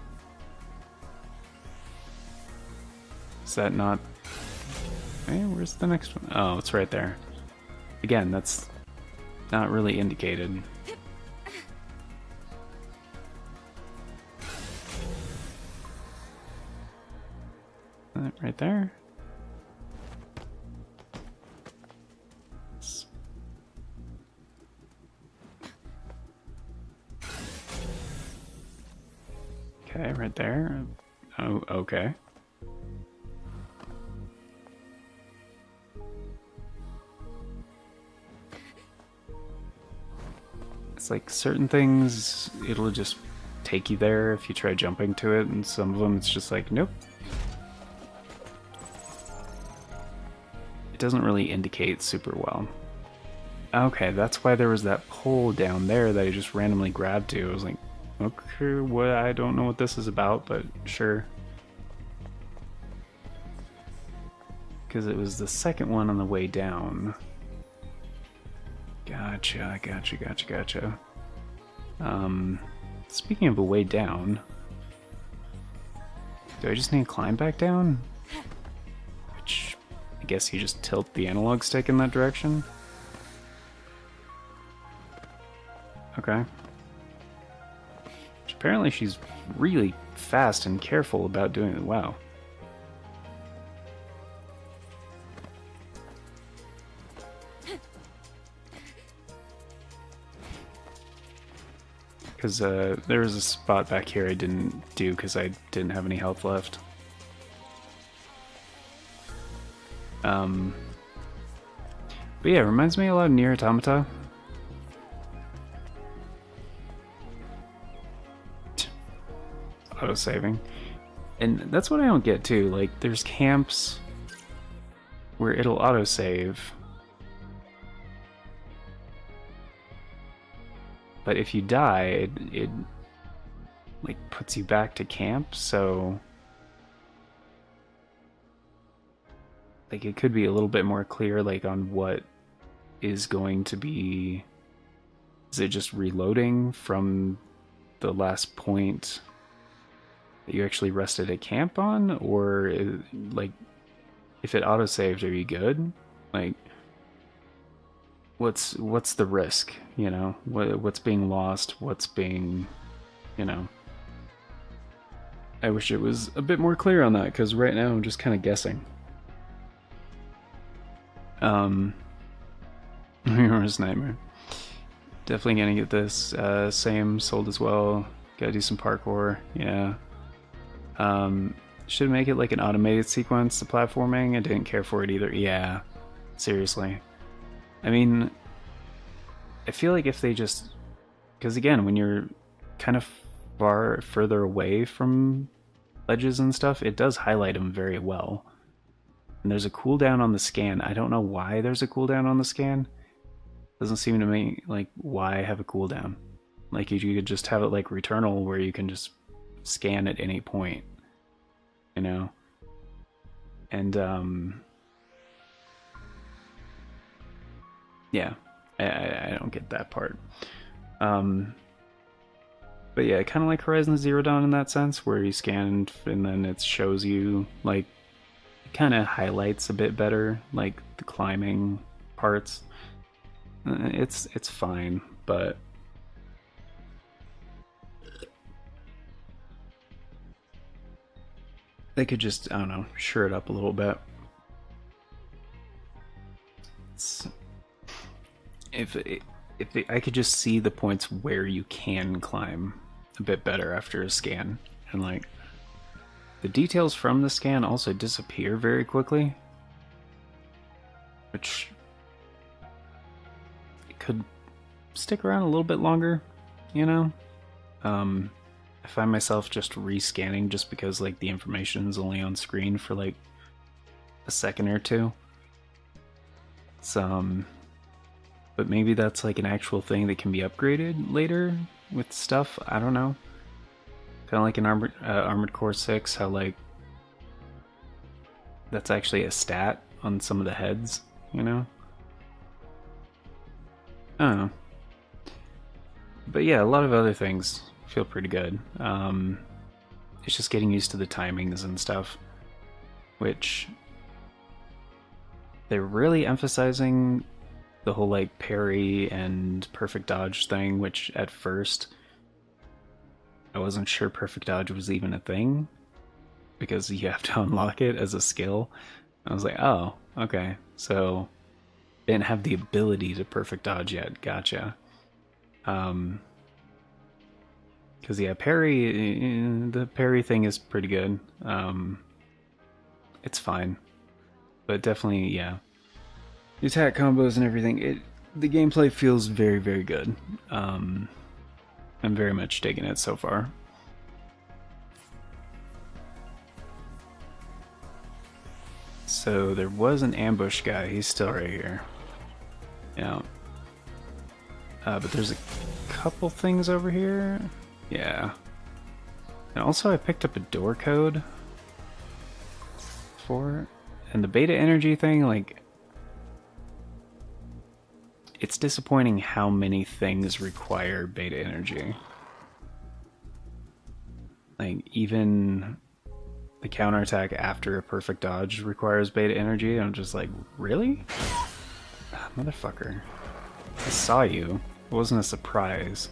Is that not... Okay, where's the next one? Oh, it's right there. Again, that's not really indicated. Right there. Okay, right there. Oh, okay. It's like certain things, it'll just take you there if you try jumping to it, and some of them it's just like, nope. It doesn't really indicate super well. Okay, that's why there was that pole down there that I just randomly grabbed to. I was like, okay, what? I don't know what this is about, but sure. Because it was the second one on the way down. Gotcha. Speaking of a way down, do I just need to climb back down? Which, I guess you just tilt the analog stick in that direction. Okay. Which apparently she's really fast and careful about doing it well. Because there was a spot back here I didn't do because I didn't have any health left. But yeah, it reminds me a lot of Nier Automata. Auto-saving. And that's what I don't get too. Like, there's camps where it'll autosave. But if you die, it like puts you back to camp, so like it could be a little bit more clear like on what is going to be. Is it just reloading from the last point that you actually rested at camp on, or like if it autosaved, are you good? Like what's the risk, you know? What's being lost, what's being, you know? I wish it was a bit more clear on that, because right now I'm just kind of guessing. Hero's Nightmare. Definitely gonna get this. Same, sold as well. Gotta do some parkour, yeah. Should make it like an automated sequence, the platforming. I didn't care for it either. Yeah, seriously. I mean, I feel like if they just... Because again, when you're kind of further away from ledges and stuff, it does highlight them very well. And there's a cooldown on the scan. I don't know why there's a cooldown on the scan. Doesn't seem to me like why have a cooldown. Like you could just have it like Returnal where you can just scan at any point. You know? And yeah, I don't get that part. But yeah, kind of like Horizon Zero Dawn in that sense, where you scan and then it shows you, like, kind of highlights a bit better, like the climbing parts. It's fine, but they could just, I don't know, sure it up a little bit. If I could just see the points where you can climb a bit better after a scan, and like the details from the scan also disappear very quickly, which it could stick around a little bit longer, you know. I find myself just rescanning just because like the information is only on screen for like a second or two. But maybe that's like an actual thing that can be upgraded later with stuff. I don't know. Kind of like in Armored Core 6, how like that's actually a stat on some of the heads, you know? I don't know. But yeah, a lot of other things feel pretty good. It's just getting used to the timings and stuff, which they're really emphasizing the whole like parry and perfect dodge thing, which at first I wasn't sure perfect dodge was even a thing because you have to unlock it as a skill. I was like, oh, okay. So didn't have the ability to perfect dodge yet. Gotcha. Because yeah, the parry thing is pretty good. It's fine, but definitely, yeah. The attack combos and everything. The gameplay feels very, very good. I'm very much digging it so far. So there was an ambush guy. He's still right here. Yeah. But there's a couple things over here. Yeah. And also I picked up a door code for it. And the beta energy thing, like, it's disappointing how many things require beta energy. Like, even the counterattack after a perfect dodge requires beta energy. I'm just like, really? Ah, motherfucker. I saw you. It wasn't a surprise.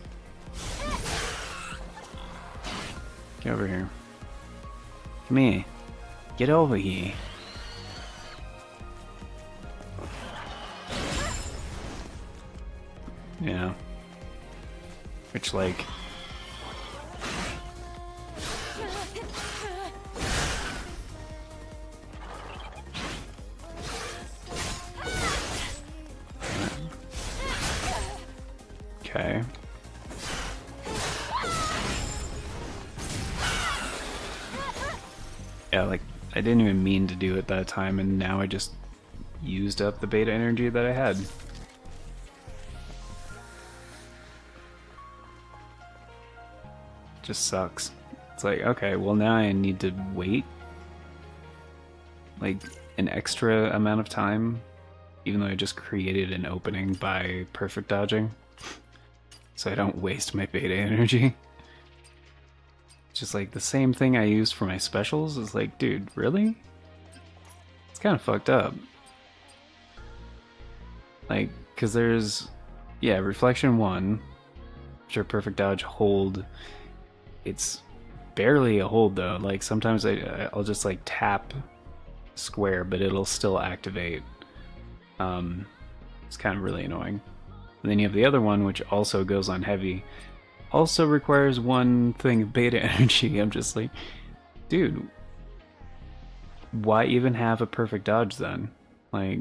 Get over here. Come here. Get over here. Yeah. Which, like... Okay. Yeah, like, I didn't even mean to do it that time, and now I just used up the beta energy that I had. Just sucks. It's like, okay, well now I need to wait like an extra amount of time, even though I just created an opening by perfect dodging, so I don't waste my beta energy. Just like the same thing I used for my specials is like, dude, really? It's kind of fucked up. Like, because there's, yeah, Reflection 1, sure, perfect dodge, hold. It's barely a hold though. Like sometimes I'll just like tap square, but it'll still activate. It's kind of really annoying. And then you have the other one, which also goes on heavy. Also requires one thing of beta energy. I'm just like, dude, why even have a perfect dodge then? Like,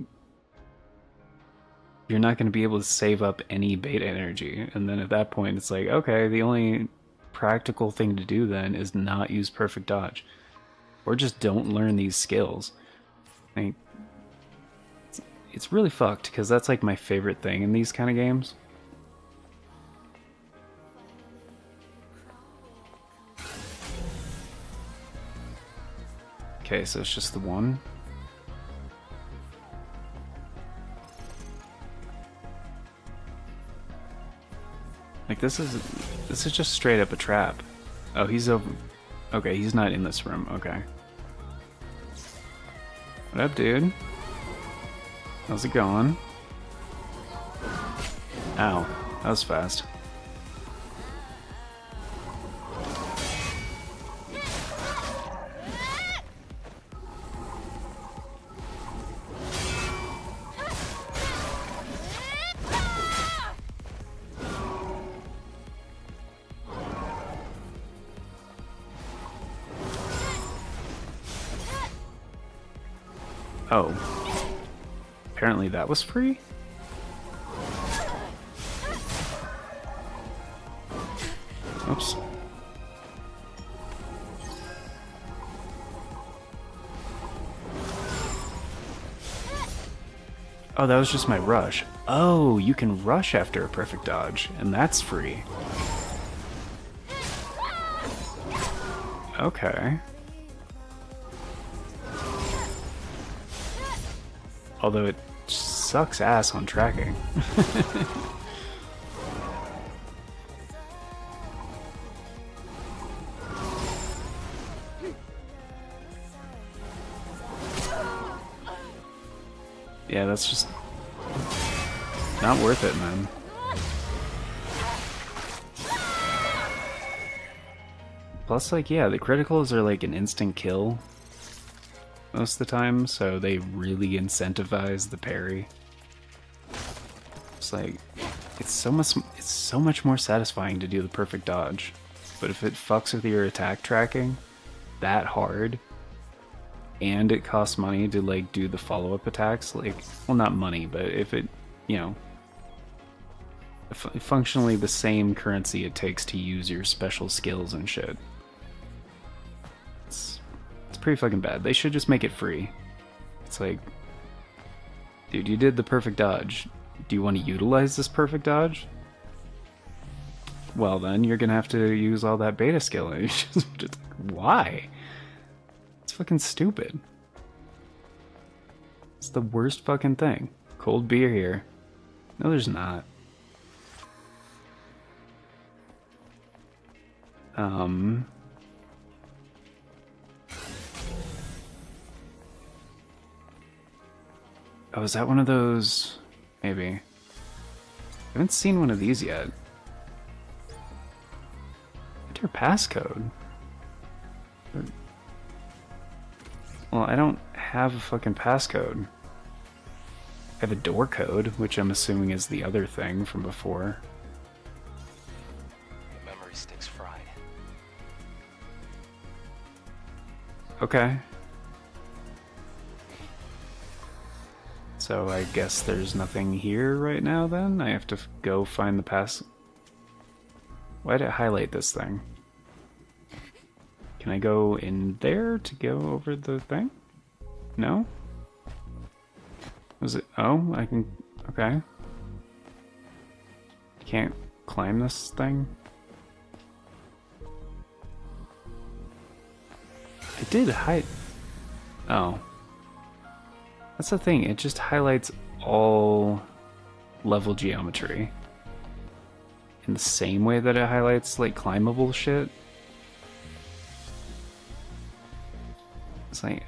you're not going to be able to save up any beta energy. And then at that point, it's like, okay, the only practical thing to do then is not use perfect dodge. Or just don't learn these skills. Like, it's really fucked, because that's like my favorite thing in these kind of games. Okay, so it's just the one. Like this is just straight up a trap. Oh, he's over. Okay, he's not in this room. Okay. What up, dude? How's it going? Ow, that was fast. Oh. Apparently that was free? Oops. Oh, that was just my rush. Oh, you can rush after a perfect dodge, and that's free. Okay. Although it sucks ass on tracking. Yeah, that's just not worth it, man. Plus, like, yeah, the criticals are like an instant kill most of the time, so they really incentivize the parry. It's like, it's so much more satisfying to do the perfect dodge. But if it fucks with your attack tracking that hard, and it costs money to like do the follow-up attacks, like, well, not money, but if it, you know, functionally the same currency it takes to use your special skills and shit, it's pretty fucking bad. They should just make it free. It's like, dude, you did the perfect dodge. Do you want to utilize this perfect dodge? Well, then you're gonna have to use all that beta skill. And just why? It's fucking stupid. It's the worst fucking thing. Cold beer here. No, there's not. Oh, is that one of those? Maybe. I haven't seen one of these yet. Enter passcode. Well, I don't have a fucking passcode. I have a door code, which I'm assuming is the other thing from before. The memory stick's fried. Okay. So I guess there's nothing here right now then? I have to go find the pass... Why did it highlight this thing? Can I go in there to go over the thing? No? Was it... Oh, I can... Okay. Can't climb this thing? It did hide... Oh. That's the thing, it just highlights all level geometry. In the same way that it highlights, like, climbable shit. It's like...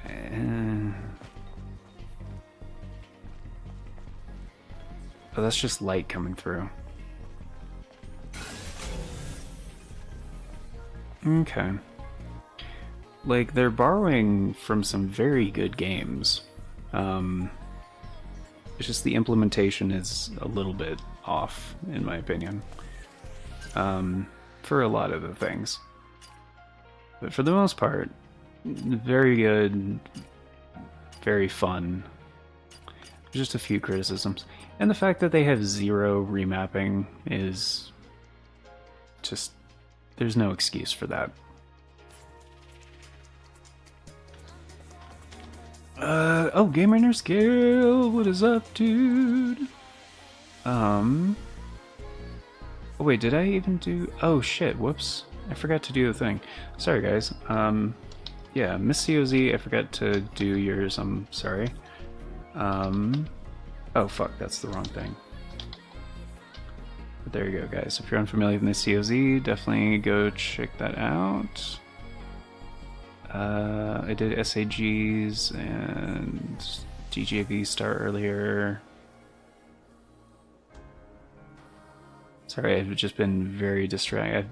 Oh, that's just light coming through. Okay. Like, they're borrowing from some very good games. It's just the implementation is a little bit off, in my opinion. For a lot of the things. But for the most part, very good, very fun. Just a few criticisms. And the fact that they have 0 remapping is just... There's no excuse for that. Oh, Gamer Nerd Scale, what is up, dude? Oh wait, did I even do... Oh shit, whoops. I forgot to do the thing. Sorry guys. Yeah, Miss COZ, I forgot to do yours, I'm sorry. Oh fuck, that's the wrong thing. But there you go, guys. If you're unfamiliar with Miss COZ, definitely go check that out. I did SAGs and DJV start earlier. Sorry, I've just been very distracted.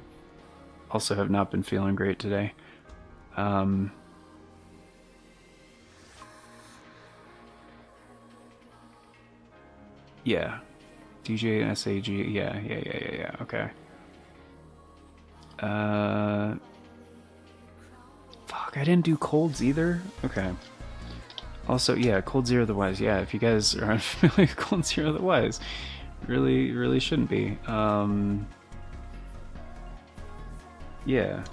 I also have not been feeling great today. Yeah. DJ and SAG, yeah, okay. Fuck, I didn't do colds either? Okay. Also, yeah, Cold Zero the Wise. Yeah, if you guys are unfamiliar with Cold Zero the Wise, really shouldn't be. Yeah.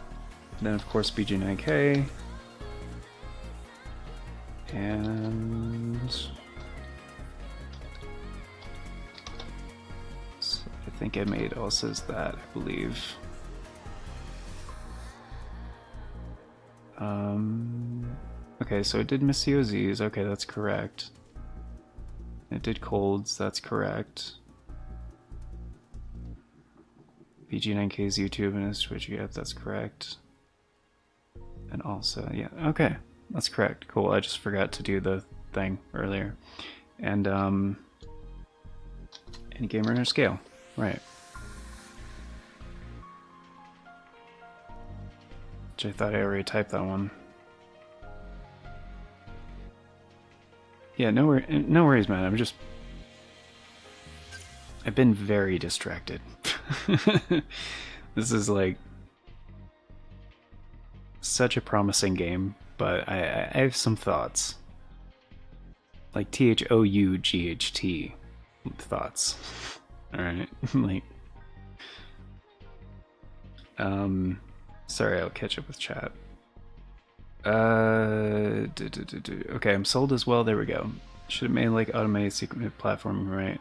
Then, of course, BG9K. And... So I think I made Elsa's that, I believe. Okay, so it did miss COZs. Okay, that's correct. It did colds. That's correct. BG9K's YouTube and his Twitch. Yep, that's correct. And also, yeah, okay, that's correct. Cool. I just forgot to do the thing earlier. And any gamer in scale, right? Which I thought I already typed that one. Yeah, no worries, man. I've been very distracted. This is like such a promising game, but I have some thoughts. Like THOUGHT thoughts. Alright. Like sorry, I'll catch up with chat. Okay, I'm sold as well. There we go. Should have made like automated secret platforming, right?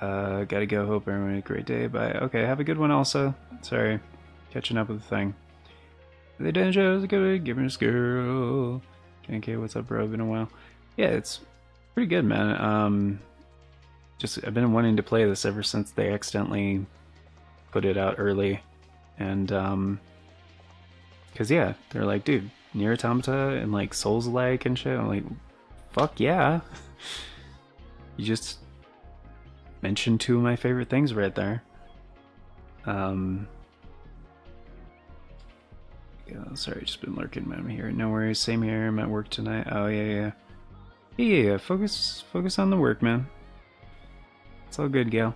Gotta go. Hope everyone had a great day. Bye. Okay, have a good one also. Sorry. Catching up with the thing. The Danjo's a good giver's girl. Okay, what's up, bro? Been a while. Yeah, it's pretty good, man. Just I've been wanting to play this ever since they accidentally put it out early. And cause yeah, they're like, dude, Nier Automata and like Souls-like and shit. I'm like, fuck yeah. You just mentioned two of my favorite things right there. Yeah, sorry, just been lurking, man. I'm here. No worries, same here. I'm at work tonight. Oh yeah. Focus on the work, man. It's all good, gal.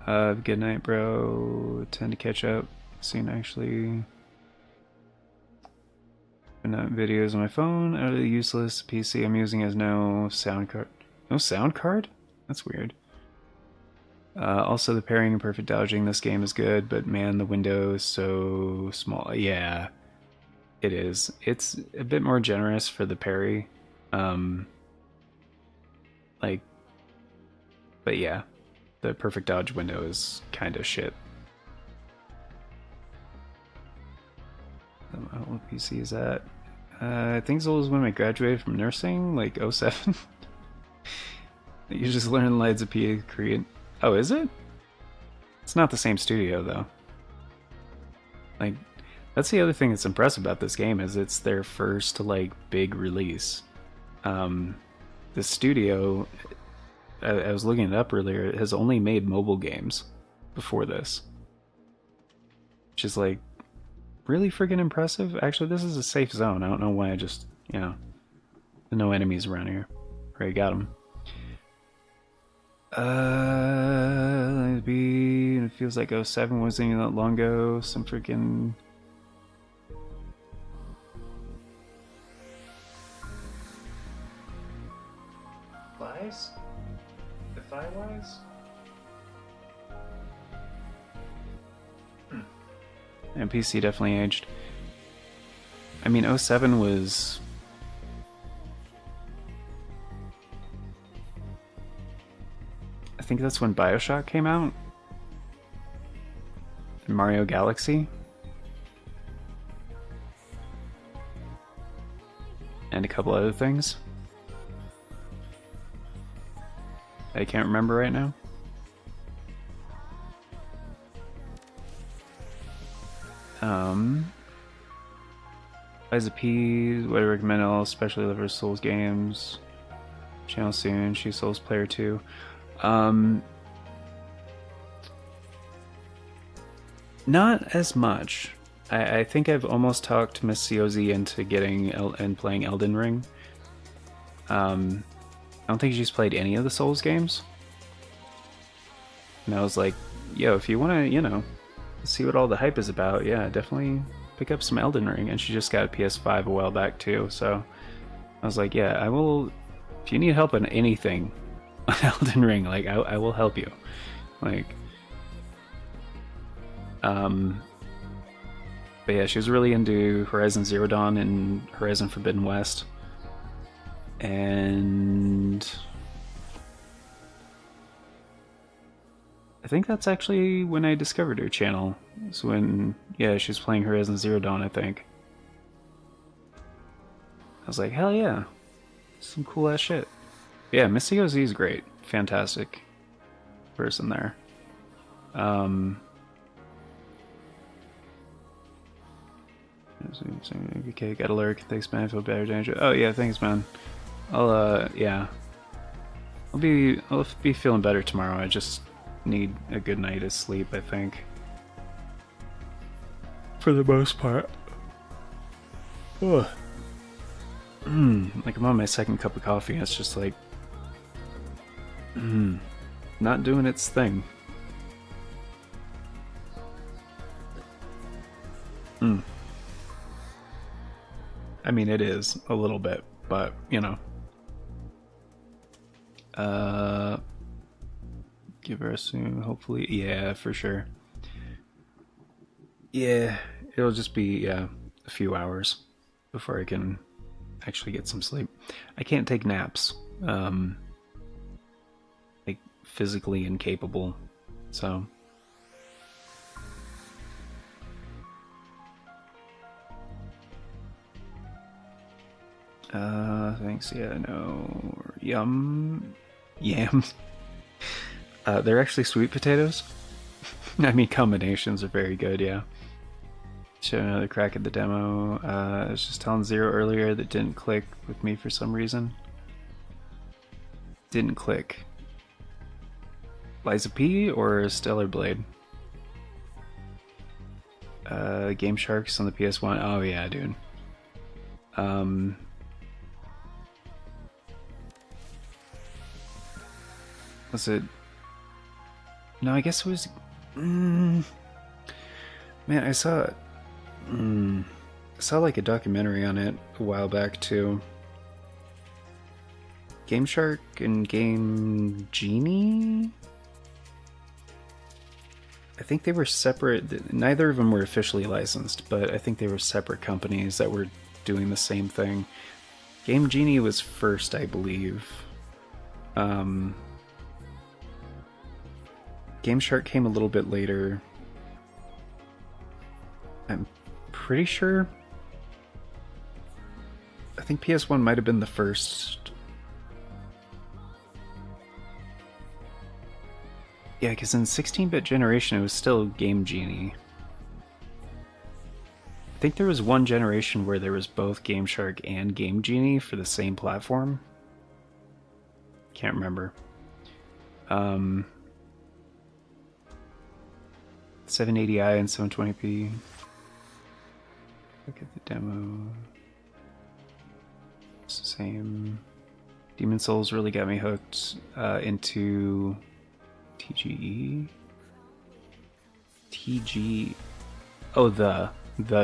Good night, bro. Tend to catch up soon, actually. Not videos on my phone. Utterly useless. PC I'm using has no sound card. No sound card? That's weird. Also, the parrying and perfect dodging this game is good, but man, the window is so small. Yeah, it is. It's a bit more generous for the parry. But yeah, the perfect dodge window is kind of shit. What PC is that? I think it was when I graduated from nursing, like 07. You just learn Lights of P Korean. Oh, is it? It's not the same studio though. Like, that's the other thing that's impressive about this game is it's their first like big release. The studio, I was looking it up earlier, it has only made mobile games before this, which is like really freaking impressive. Actually, this is a safe zone. I don't know why I just, there's no enemies around here. Already got them. It feels like 07 wasn't even that long ago. Some freaking flies? The fly wise? And PC definitely aged. I mean, 07 was... I think that's when BioShock came out. And Mario Galaxy. And a couple other things. I can't remember right now. Liza P, what I recommend all, especially the first Souls games. Channel soon, she's Souls player too. Not as much. I think I've almost talked Miss COZ into getting and playing Elden Ring. I don't think she's played any of the Souls games. And I was like, yo, if you want to, see what all the hype is about, yeah, definitely pick up some Elden Ring. And she just got a PS5 a while back too, so I was like, yeah, I will. If you need help on anything on Elden Ring, like I will help you. Like, but yeah, she was really into Horizon Zero Dawn and Horizon Forbidden West, and I think that's actually when I discovered her channel. It's when, yeah, she was playing Horizon Zero Dawn, I think. I was like, hell yeah, some cool ass shit. Yeah, Missy OZ is great, fantastic person there. Okay, got a lurk. Thanks, man. I feel better, Danger. Oh yeah, thanks, man. Yeah. I'll be feeling better tomorrow. I just need a good night of sleep, I think. For the most part. Ugh. Like I'm on my second cup of coffee and it's just like not doing its thing. I mean, it is a little bit, but you know. Give her a soon, hopefully. Yeah, for sure. Yeah, it'll just be a few hours before I can actually get some sleep. I can't take naps. Like physically incapable. So thanks, yeah, no. Yams. They're actually sweet potatoes. I mean, combinations are very good, yeah. Show another crack at the demo. I was just telling Zero earlier that didn't click with me for some reason. Didn't click. Liza P or Stellar Blade? Game Sharks on the PS1. Oh yeah, dude. Was it? No, I guess it was. Man, I saw like a documentary on it a while back too. Game Shark and Game Genie? I think they were separate. Neither of them were officially licensed, but I think they were separate companies that were doing the same thing. Game Genie was first, I believe. Game Shark came a little bit later. I'm pretty sure. I think PS1 might have been the first. Yeah, because in 16-bit generation it was still Game Genie. I think there was one generation where there was both Game Shark and Game Genie for the same platform. Can't remember. 780i and 720p. Look at the demo. It's the same. Demon Souls really got me hooked into TGE. Oh, the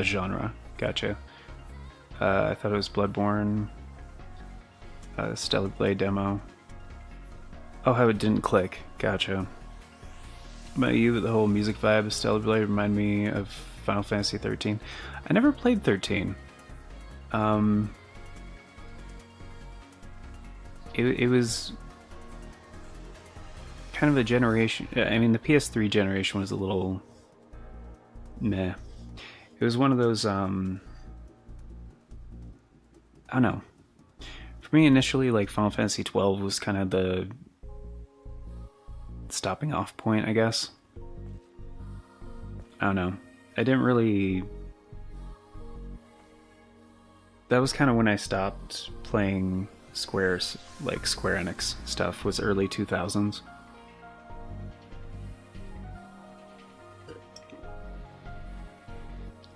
genre. Gotcha. I thought it was Bloodborne. Stellar Blade demo. Oh, how it didn't click. Gotcha. About you, the whole music vibe of Stellar Blade reminded me of Final Fantasy 13. I never played 13. It was kind of a generation. I mean, the PS3 generation was a little meh. It was one of those. I don't know. For me, initially, like Final Fantasy 12 was kind of the stopping off point, I guess. I don't know. I didn't really. That was kind of when I stopped playing Square Enix stuff. Was early 2000s.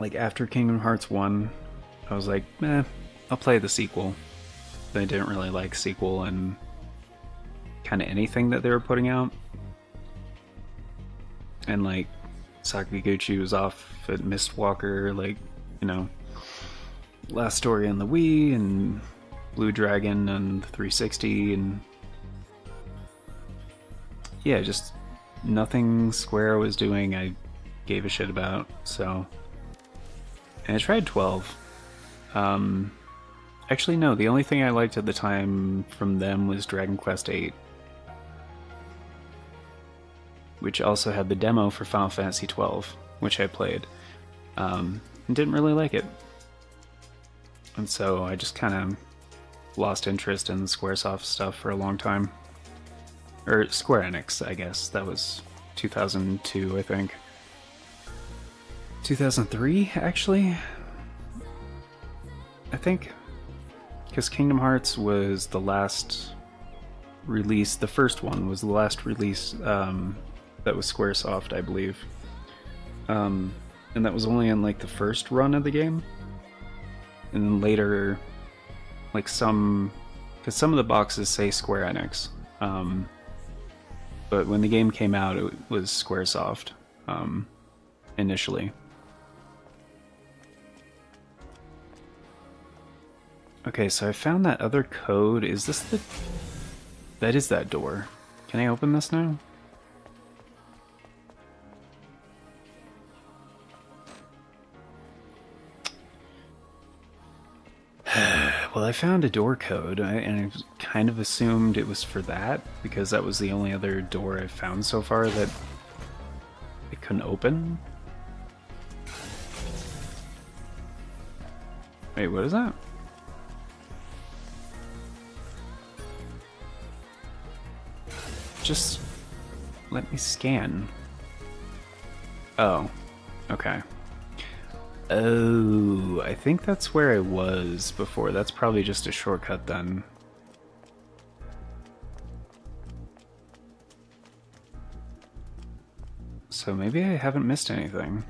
Like after Kingdom Hearts 1, I was like, I'll play the sequel. But I didn't really like sequel and kind of anything that they were putting out. And like Sakaguchi was off at Mistwalker, like, you know, Last Story on the Wii and Blue Dragon and 360, and yeah, just nothing Square was doing I gave a shit about. So, and I tried 12. Actually, no, the only thing I liked at the time from them was Dragon Quest VIII, which also had the demo for Final Fantasy 12, which I played, and didn't really like it. And so I just kind of lost interest in the Squaresoft stuff for a long time. Or Square Enix, I guess. That was 2002, I think. 2003, actually? I think. Because Kingdom Hearts was the last release, the first one was the last release that was Squaresoft, I believe. And that was only in like the first run of the game. And then later, like because some of the boxes say Square Enix. But when the game came out, it was Squaresoft initially. Okay, so I found that other code. Is this the... That is that door. Can I open this now? Well, I found a door code, and I kind of assumed it was for that, because that was the only other door I've found so far that it couldn't open. Wait, what is that? Just let me scan. Oh, okay. Oh, I think that's where I was before. That's probably just a shortcut then. So maybe I haven't missed anything.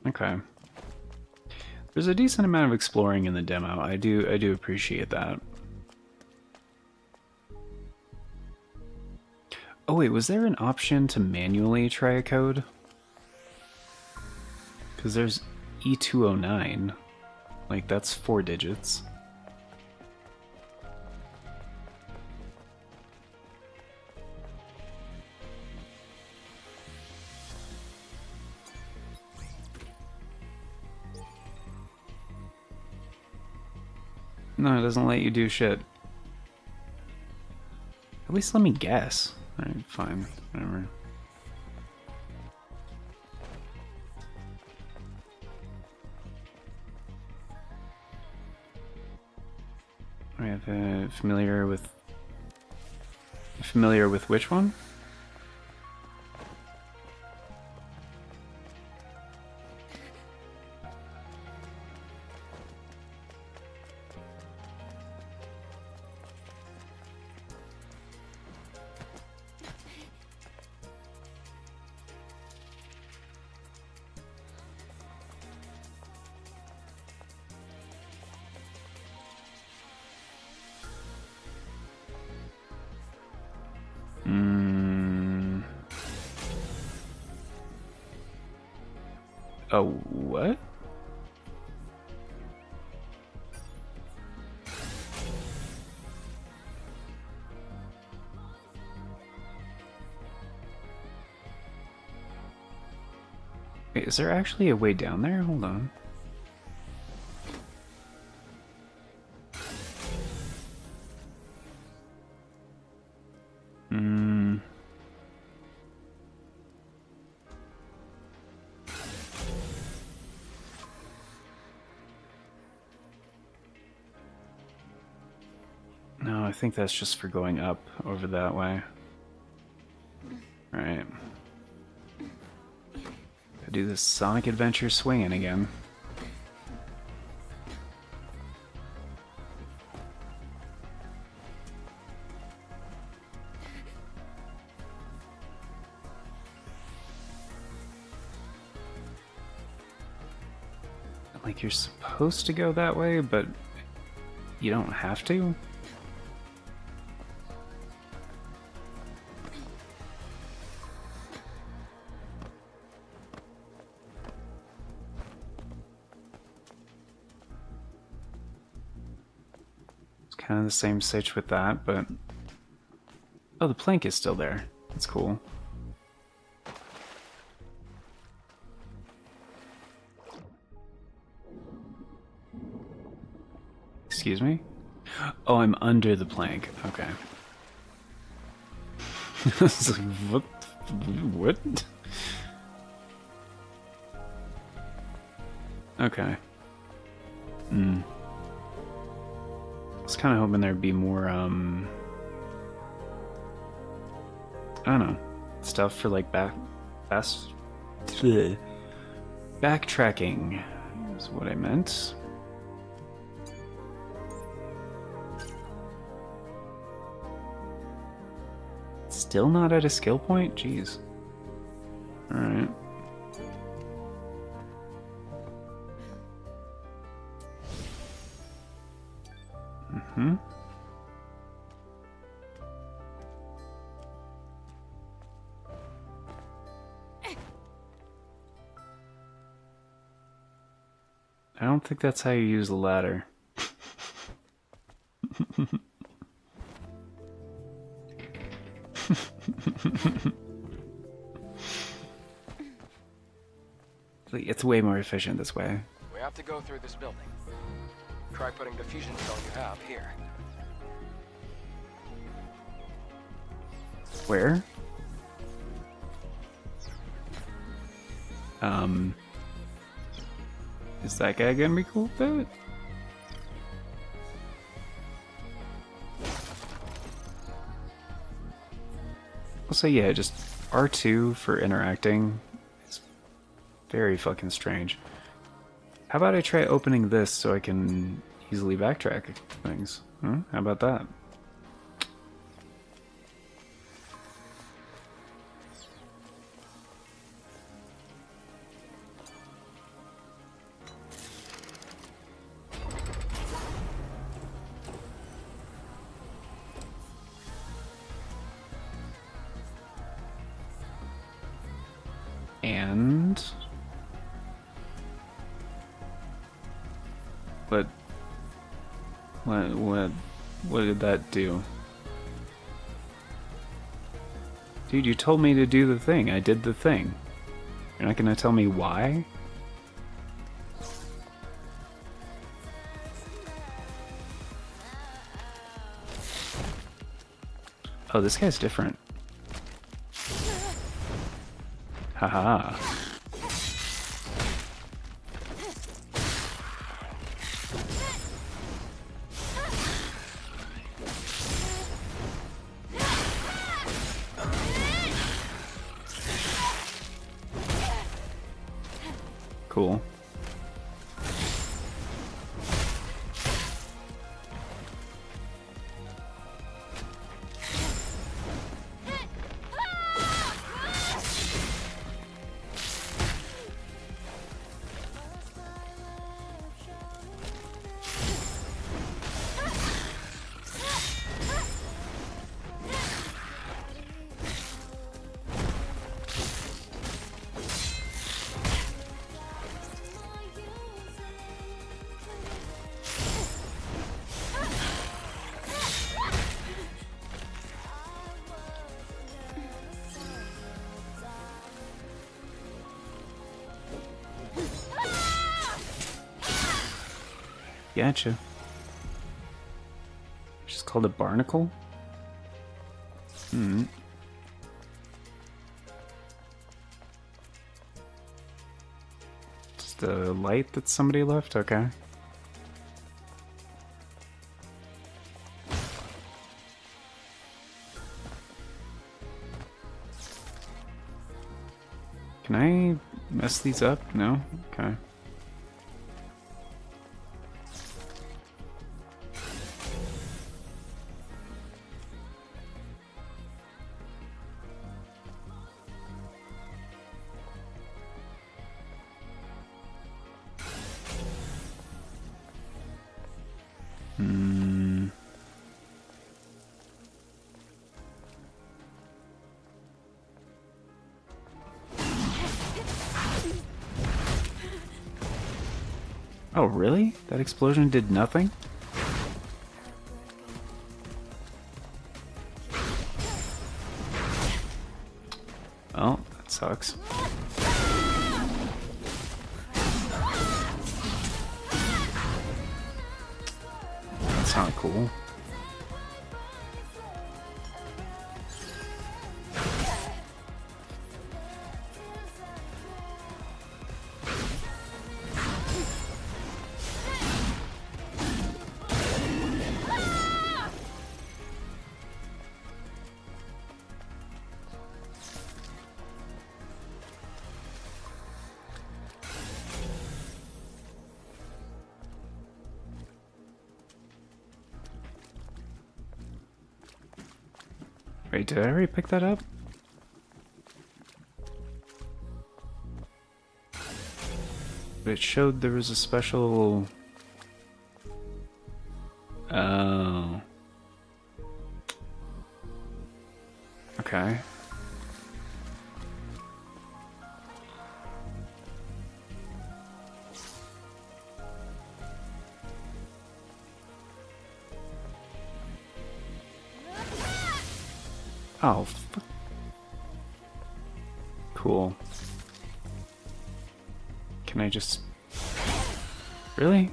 Okay. There's a decent amount of exploring in the demo. I do appreciate that. Oh wait, was there an option to manually try a code? Because there's E209. Like, that's 4 digits. No, it doesn't let you do shit. At least let me guess. Alright, fine. Whatever. I have familiar with which one? Oh, what? Wait, is there actually a way down there? Hold on. No, I think that's just for going up over that way. Right. Gotta do this Sonic Adventure swinging again. Like, you're supposed to go that way, but you don't have to? Kind of the same sitch with that, but... Oh, the plank is still there. That's cool. Excuse me? Oh, I'm under the plank. Okay. It's like, what? What? Okay. I was kind of hoping there'd be more, I don't know, stuff for like backtracking is what I meant. Still not at a skill point? Jeez. Alright. Mm-hmm. I don't think that's how you use the ladder. It's way more efficient this way. We have to go through this building. Try putting the fusion cell you have here. Where? Is that guy gonna be cool with it? Also, yeah, just R2 for interacting. It's very fucking strange. How about I try opening this so I can easily backtrack things? Huh? How about that? And what did that do? Dude, you told me to do the thing. I did the thing. You're not gonna tell me why? Oh, this guy's different. Haha. Cool. Gotcha. Just called a barnacle? Hmm. Just a light that somebody left? Okay. Can I mess these up? No? Okay. Hmm. Oh, really? That explosion did nothing? Oh, that sucks. That's not cool. Wait, did I already pick that up? It showed there was a special... Oh. Okay. Oh, cool. Can I just... Really?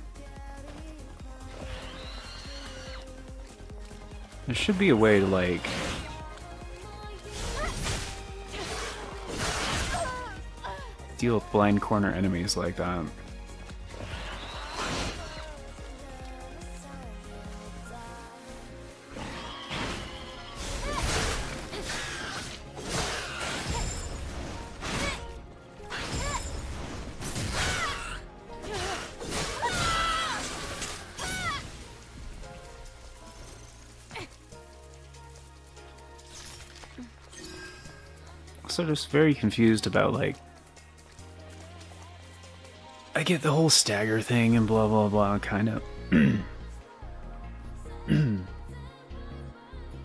There should be a way to, like... deal with blind corner enemies like that. So just very confused about, like, I get the whole stagger thing and blah blah blah, kind of.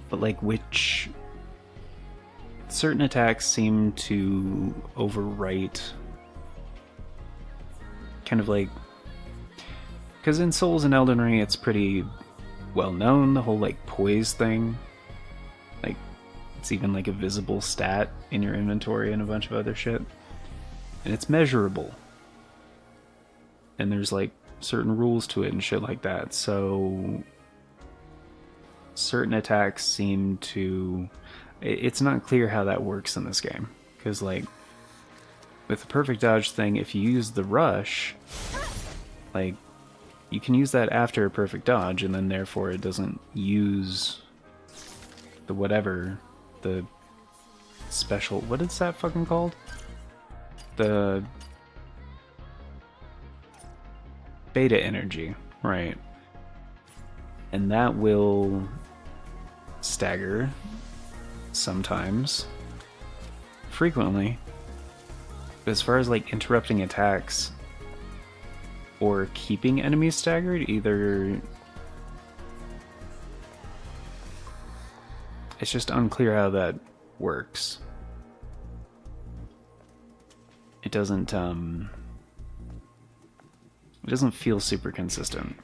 But like, which certain attacks seem to overwrite, kind of like, because in Souls and Elden Ring it's pretty well known, the whole like poise thing. Like, it's even like a visible stat in your inventory and a bunch of other shit. And it's measurable. And there's like certain rules to it and shit like that. So certain attacks seem to... It's not clear how that works in this game. Because like, with the perfect dodge thing, if you use the rush, like, you can use that after a perfect dodge, and then therefore it doesn't use the whatever, the special... What is that fucking called? The... beta energy, right? And that will stagger sometimes, frequently. But as far as like interrupting attacks or keeping enemies staggered, either it's just unclear how that works. It doesn't feel super consistent.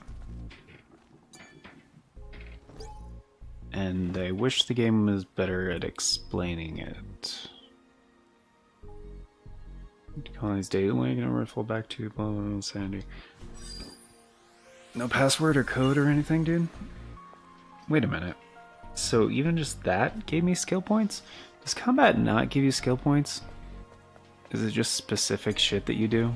And I wish the game was better at explaining it. Colony's data link, number fall back to blah blah blah, Sandy. No password or code or anything, dude? Wait a minute. So even just that gave me skill points? Does combat not give you skill points? Is it just specific shit that you do?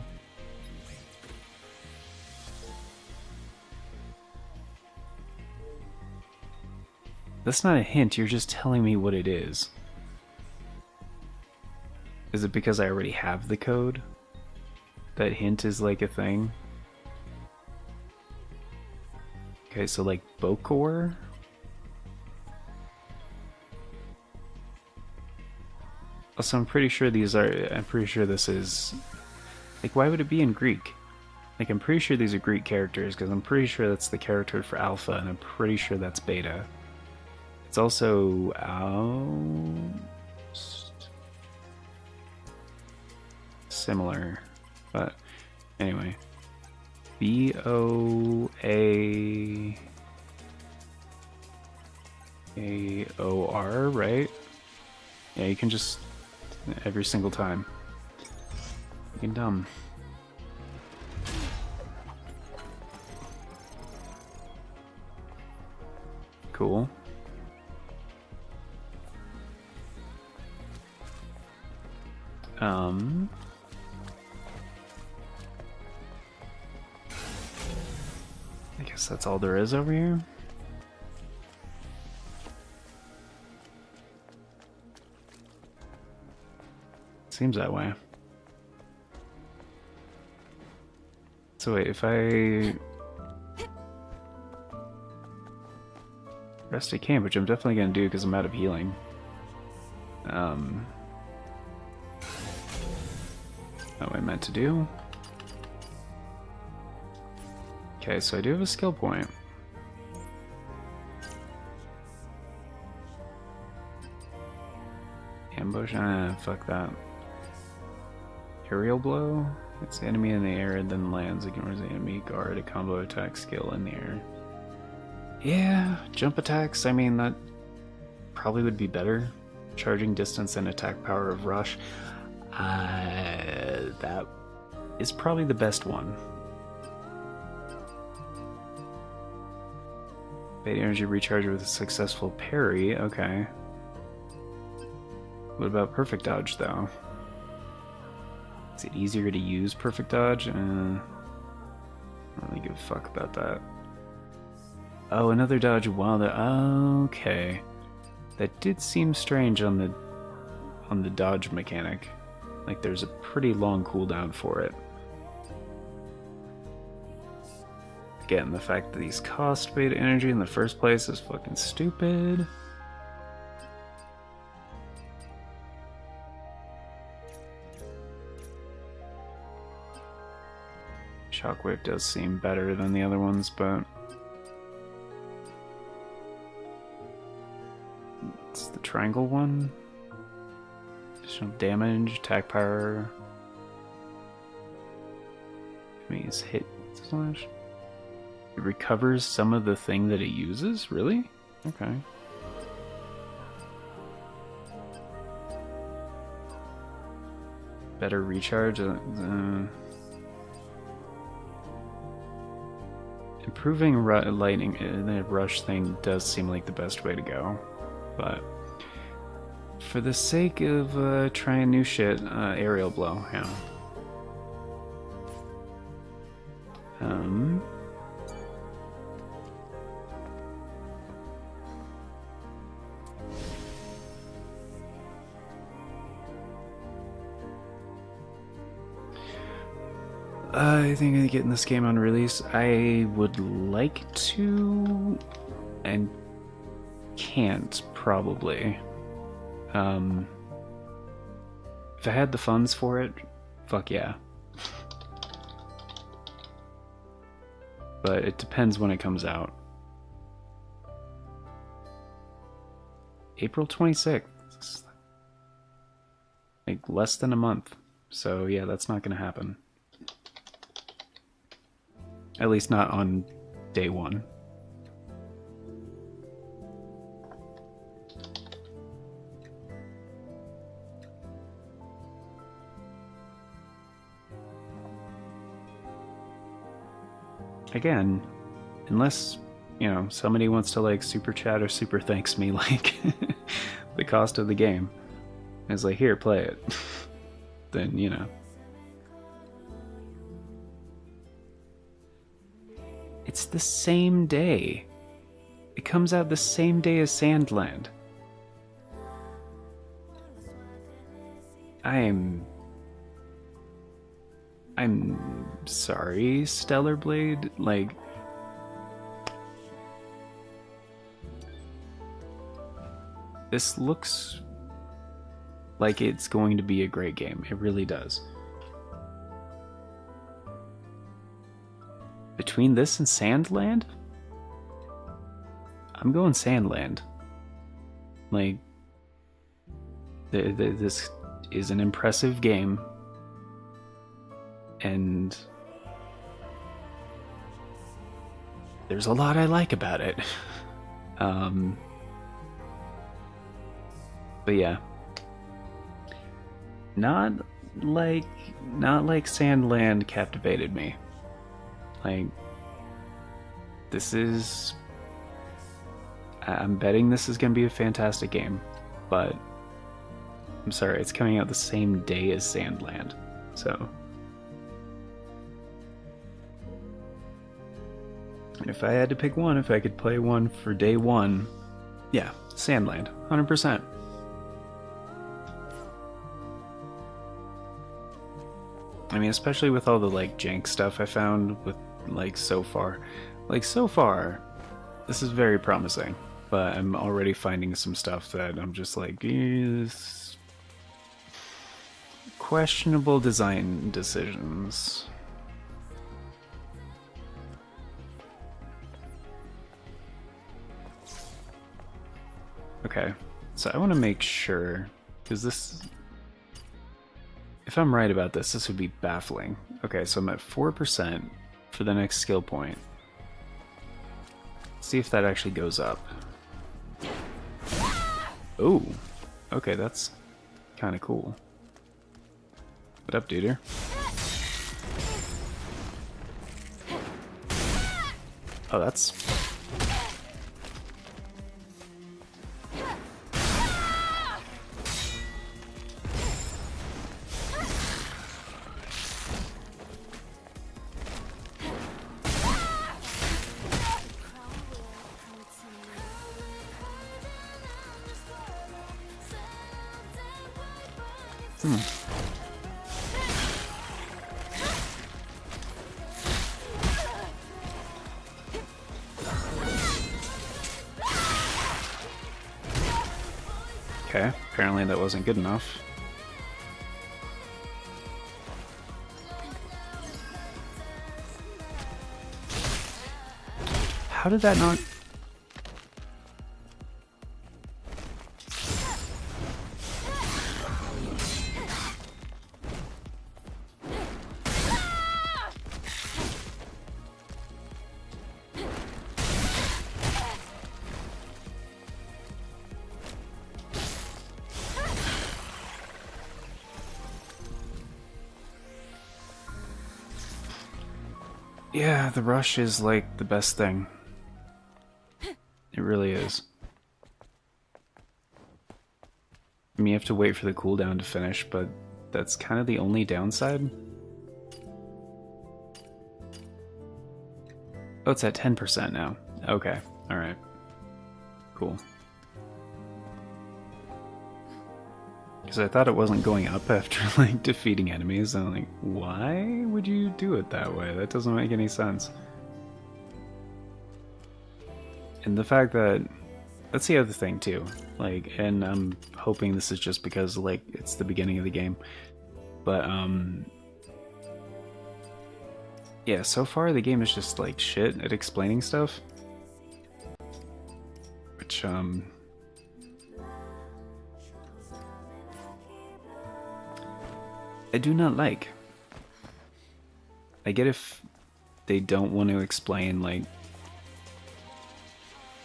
That's not a hint, you're just telling me what it is. Is it because I already have the code? That hint is like a thing? Okay, so like Bokor? Also, I'm pretty sure this is... Like, why would it be in Greek? Like, I'm pretty sure these are Greek characters, because I'm pretty sure that's the character for Alpha, and I'm pretty sure that's Beta. It's also similar, but anyway. B-O-A-A-O-R, right? Yeah, you can just every single time. Fucking dumb. Cool. I guess that's all there is over here. Seems that way. So wait, if I rest I can, which I'm definitely gonna do because I'm out of healing. What I meant to do. Okay, so I do have a skill point. Ambush, fuck that. Aerial blow. It's the enemy in the air and then lands, ignores the enemy guard, a combo attack skill in the air. Yeah, jump attacks, I mean, that probably would be better. Charging distance and attack power of rush. That is probably the best one. Bait energy recharge with a successful parry, okay. What about perfect dodge, though? Is it easier to use perfect dodge? I don't really give a fuck about that. Oh, another dodge while the... Okay. That did seem strange on the dodge mechanic. Like there's a pretty long cooldown for it. Again, the fact that these cost beta energy in the first place is fucking stupid. Shockwave does seem better than the other ones, but it's the triangle one. Additional damage, attack power. Enemies hit slash. It recovers some of the thing that it uses? Really? Okay. Better recharge. Improving lightning, the rush thing does seem like the best way to go, but for the sake of trying new shit, aerial blow, yeah. I think I'm getting this game on release. I would like to, and can't probably. If I had the funds for it, fuck yeah. But it depends when it comes out. April 26th. Like less than a month. So yeah, that's not gonna happen. At least not on day one. Again, unless, you know, somebody wants to like super chat or super thanks me like the cost of the game. And it's like, here, play it. Then, you know. It's the same day. It comes out the same day as Sandland. I'm sorry, Stellar Blade. Like, this looks like it's going to be a great game. It really does. Between this and Sandland? I'm going Sandland. Like, this is an impressive game. And there's a lot I like about it. But yeah. Not like Sandland captivated me. Like, this is... I'm betting this is going to be a fantastic game, but I'm sorry, it's coming out the same day as Sandland, so... And if I had to pick one, if I could play one for day one, yeah, Sandland, 100%. I mean, especially with all the, like, jank stuff I found with, like, so far. Like, so far, this is very promising. but I'm already finding some stuff that I'm just like, questionable design decisions. Okay, so I want to make sure, because this, if I'm right about this, this would be baffling. Okay, so I'm at 4% for the next skill point. Let's see if that actually goes up. Oh, okay, that's kind of cool. What up, duder? Oh, that's... Okay, apparently that wasn't good enough. How did that not... Yeah, the rush is like the best thing. It really is. I mean, you have to wait for the cooldown to finish, but that's kind of the only downside. Oh, it's at 10% now. Okay, alright. Cool. Because I thought it wasn't going up after, like, defeating enemies, and I'm like, why would you do it that way? That doesn't make any sense. And the fact that... That's the other thing, too. Like, and I'm hoping this is just because, like, it's the beginning of the game. But, yeah, so far the game is just, like, shit at explaining stuff. Which, I do not like. I get if they don't want to explain, like...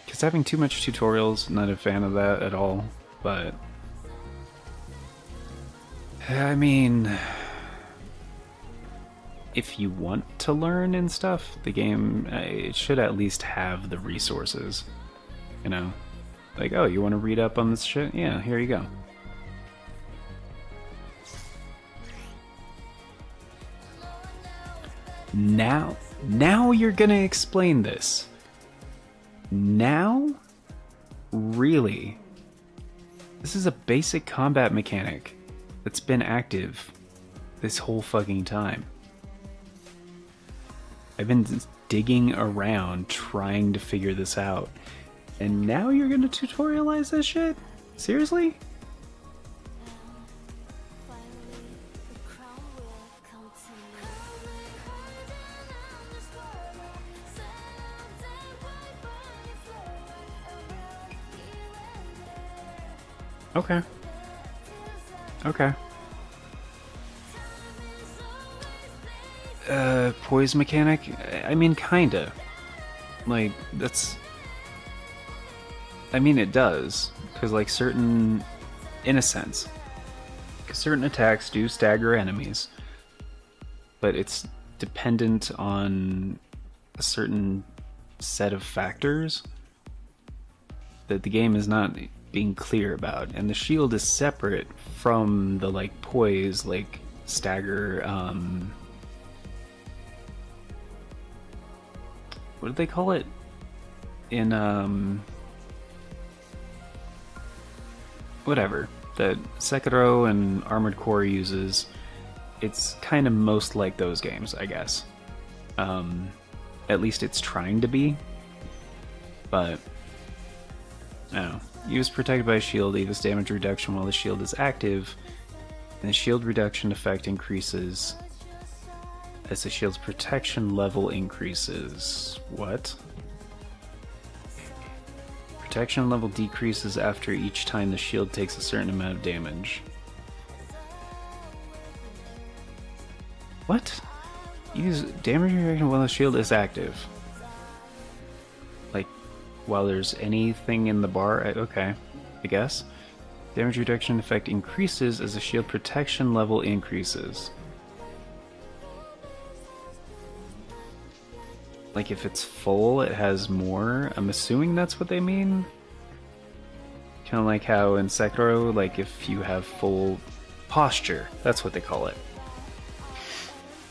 Because having too much tutorials, not a fan of that at all, but... I mean... If you want to learn and stuff, the game, it should at least have the resources. You know? Like, oh, you want to read up on this shit? Yeah, here you go. Now you're gonna explain this. Now? Really? This is a basic combat mechanic that's been active this whole fucking time. I've been digging around trying to figure this out, and now you're gonna tutorialize this shit? Seriously? Okay. Okay. Poise mechanic? I mean, kinda. Like, that's... I mean, it does. Because, like, certain... In a sense. Because certain attacks do stagger enemies. But it's dependent on a certain set of factors that the game is not being clear about, and the shield is separate from the, like, poise, like, stagger, what do they call it in whatever that Sekiro and Armored Core uses. It's kind of most like those games, I guess. At least it's trying to be, but Oh. Use protected by a shield, Eva's damage reduction while the shield is active, and the shield reduction effect increases as the shield's protection level increases. What? Protection level decreases after each time the shield takes a certain amount of damage. What? Use damage reduction while the shield is active. Like, while there's anything in the bar? Okay, I guess. Damage reduction effect increases as the shield protection level increases. Like, if it's full, it has more? I'm assuming that's what they mean? Kind of like how in Sekiro, like, if you have full posture, that's what they call it,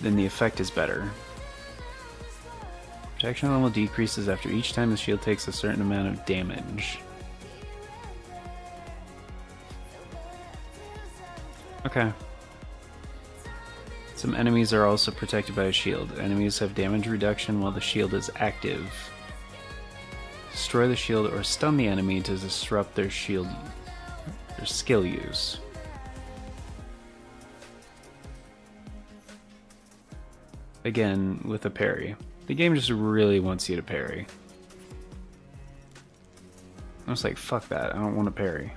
then the effect is better. Protection level decreases after each time the shield takes a certain amount of damage. Okay. Some enemies are also protected by a shield. Enemies have damage reduction while the shield is active. Destroy the shield or stun the enemy to disrupt their shield, their skill use. Again, with a parry. The game just really wants you to parry. I was like, fuck that, I don't want to parry.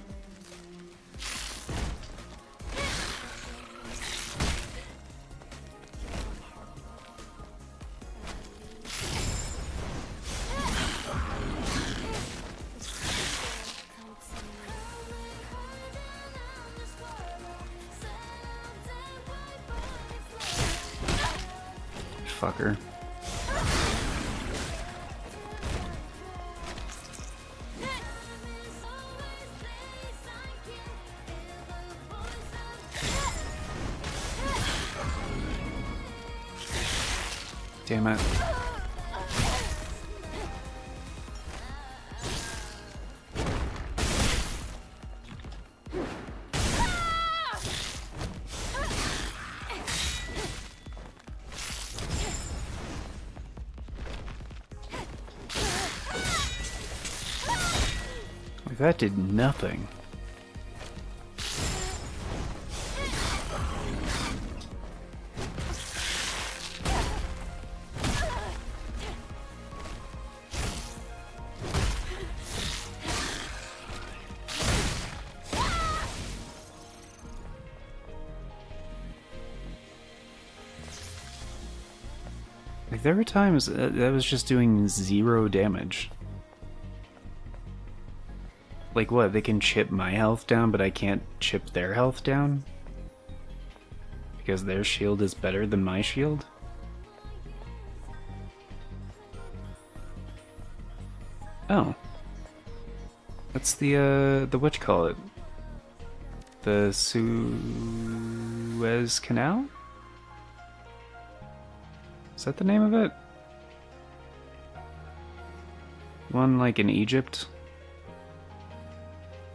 Fucker. Damn it. Like, that did nothing. Like, there were times that was just doing 0 damage. Like, what, they can chip my health down, but I can't chip their health down? Because their shield is better than my shield? Oh. That's the what you call it? The Suez Canal? Is that the name of it? One like in Egypt?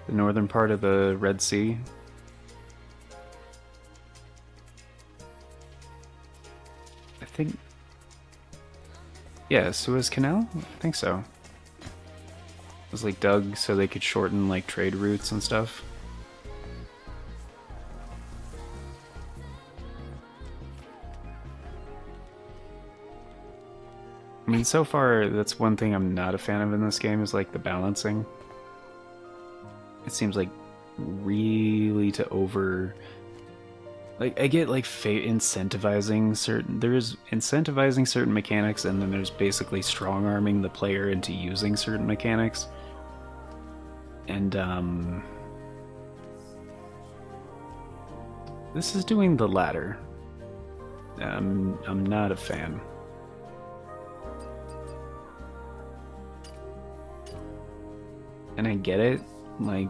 The northern part of the Red Sea? I think... yeah, Suez Canal? I think so. It was like dug so they could shorten like trade routes and stuff. I mean, so far, that's one thing I'm not a fan of in this game, is like the balancing. It seems like really to over... like, I get like incentivizing certain... there's incentivizing certain mechanics, and then there's basically strong-arming the player into using certain mechanics. And, this is doing the latter. I'm not a fan. And I get it, like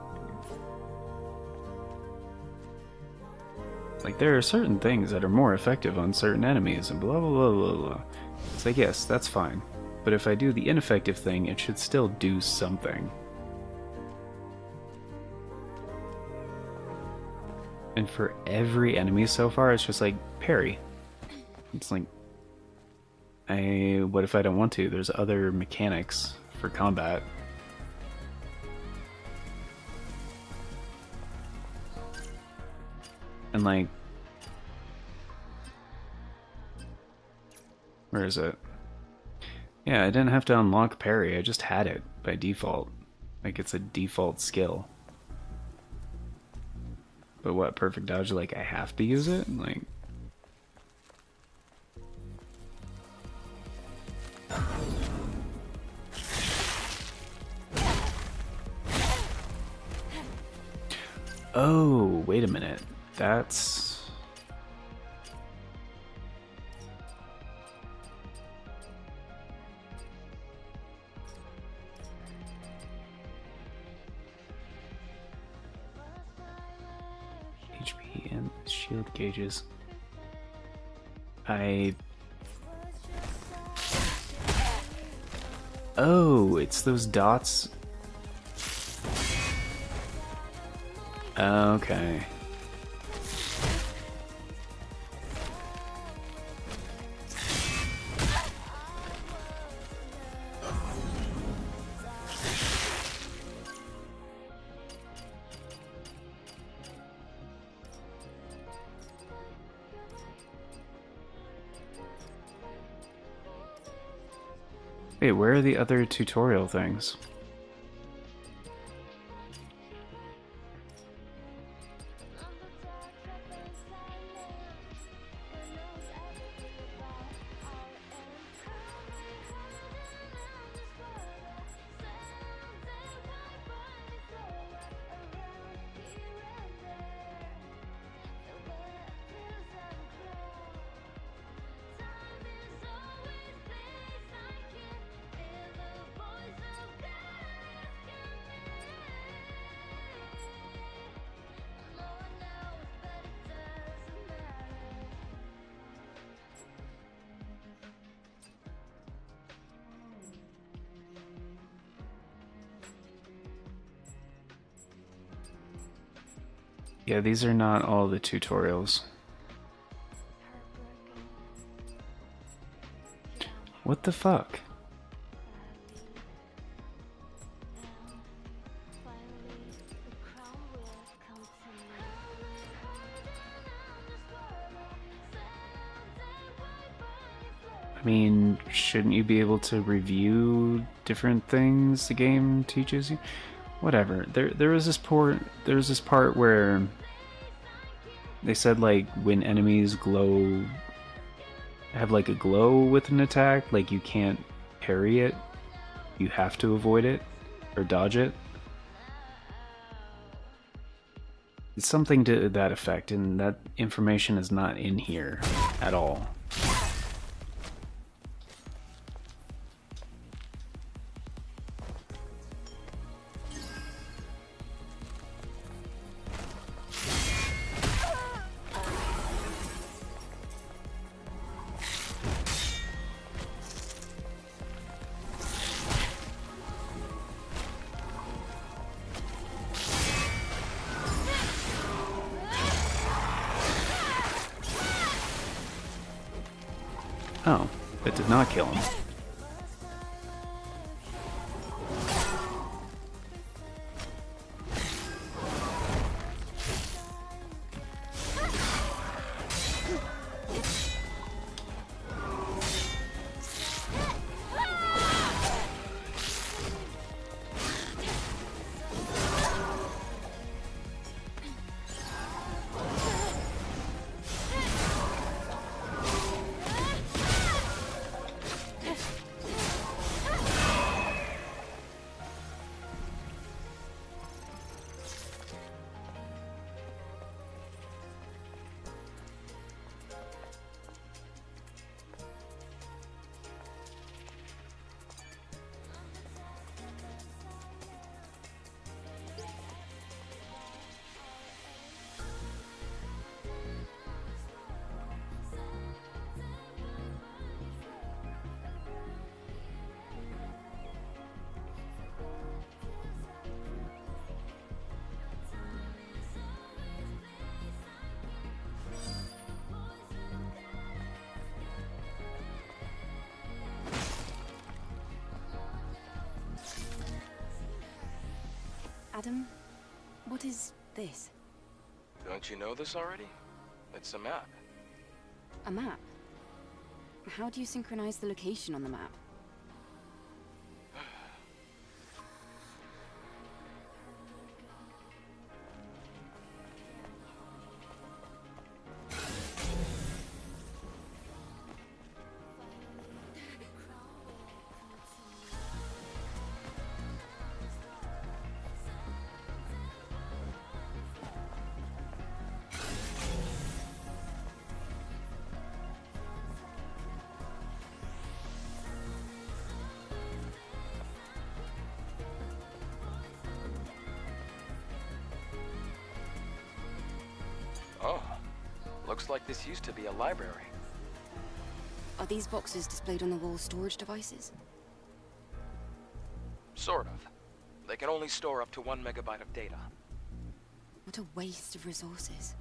there are certain things that are more effective on certain enemies and blah blah blah blah blah. It's like, yes, that's fine. But if I do the ineffective thing, it should still do something. And for every enemy so far, it's just like, parry. It's like, what if I don't want to? There's other mechanics for combat. And like, where is it? Yeah, I didn't have to unlock parry, I just had it by default. Like, it's a default skill. But what, perfect dodge, like I have to use it? Like... Oh, wait a minute. That's... HP and shield gauges. Oh, it's those dots. Okay. Wait, where are the other tutorial things? Yeah, these are not all the tutorials. What the fuck? I mean, shouldn't you be able to review different things the game teaches you? Whatever. There was this part where they said like when enemies glow, have like a glow with an attack, like you can't parry it, you have to avoid it or dodge it. It's something to that effect, and that information is not in here at all. Oh, it did not kill him. Adam, what is this? Don't you know this already? It's a map. A map? How do you synchronize the location on the map? Oh, looks like this used to be a library. Are these boxes displayed on the wall storage devices? Sort of. They can only store up to 1 megabyte of data. What a waste of resources.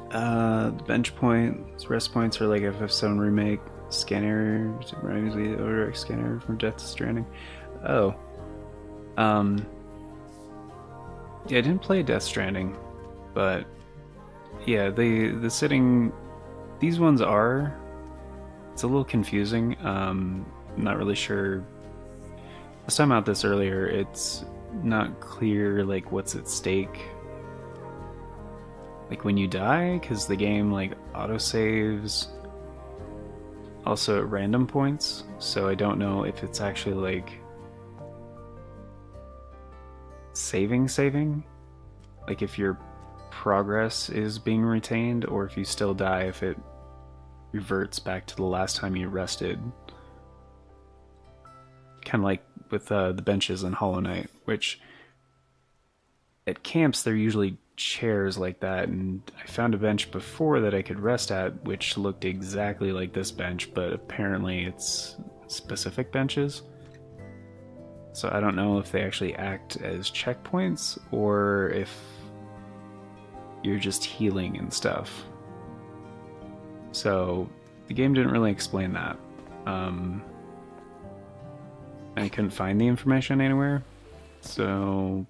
The bench points, rest points are like FF7 remake, scanner, reminds me of the Odorix scanner from Death Stranding. Oh. Yeah, I didn't play Death Stranding, but yeah, the sitting, these ones are, it's a little confusing. I'm not really sure. I was talking about this earlier, it's not clear like what's at stake. Like when you die, because the game like autosaves also at random points, so I don't know if it's actually like saving, like if your progress is being retained, or if you still die, if it reverts back to the last time you rested. Kind of like with the benches in Hollow Knight, which at camps they're usually chairs like that, and I found a bench before that I could rest at which looked exactly like this bench, but apparently it's specific benches. So I don't know if they actually act as checkpoints or if you're just healing and stuff. So the game didn't really explain that. I couldn't find the information anywhere, so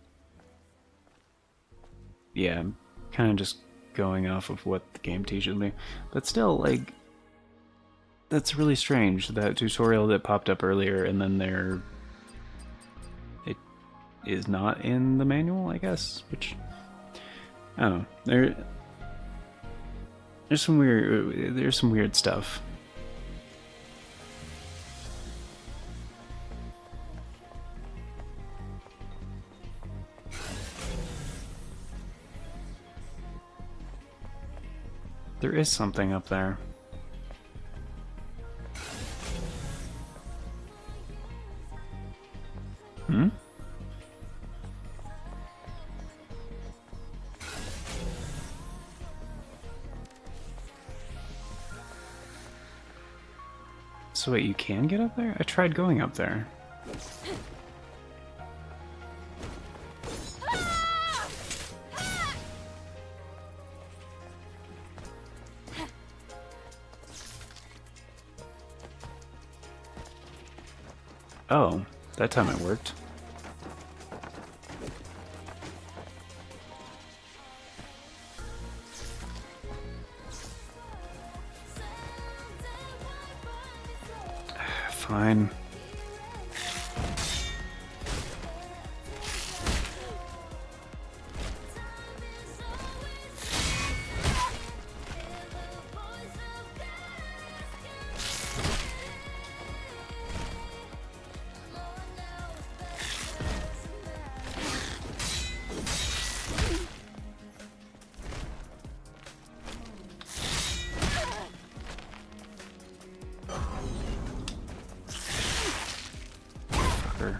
yeah, I'm kind of just going off of what the game teaches me. But still, like, that's really strange, that tutorial that popped up earlier, and then it is not in the manual, I guess, which, I don't know, there's some weird stuff. There is something up there. Hmm? So wait, you can get up there? I tried going up there. Oh, that time it worked. Fine. Fucker.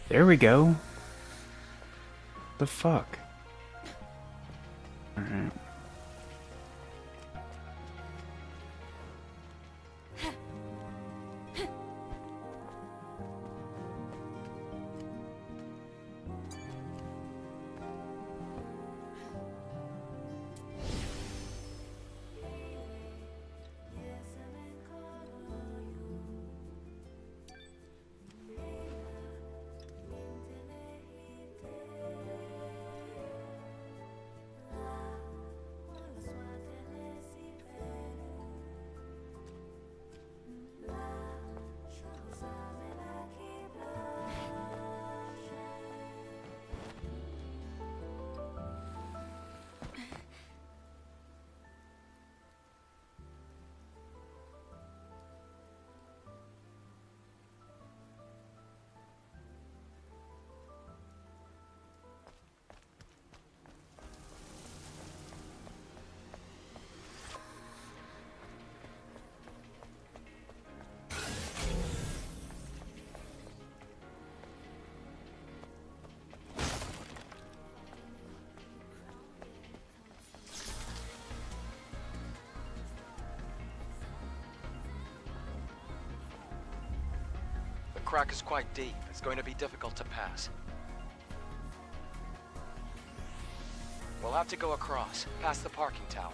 There we go. The fuck? Alright. The crack is quite deep. It's going to be difficult to pass. We'll have to go across, past the parking tower.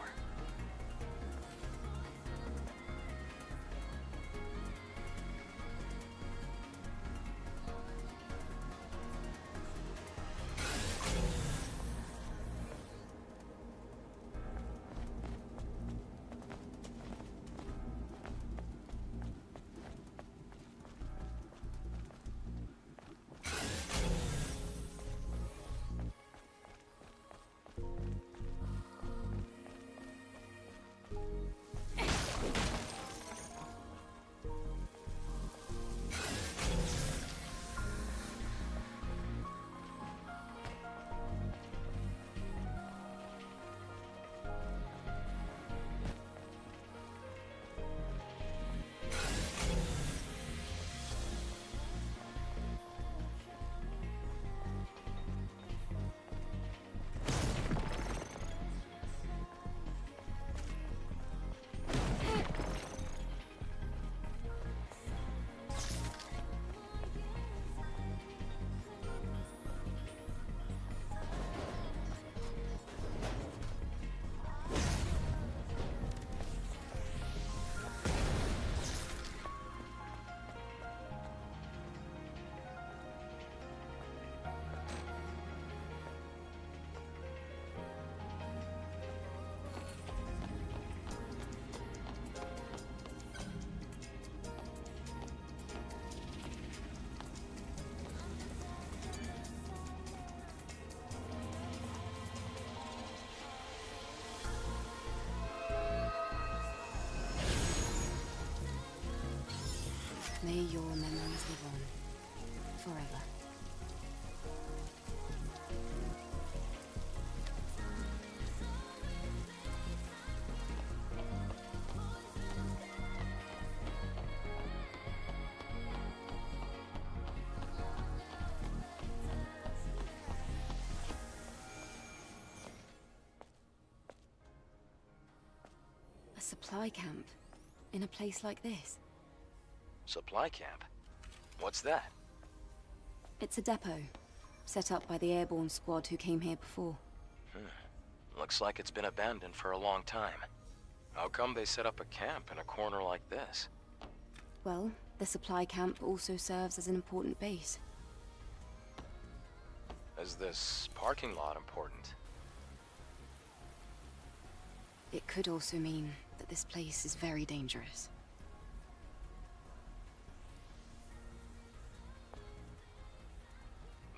May your memories live on. Forever. A supply camp in a place like this. Supply camp? What's that? It's a depot, set up by the airborne squad who came here before. Looks like it's been abandoned for a long time. How come they set up a camp in a corner like this? Well, the supply camp also serves as an important base. Is this parking lot important? It could also mean that this place is very dangerous.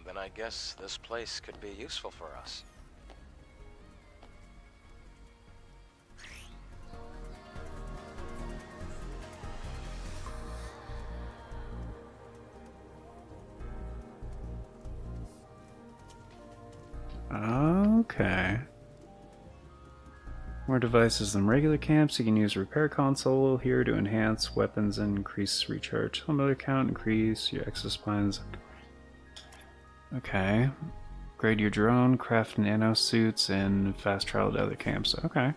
Then I guess this place could be useful for us. Okay. More devices than regular camps. You can use a repair console here to enhance weapons and increase recharge. Helmet count, increase your exospines. Okay. Upgrade your drone, craft nano suits, and fast travel to other camps. Okay.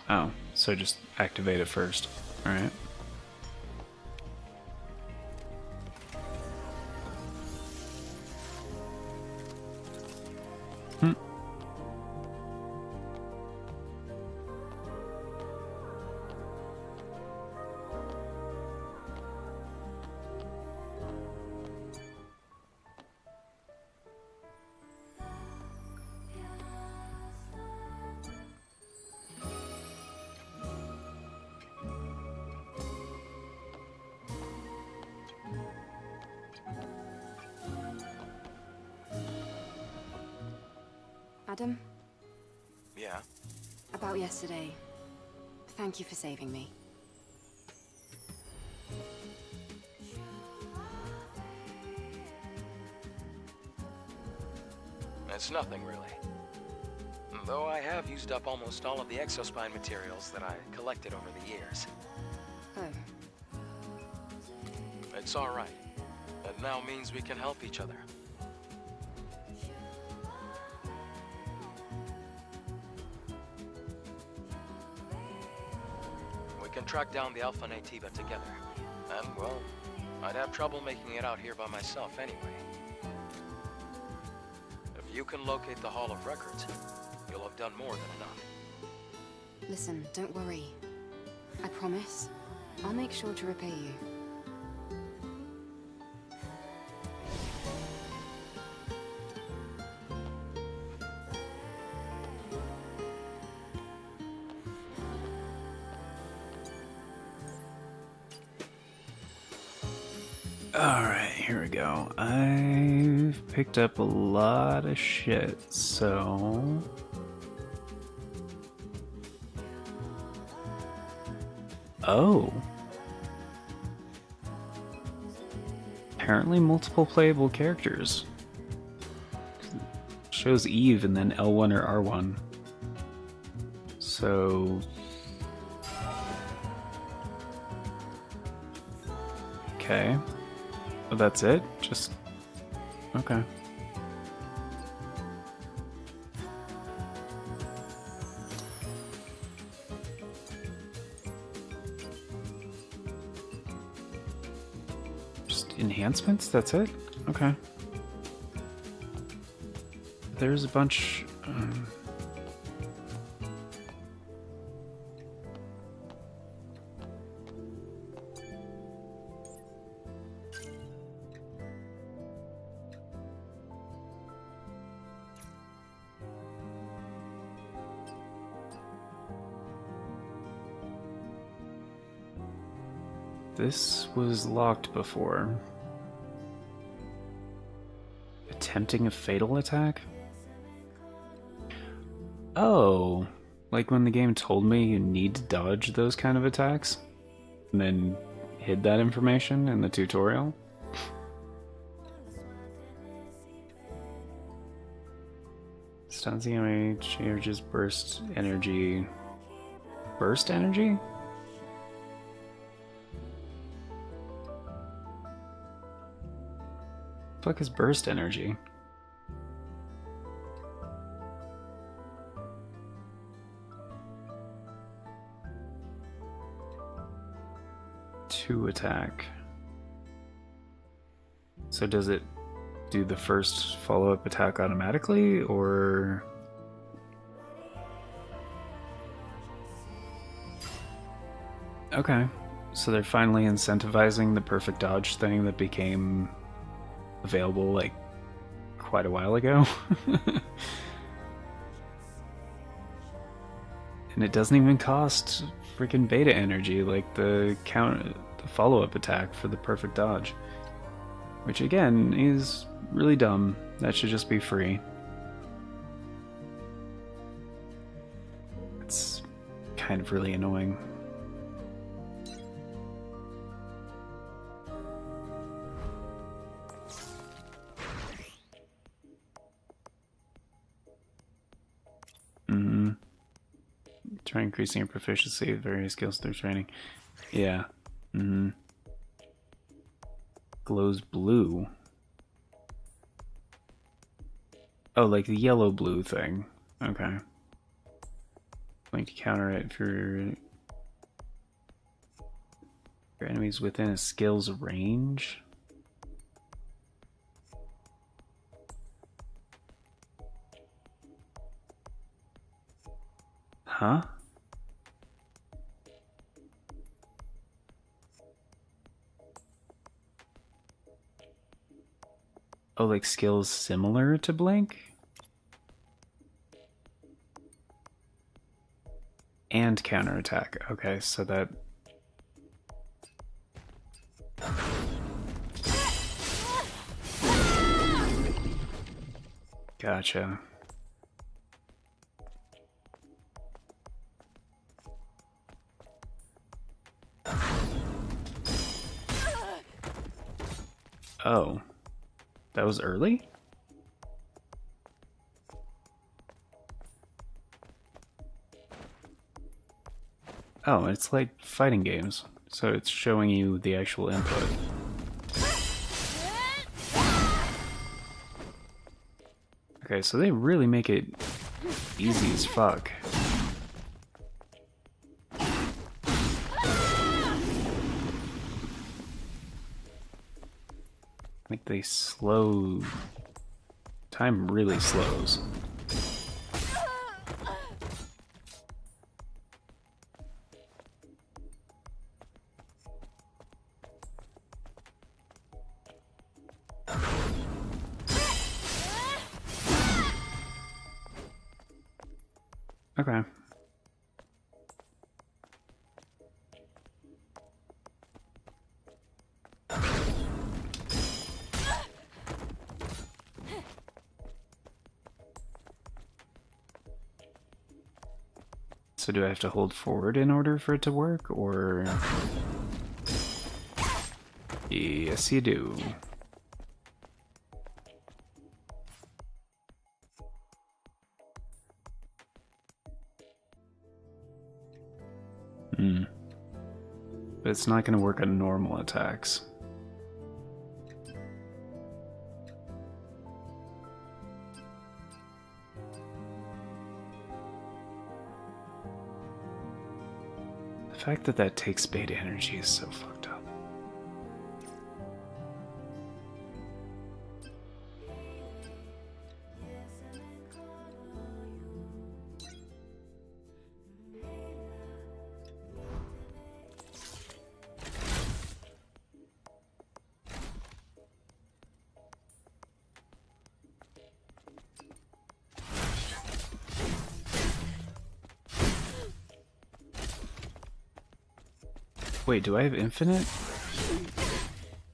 Oh, so just activate it first. Alright. Adam, Yeah? about yesterday. Thank you for saving me. It's nothing, really. Though I have used up almost all of the exospine materials that I collected over the years. Oh, It's alright. That now means we can help each other. We can track down the Alpha Nativa together. And, well, I'd have trouble making it out here by myself anyway. If you can locate the Hall of Records, you'll have done more than enough. listen, don't worry. I promise. I'll make sure to repay you. Alright, here we go. I've picked up a lot of shit, so... Oh. Apparently multiple playable characters. Shows Eve and then L1 or R1. So... Okay. Oh, that's it? Just... Okay. Just enhancements? That's it? Okay. There's a bunch... This was locked before. Attempting a fatal attack? Oh, like when the game told me you need to dodge those kind of attacks, and then hid that information in the tutorial? Stuns the enemy, changes burst energy. Burst energy? The fuck is burst energy? To attack. So does it do the first follow-up attack automatically, or... Okay, so they're finally incentivizing the perfect dodge thing that became available like quite a while ago. And it doesn't even cost freaking beta energy like the follow-up attack for the perfect dodge. Which again is really dumb. That should just be free. It's kind of really annoying. Try increasing your proficiency with various skills through training. Yeah. Glows blue. Oh, like the yellow-blue thing. Okay. Going to counter it if your enemy's within a skill's range. Huh? Oh, like skills similar to Blink? And counterattack. Okay, so that... Gotcha. Oh. That was early? Oh, it's like fighting games, so it's showing you the actual input. Okay, so they really make it easy as fuck. Like they slow... Time really slows. Okay. So do I have to hold forward in order for it to work, or... Yes, you do. But it's not going to work on normal attacks. The fact that that takes beta energy is so fucked up. Wait, do I have infinite?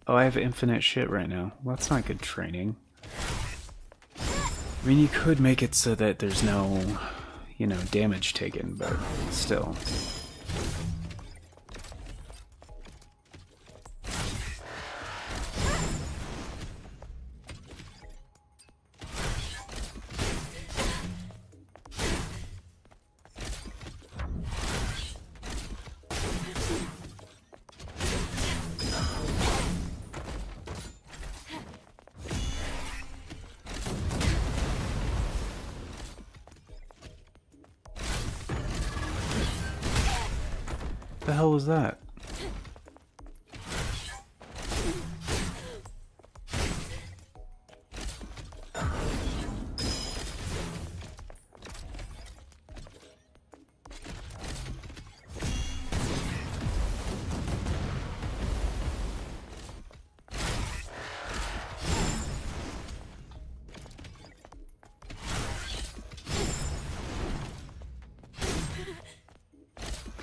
Oh, I have infinite shit right now. Well, that's not good training. I mean, you could make it so that there's no, you know, damage taken, but still. The hell was that?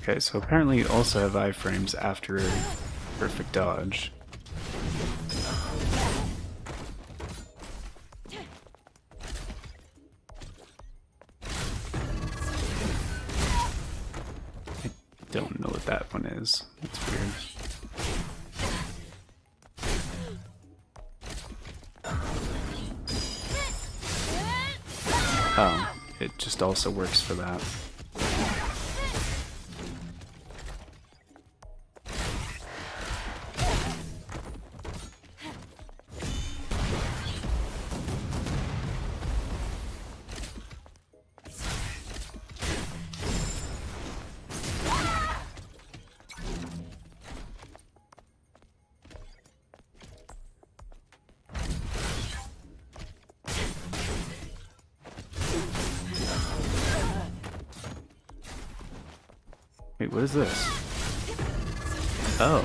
Okay, so apparently you also have iframes after perfect dodge. I don't know what that one is. That's weird. Oh, it just also works for that. Wait, what is this? Oh.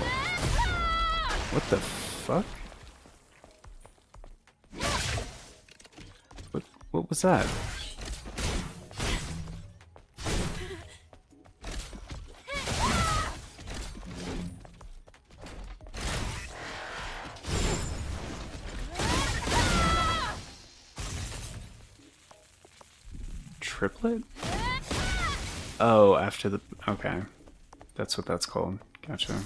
What the fuck? What was that? Triplet? Oh, after the... Okay. That's what that's called. Gotcha.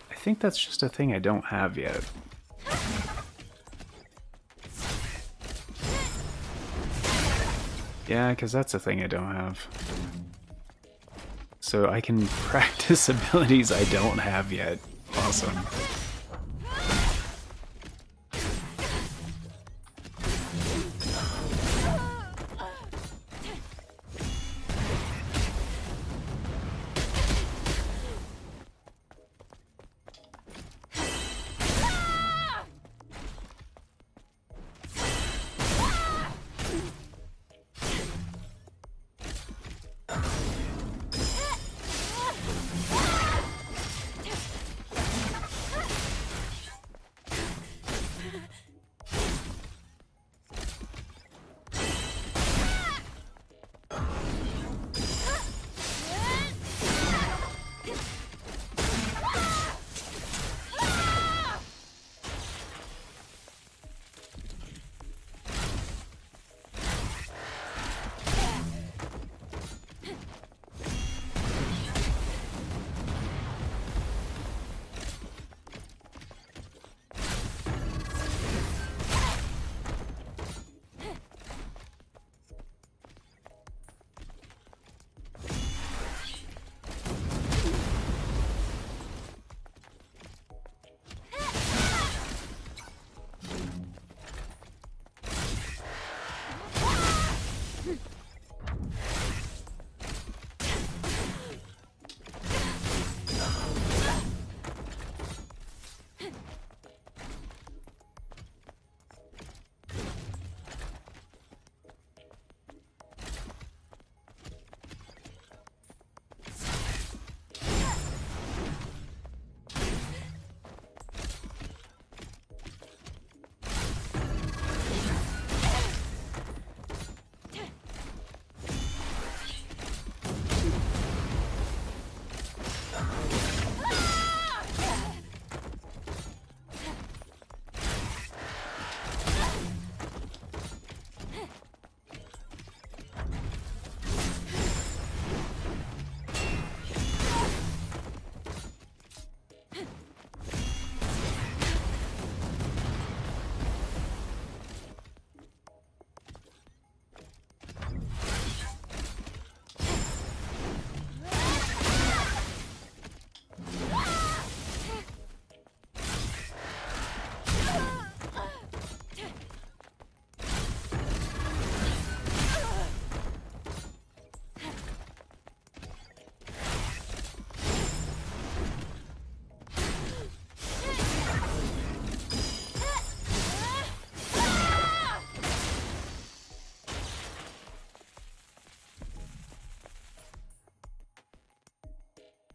I think that's just a thing I don't have yet. Yeah, because that's a thing I don't have. So I can practice abilities I don't have yet. Awesome.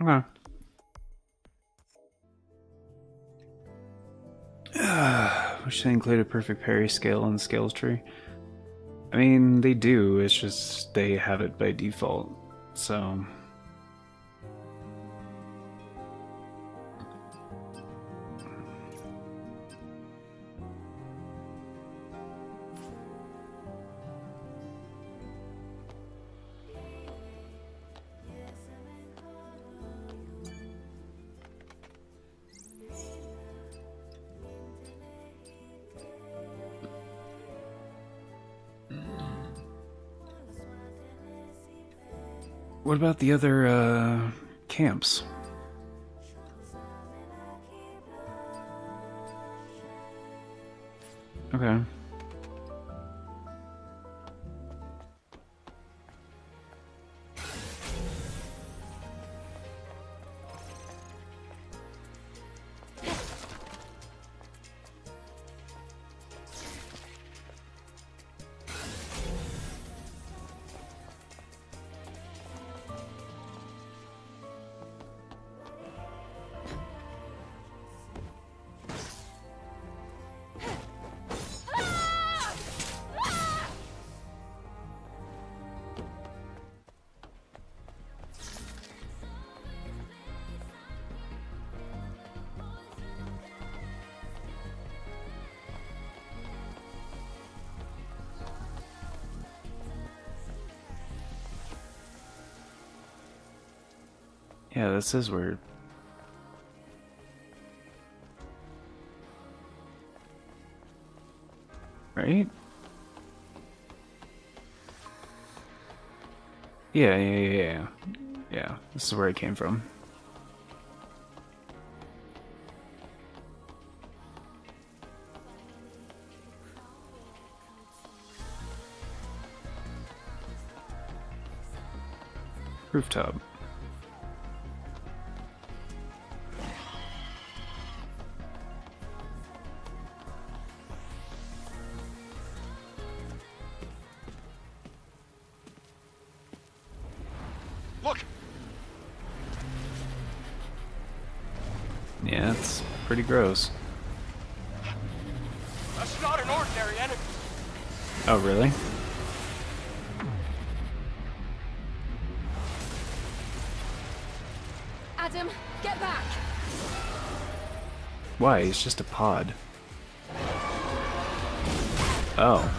Okay. Wish they included perfect parry scale in the skills tree. I mean, they do, it's just they have it by default, so... What about the other, camps? Okay. Yeah, this is weird. Right? Yeah. Yeah, this is where it came from. Rooftop. Look! Yeah, it's pretty gross. That's not an ordinary enemy. Oh, really? Adam, get back! Why? It's just a pod. Oh.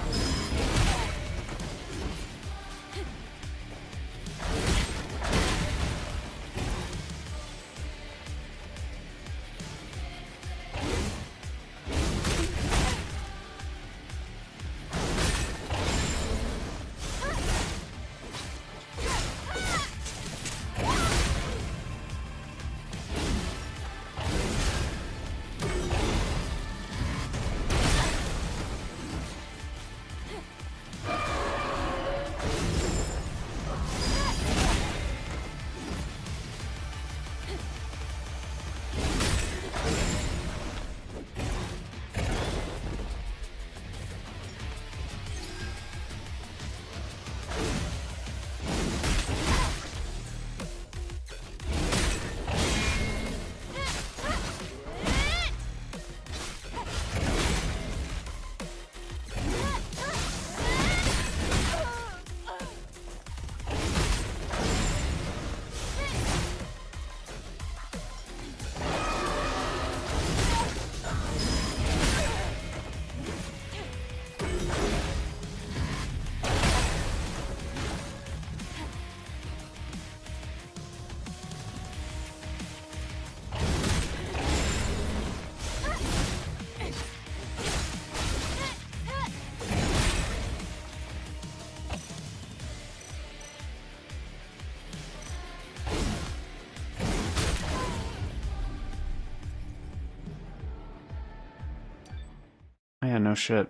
Yeah, no shit.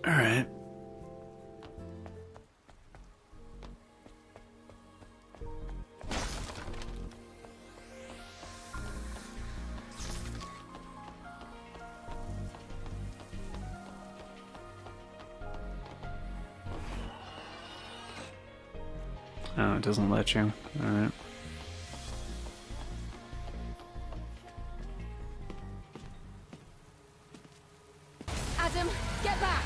Alright. Oh, it doesn't let you. Alright. Adam, get back!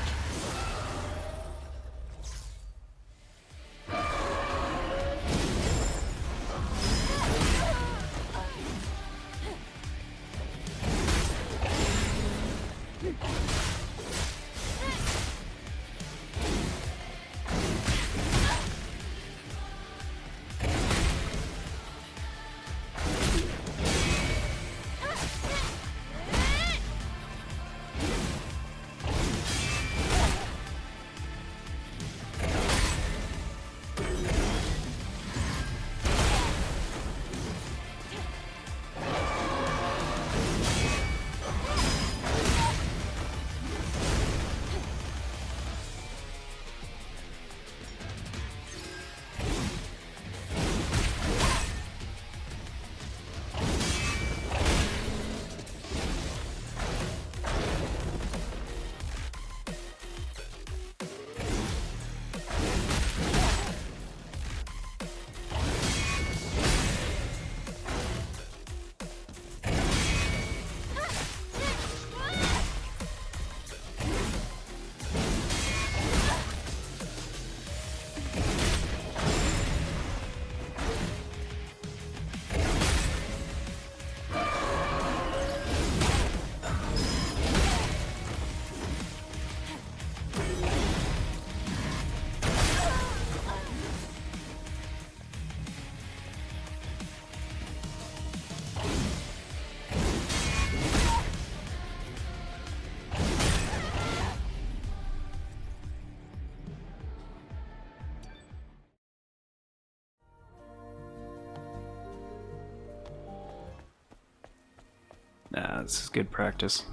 Nah, this is good practice.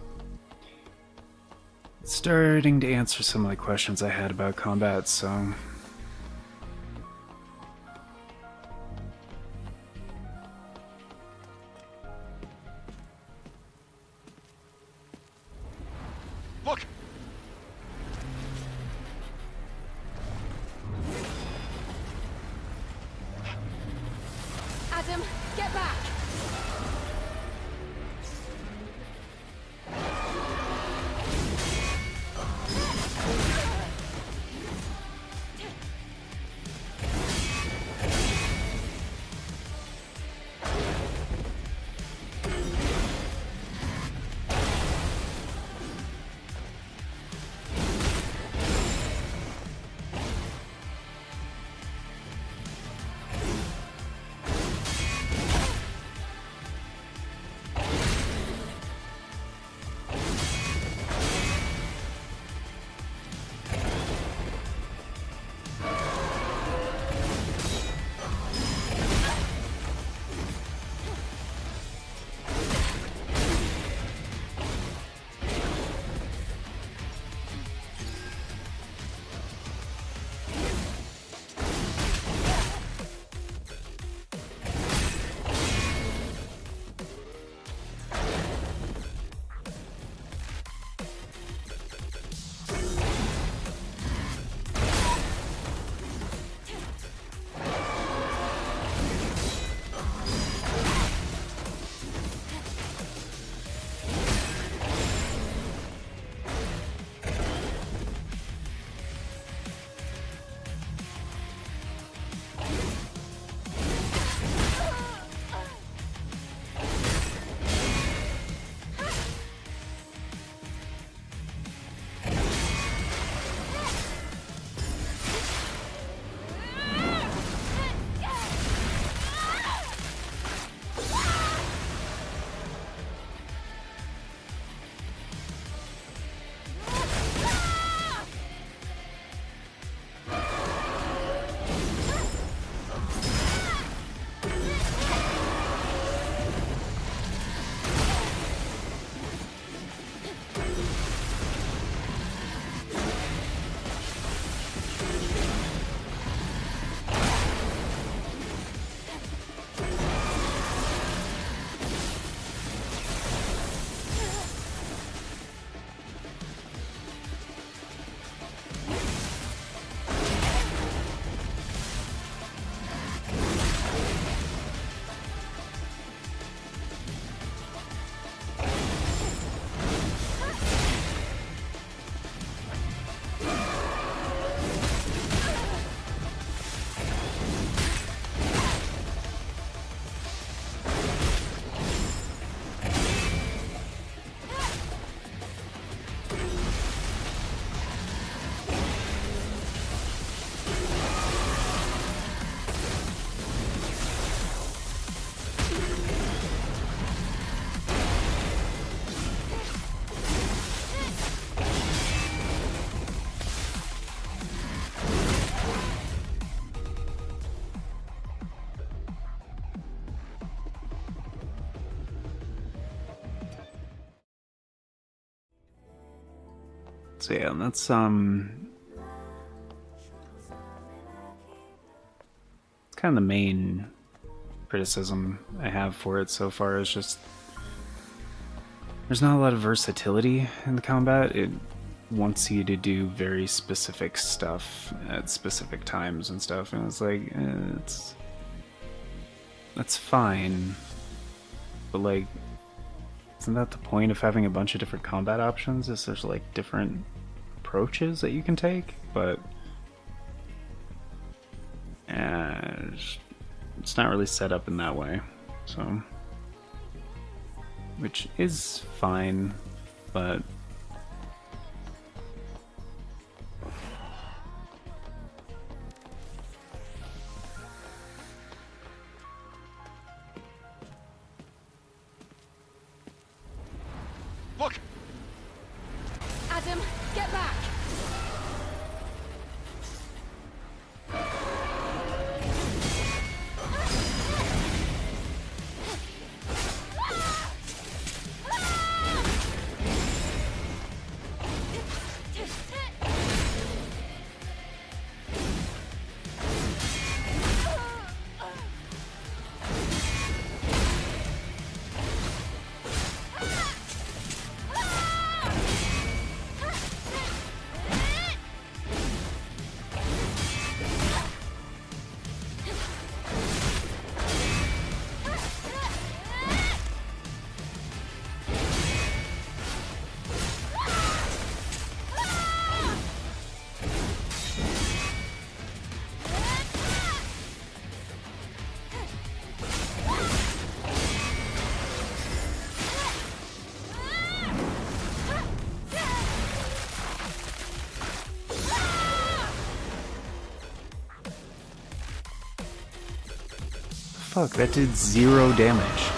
It's starting to answer some of the questions I had about combat, so... Look! Adam, get back! So yeah, that's it's kind of the main criticism I have for it so far, is just there's not a lot of versatility in the combat. It wants you to do very specific stuff at specific times and stuff, and it's like that's fine, but like, isn't that the point of having a bunch of different combat options? Is there's like different approaches that you can take, but it's not really set up in that way, so, which is fine, but Look! Adam, get back! fuck, that did 0 damage.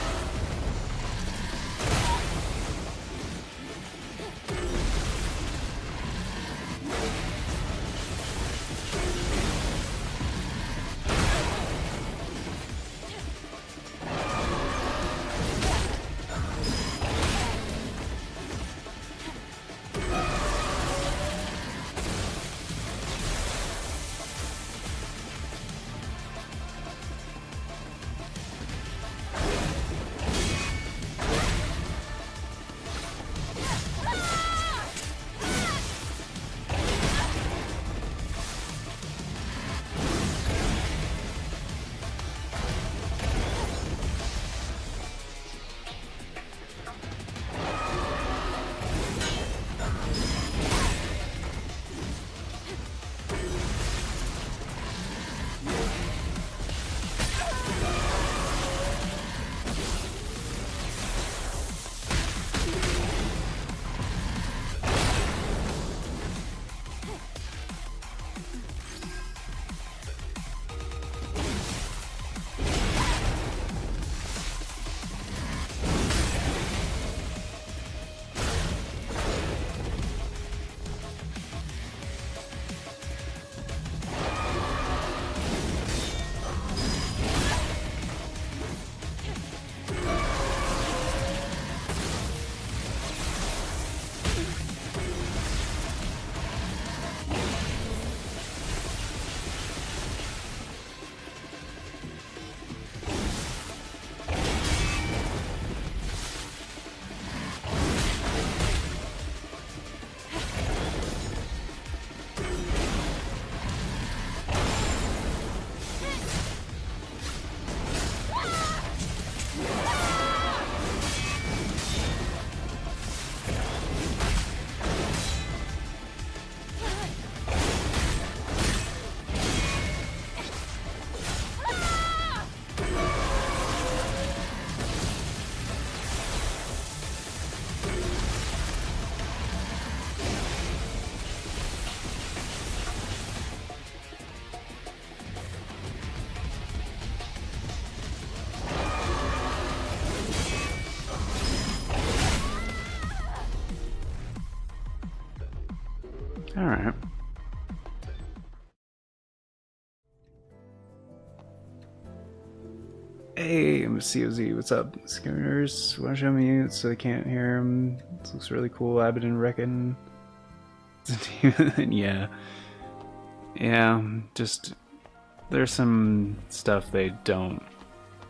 Alright. Hey, I'm COZ, what's up? Schooners, wanna show me mute so I can't hear him? This looks really cool, Abbott and Reckon. Yeah. Yeah, just there's some stuff they don't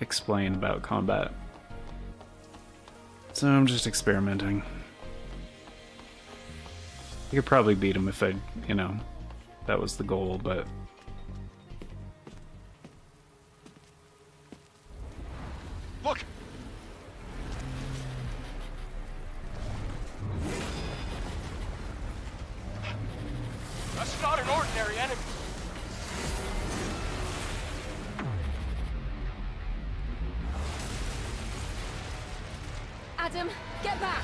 explain about combat. So I'm just experimenting. I could probably beat him if I, that was the goal, but... Look! That's not an ordinary enemy. Adam, get back!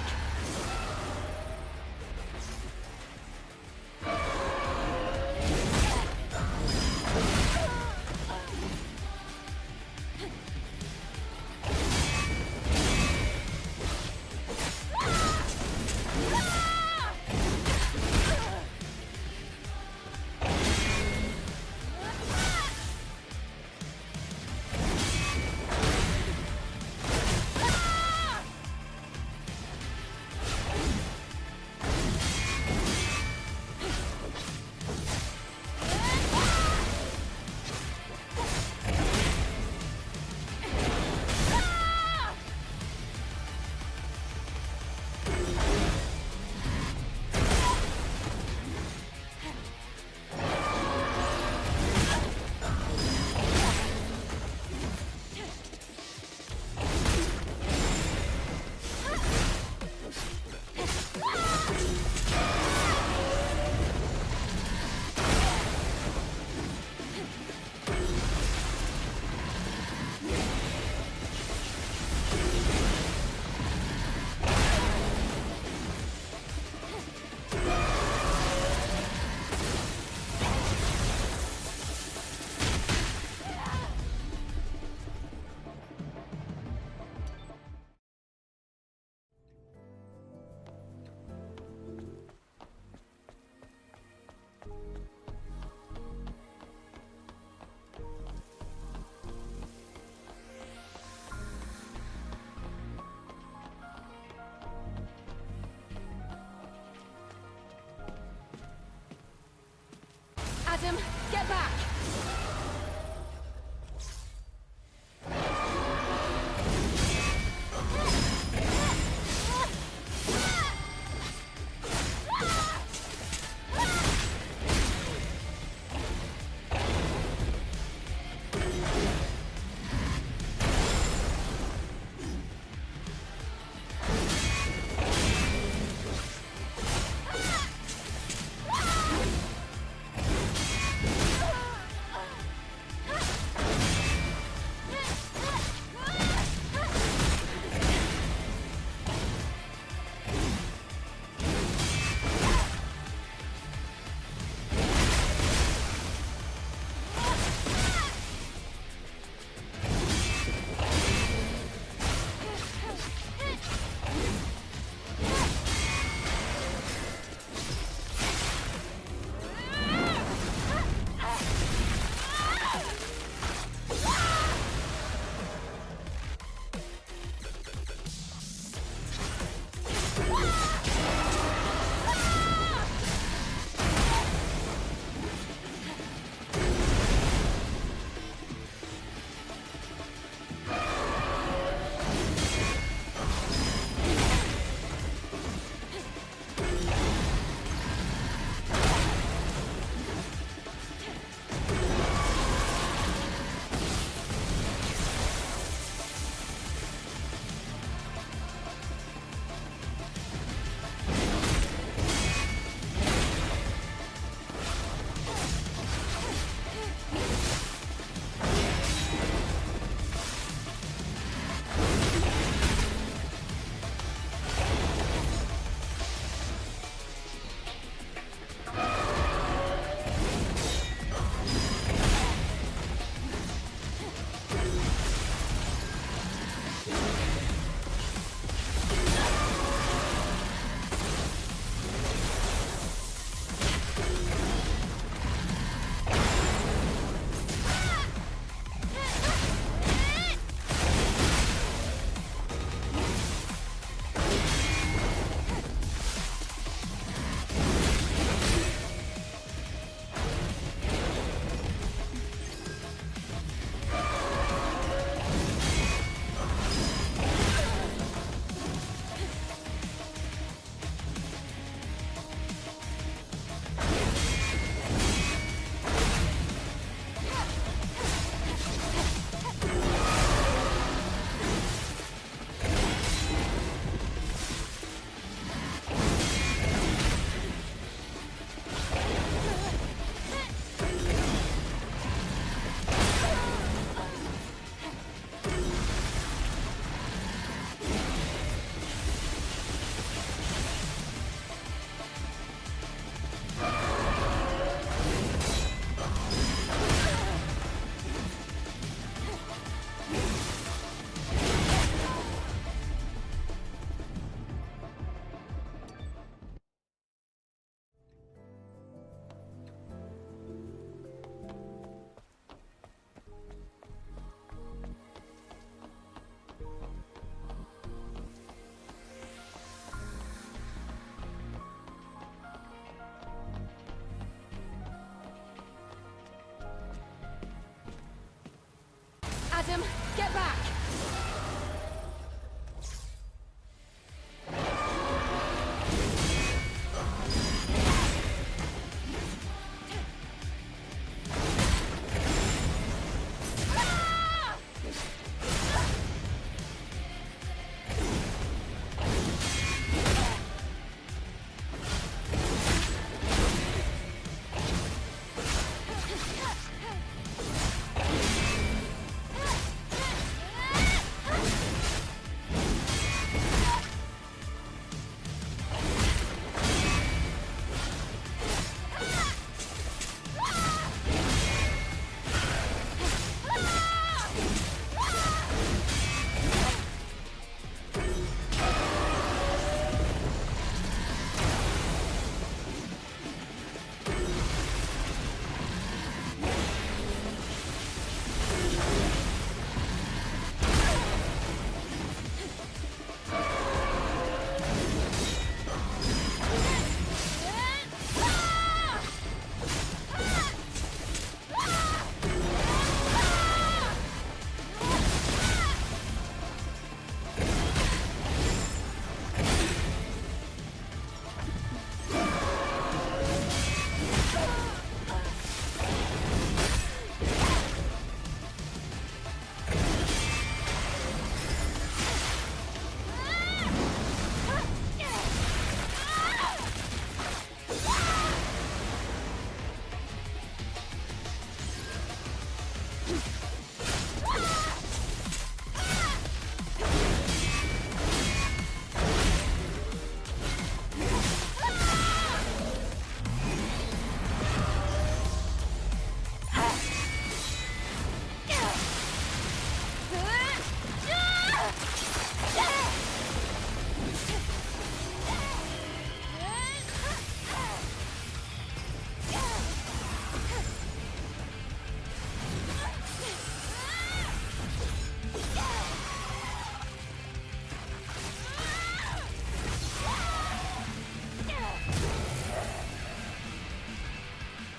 System, get back!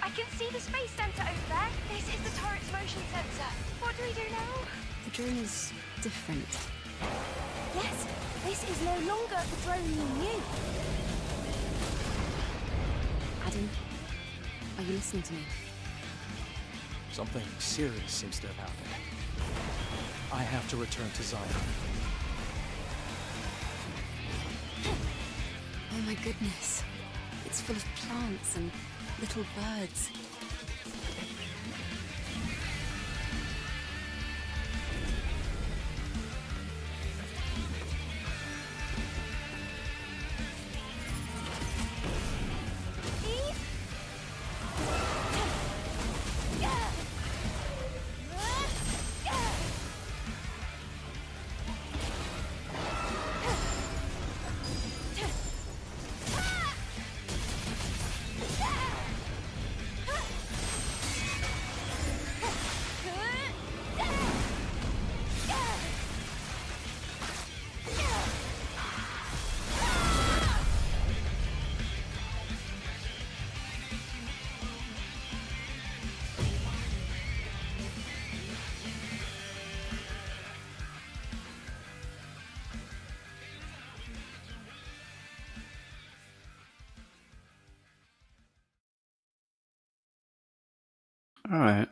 I can see the space center over there. This is the turret's motion sensor. What do we do now? The drone is different. Yes, this is no longer the drone you knew. Adam, are you listening to me? Something serious seems to have happened. I have to return to Zion. Oh my goodness. It's full of plants and little birds. All right.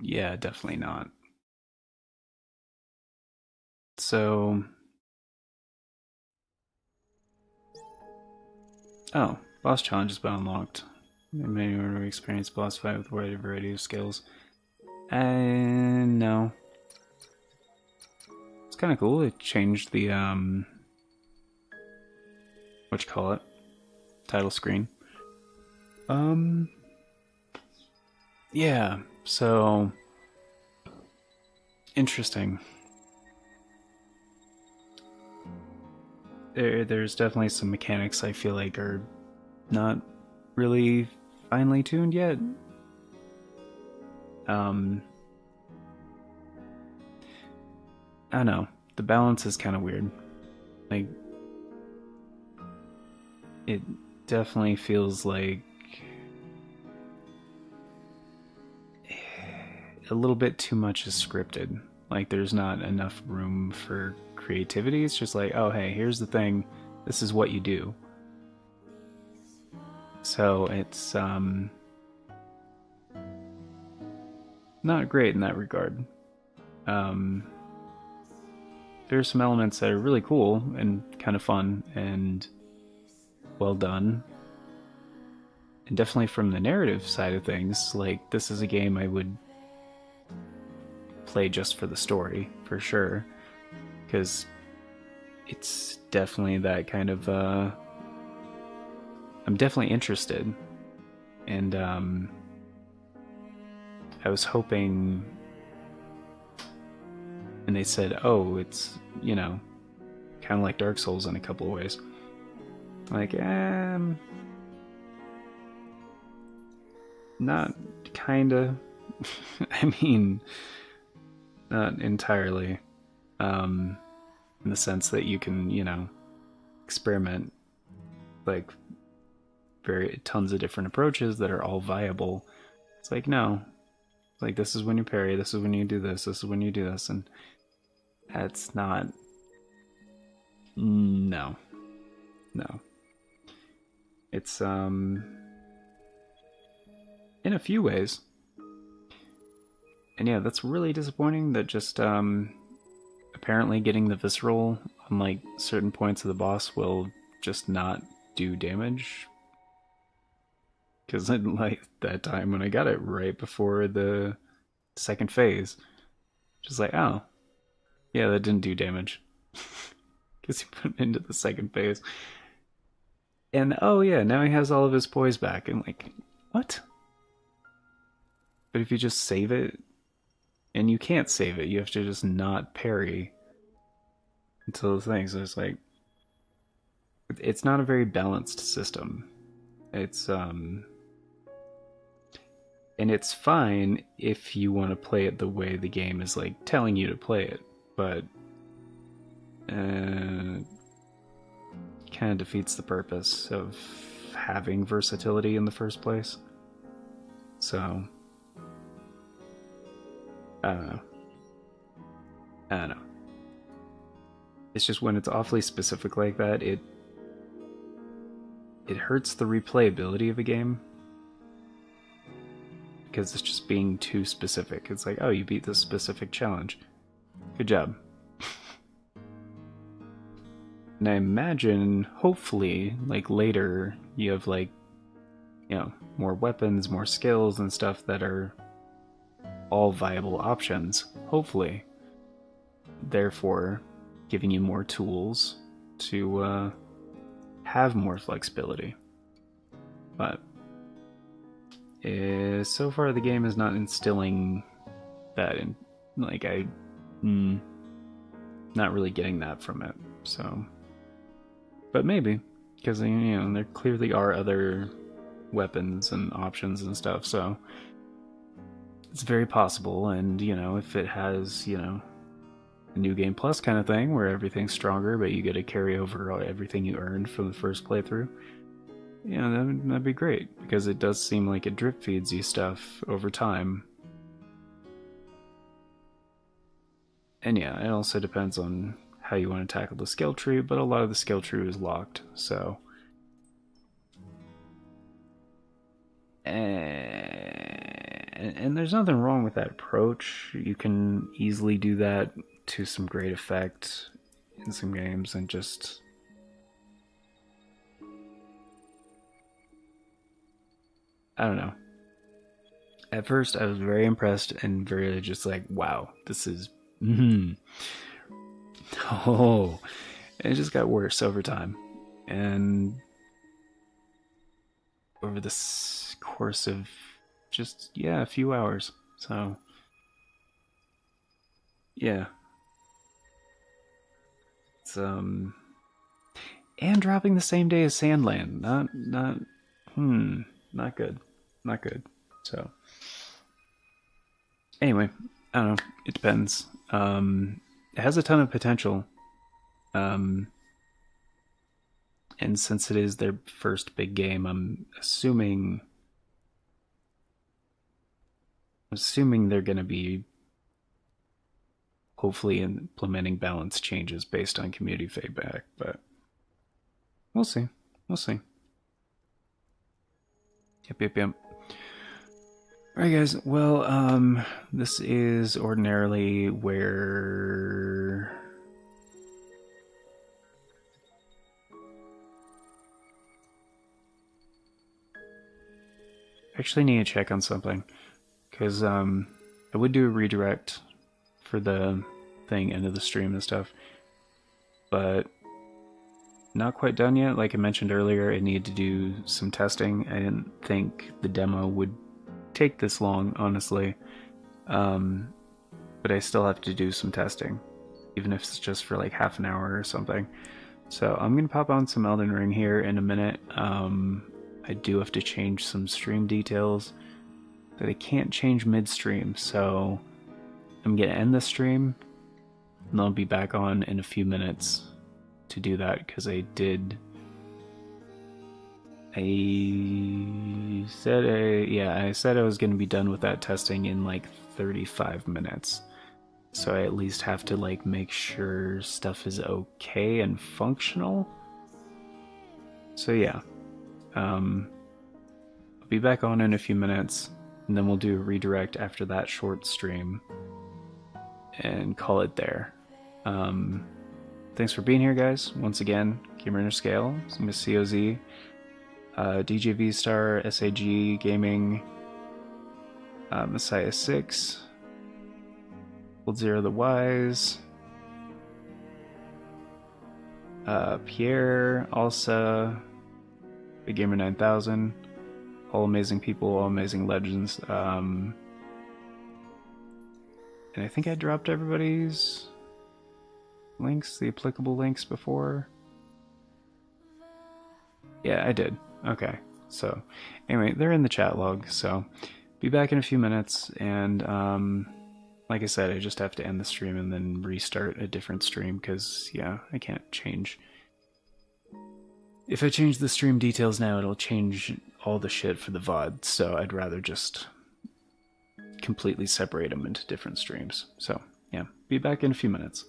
Yeah, definitely not. So, oh, boss challenge has been unlocked. Many order experience boss fight with a wide variety of skills. And no. It's kind of cool. It changed the, what you call it? Title screen. Yeah, so interesting. There's definitely some mechanics I feel like are not really finely tuned yet. I don't know. The balance is kind of weird. Like, it definitely feels like a little bit too much is scripted. Like, there's not enough room for creativity. It's just like, oh, hey, here's the thing. This is what you do. So it's not great in that regard. There's some elements that are really cool and kind of fun and well done. And definitely from the narrative side of things, like, this is a game I would play just for the story, for sure. Because it's definitely that kind of, I'm definitely interested. And, I was hoping, and they said, oh, it's, you know, kind of like Dark Souls in a couple of ways. Like, not kinda. I mean, not entirely. In the sense that you can, you know, experiment, like, tons of different approaches that are all viable. It's like, no. Like, this is when you parry, this is when you do this, this is when you do this, and that's not... No. No. It's, in a few ways. And yeah, that's really disappointing that just, apparently getting the visceral on, like, certain points of the boss will just not do damage. Because, like, that time when I got it right before the second phase, just like, oh, yeah, that didn't do damage. Because he put it into the second phase. And, oh yeah, now he has all of his poise back. And, like, what? But if you just save it, and you can't save it, you have to just not parry until the thing. So it's like, it's not a very balanced system. It's, and it's fine if you want to play it the way the game is, like, telling you to play it, but kind of defeats the purpose of having versatility in the first place. So, I don't know. I don't know. It's just when it's awfully specific like that, it hurts the replayability of a game. Because it's just being too specific. It's like, oh, you beat this specific challenge. Good job. And I imagine, hopefully, like, later, you have, like, you know, more weapons, more skills and stuff that are all viable options, hopefully. Therefore, giving you more tools to have more flexibility. But so far the game is not instilling that in, like, not really getting that from it, so. But maybe, because, you know, there clearly are other weapons and options and stuff, so it's very possible. And, you know, if it has, you know, a New Game Plus kind of thing where everything's stronger, but you get to carry over everything you earned from the first playthrough, you know, that'd be great, because it does seem like it drip feeds you stuff over time. And yeah, it also depends on how you want to tackle the skill tree, but a lot of the skill tree is locked, so. And there's nothing wrong with that approach. You can easily do that to some great effect in some games, and just, I don't know. At first, I was very impressed and very just like, wow, this is, oh, and it just got worse over time. And over this course of just, yeah, a few hours. So, yeah. It's, and dropping the same day as Sandland. Not good. Not good. So, anyway, I don't know. It depends. It has a ton of potential. And since it is their first big game, I'm assuming assuming they're going to be hopefully implementing balance changes based on community feedback, but we'll see. We'll see. Yep. Alright guys, well, this is ordinarily where I actually need to check on something, because I would do a redirect for the thing into the stream and stuff, but not quite done yet. Like I mentioned earlier, I need to do some testing. I didn't think the demo would take this long, honestly, but I still have to do some testing, even if it's just for like half an hour or something. So I'm gonna pop on some Elden Ring here in a minute. I do have to change some stream details that I can't change midstream, so I'm gonna end the stream and I'll be back on in a few minutes to do that, because I said I was going to be done with that testing in like 35 minutes. So I at least have to like make sure stuff is okay and functional. So yeah. I'll be back on in a few minutes, and then we'll do a redirect after that short stream and call it there. Thanks for being here, guys. Once again, Gamer Scale, Miss COZ, DJV Star, SAG Gaming, Messiah 6, Old Zero the Wise, Pierre, Alsa, Big Gamer 9000, all amazing people, all amazing legends. And I think I dropped everybody's links, the applicable links before. Yeah, I did. Okay. So, anyway, they're in the chat log, so be back in a few minutes, and like I said, I just have to end the stream and then restart a different stream, because, yeah, I can't change. If I change the stream details now, it'll change all the shit for the VOD, so I'd rather just completely separate them into different streams. So, yeah, be back in a few minutes.